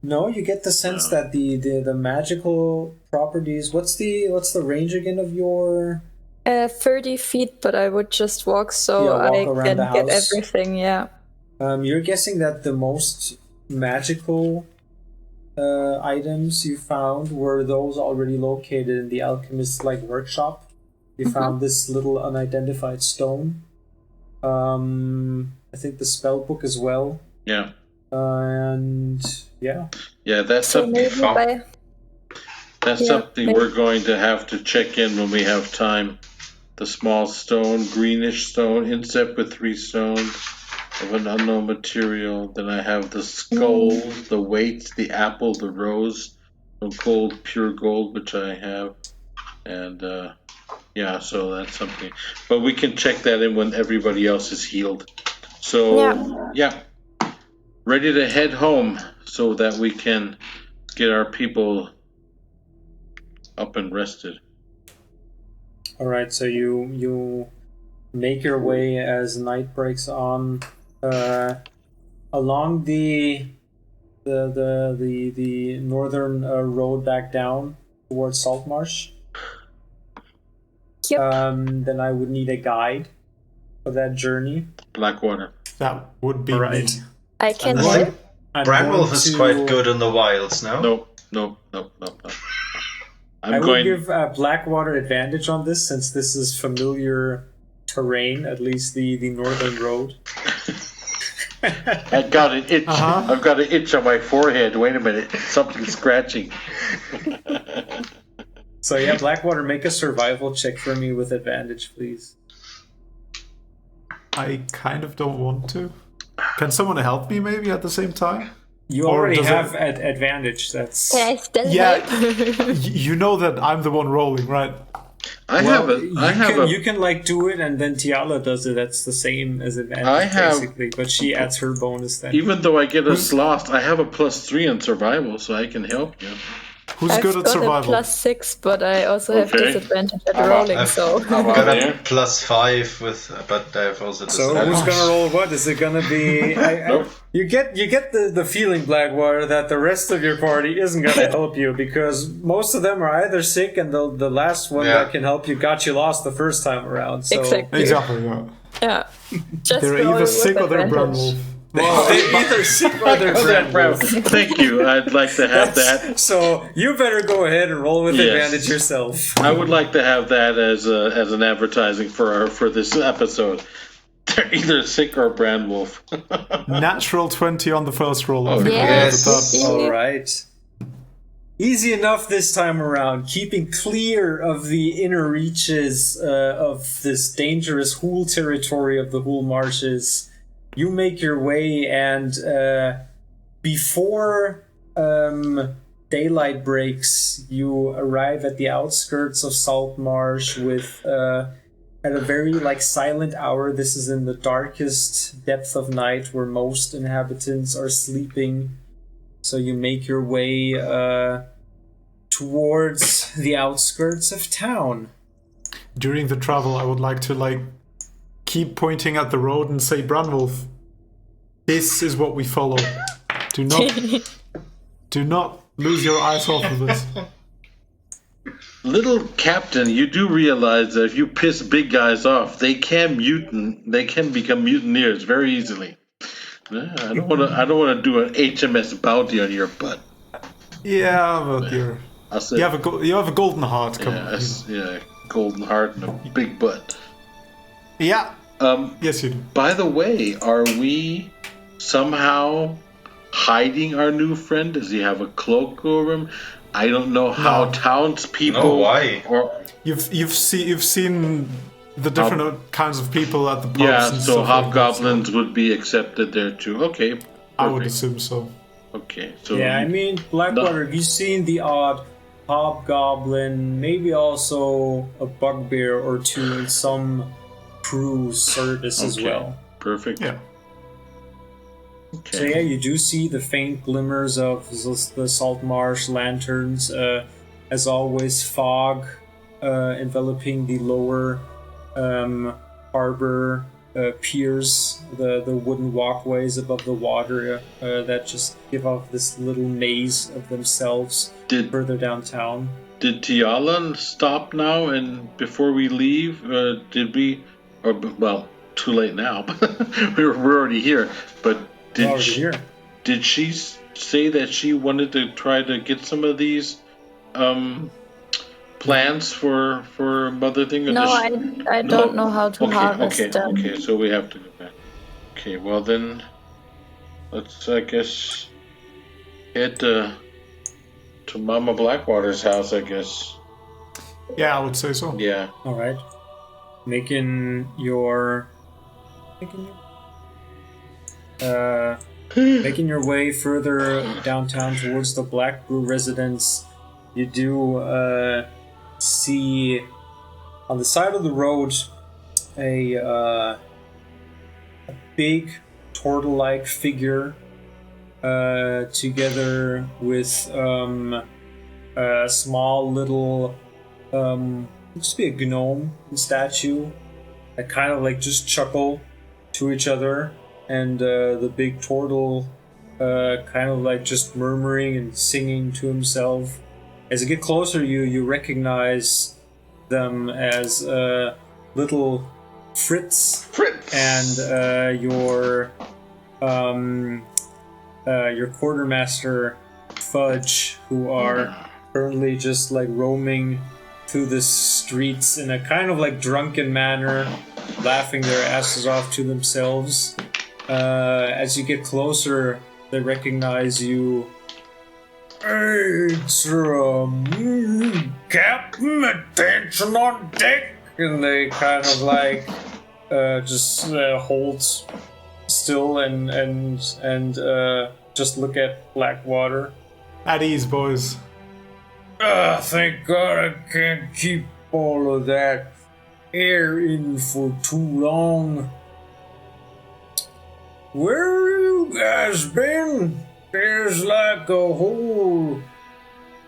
No, you get the sense that the magical properties. What's the range again of your? 30 feet, but I would just walk so walk I around can the get house. everything. Yeah. You're guessing that the most magical items you found were those already located in the alchemist's workshop. You found this little unidentified stone. I think the spell book as well. Yeah. And yeah. Yeah, that's So something. maybe That's something we're going to have to check in when we have time. The small stone, greenish stone, inset with 3 stones of an unknown material. Then I have the skull, the weights, the apple, the rose, of gold, pure gold, which I have. And yeah, so that's something. But we can check that in when everybody else is healed. So, yeah. Ready to head home so that we can get our people up and rested. All right, so you make your way as night breaks on along the northern road back down towards Saltmarsh. Yep. Then I would need a guide for that journey. Blackwater. That would be Right. me. I can Unless- help. I'm Brandwolf going is to- quite good in the wilds, no? No. I will give Blackwater advantage on this since this is familiar terrain, at least the northern road. I got an itch. I've got an itch on my forehead. Wait a minute. Something's scratching. So yeah, Blackwater, make a survival check for me with advantage, please. I kind of don't want to. Can someone help me maybe at the same time? You Or already does have advantage. That's Can I still Yeah, help? you know that I'm the one rolling, right? you can do it, and then Tiala does it. That's the same as advantage, basically. But she adds her bonus then. Even though I get us lost, I have a +3 in survival, so I can help you. Who's I've good at got survival? a +6, but I also have Okay. disadvantage at rolling, so... I've got there? a +5 with, but I've also So disadvantage. who's gonna roll what? Is it gonna be? You get the feeling, Blackwater, that the rest of your party isn't gonna help you because most of them are either sick, and the last one that can help you got you lost the first time around. So Exactly. Exactly, yeah. Yeah. Just They're roll either with sick or they're advantage. Brandwolf. they're either sick or they're Brandwolf. Thank you. I'd like to have that. So you better go ahead and roll with Yes. advantage yourself. I would like to have that as an advertising for this episode. They're either sick or Brandwolf. Natural 20 on the first roll. I think Yes. we'll get that. All right. Easy enough this time around, keeping clear of the inner reaches of this dangerous Hool territory of the Hool Marshes. You make your way, and before daylight breaks, you arrive at the outskirts of Saltmarsh with at a very silent hour. This is in the darkest depth of night where most inhabitants are sleeping. So you make your way towards the outskirts of town. During the travel, I would like to keep pointing at the road and say, Brandwolf, this is what we follow. Do not lose your eyes off of this. Little Captain, you do realize that if you piss big guys off, they can become mutineers very easily. I don't want to do an HMS bounty on your butt. Yeah, but you have a golden heart. Come on. Yeah, golden heart and a big butt. Yeah. Yes, you do. By the way, are we somehow hiding our new friend? Does he have a cloak over him? I don't know how townspeople. No, why? Or You've seen the different kinds of people at the pubs. yeah, and so stuff like that, hobgoblins would be accepted there too. Okay, I would perfect. assume so. Okay, so Yeah, I mean, Blackwater, have you seen the odd hobgoblin, maybe also a bugbear or two in some crew service as well? Perfect. Yeah. Okay. So yeah, you do see the faint glimmers of the Saltmarsh lanterns. As always, fog enveloping the lower harbor piers, the wooden walkways above the water that just give off this little maze of themselves further downtown. Did Tialan stop now? And before we leave, did we? Or well, too late now. we're already here. But did she say that she wanted to try to get some of these plants for Mother Thing? No, I don't know how to harvest them. Okay, so we have to go back. Okay, well then, let's I guess head to Mama Blackwater's house. I guess. Yeah, I would say so. Yeah. All right. Making your way further downtown towards the Black Brew residence, you do see on the side of the road a big turtle-like figure together with a small little looks to be a gnome statue that kind of like just chuckle to each other, and the big turtle kind of like just murmuring and singing to himself. As you get closer, you recognize them as little Fritz and your quartermaster Fudge, who are currently just like roaming through the streets in a kind of like drunken manner, laughing their asses off to themselves. As you get closer, they recognize you. It's Captain, attention on deck! And they kind of like just hold still and just look at Blackwater. At ease, boys. Thank God I can't keep all of that air in for too long. Where have you guys been? There's like a whole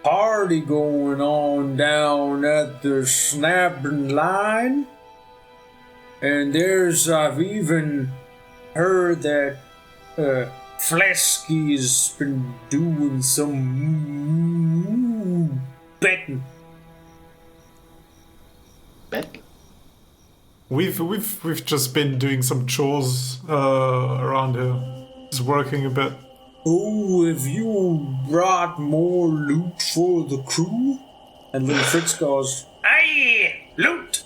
party going on down at the snapping line. And I've even heard that Flesky's been doing some betting. Bet? We've just been doing some chores around here. Just working a bit. Oh, have you brought more loot for the crew? And little Fritz goes, "Aye, loot!"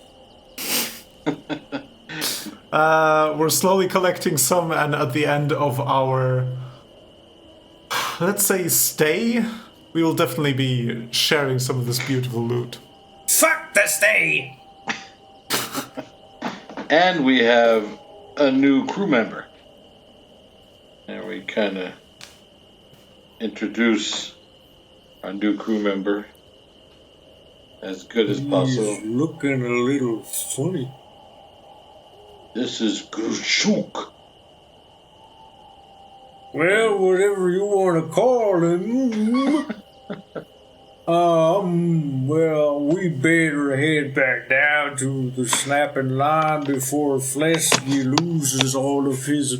We're slowly collecting some, and at the end of our, let's say, stay, we will definitely be sharing some of this beautiful loot. Fuck the stay! And we have a new crew member. And we kind of introduce our new crew member as good as possible. He's looking a little funny. This is Grushuk. Well, whatever you want to call him. Well, we better head back down to the snapping line before Flesky loses all of his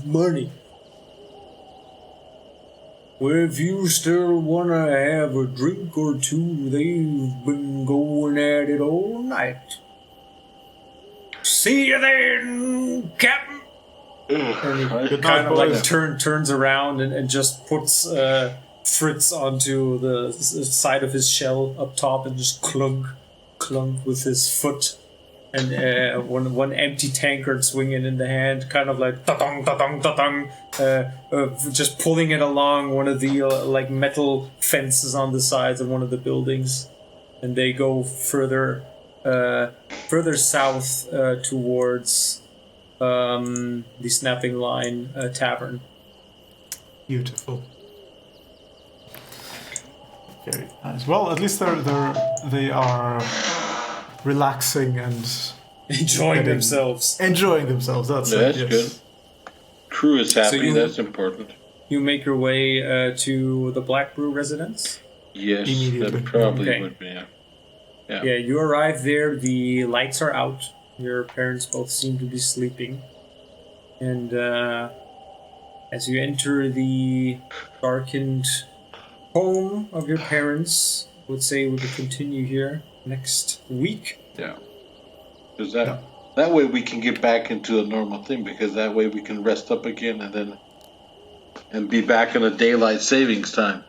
money. Well, if you still want to have a drink or two, they've been going at it all night. See you then, Captain! And he kind of like turns around and just puts Fritz onto the side of his shell up top and just clunk with his foot, and one empty tankard swinging in the hand, kind of like ta-dong, ta-dong, ta-dong, just pulling it along one of the like metal fences on the sides of one of the buildings, and they go further south towards the Snapping Line Tavern. Beautiful. Very nice. Well, at least they are relaxing and Enjoying themselves. enjoying themselves. That's That's it. Yes. good. Crew is happy. you- That's important. You make your way to the Black Brew residence. Yes, Immediately. that probably Okay. would be. Yeah. Yeah, you arrive there. The lights are out. Your parents both seem to be sleeping. And as you enter the darkened home of your parents, I would say we will continue here next week. Yeah. Because that way we can get back into a normal thing. Because that way we can rest up again and be back in a daylight savings time.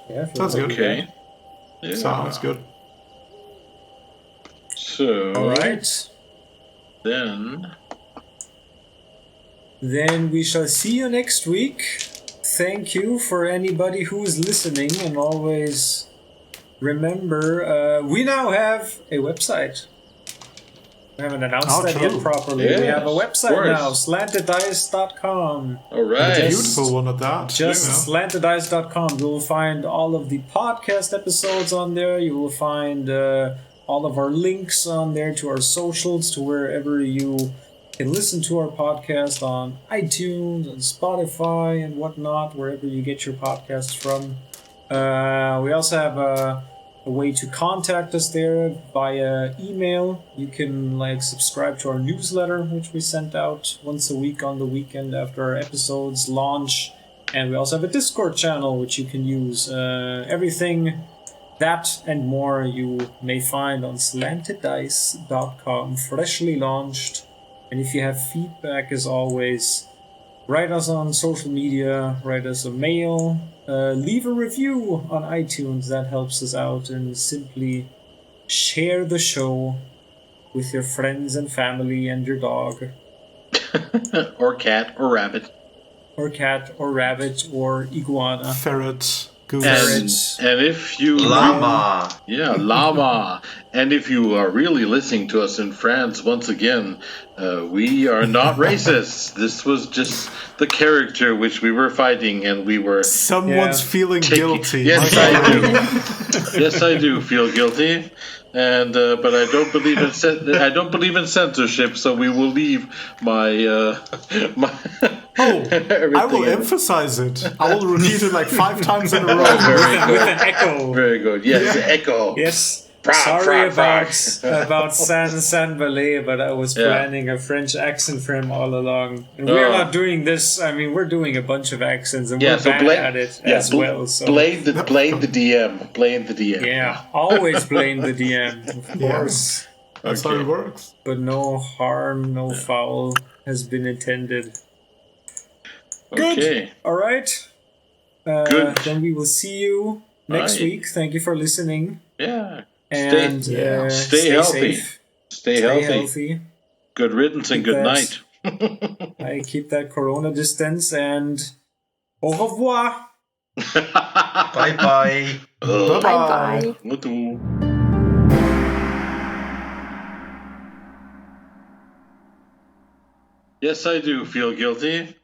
Yeah, if you're Sounds good. Okay. Yeah. Sounds good. So. All right. Then we shall see you next week. Thank you for anybody who is listening, and always remember we now have a website. We haven't announced that true. yet properly. We Yes, have a of website course. now, slanteddice.com. All right. Beautiful one at that. Just slanteddice.com. You will find all of the podcast episodes on there. You will find all of our links on there to our socials, to wherever you can listen to our podcast on iTunes and Spotify and whatnot, wherever you get your podcasts from. We also have a way to contact us there via email. You can subscribe to our newsletter, which we sent out once a week on the weekend after our episodes launch. And we also have a Discord channel which you can use. Everything that and more you may find on slanteddice.com, freshly launched. And if you have feedback, as always, write us on social media, write us a mail, leave a review on iTunes. That helps us out. And simply share the show with your friends and family and your dog. Or cat or rabbit. Or cat or rabbit or iguana. Ferret, goose. And if you Llama. Yeah, llama. And if you are really listening to us in France, once again, we are not racist. This was just the character which we were fighting, and we were. Someone's feeling guilty. Yes, I do. Yes, I do feel guilty, and but I don't believe in censorship. So we will leave my my. I will emphasize it. I will repeat it like 5 times in a row. With an echo. Very good. Yes, echo. Yes. Frog, Sorry frog, frog. about Sanbalét, but I was planning a French accent for him all along. And we're not doing this. I mean, we're doing a bunch of accents, and we're bad at it as well. So blame the DM. Blame the DM. yeah, always blame the DM, of course. That's how it works. But no harm, no foul has been intended. Good. Okay. All right. Good. Then we will see you next week. Thank you for listening. Yeah. And stay healthy. safe. Stay healthy. Good riddance and good night. I keep that corona distance, and au revoir. Bye-bye. Bye-bye. Yes, I do feel guilty.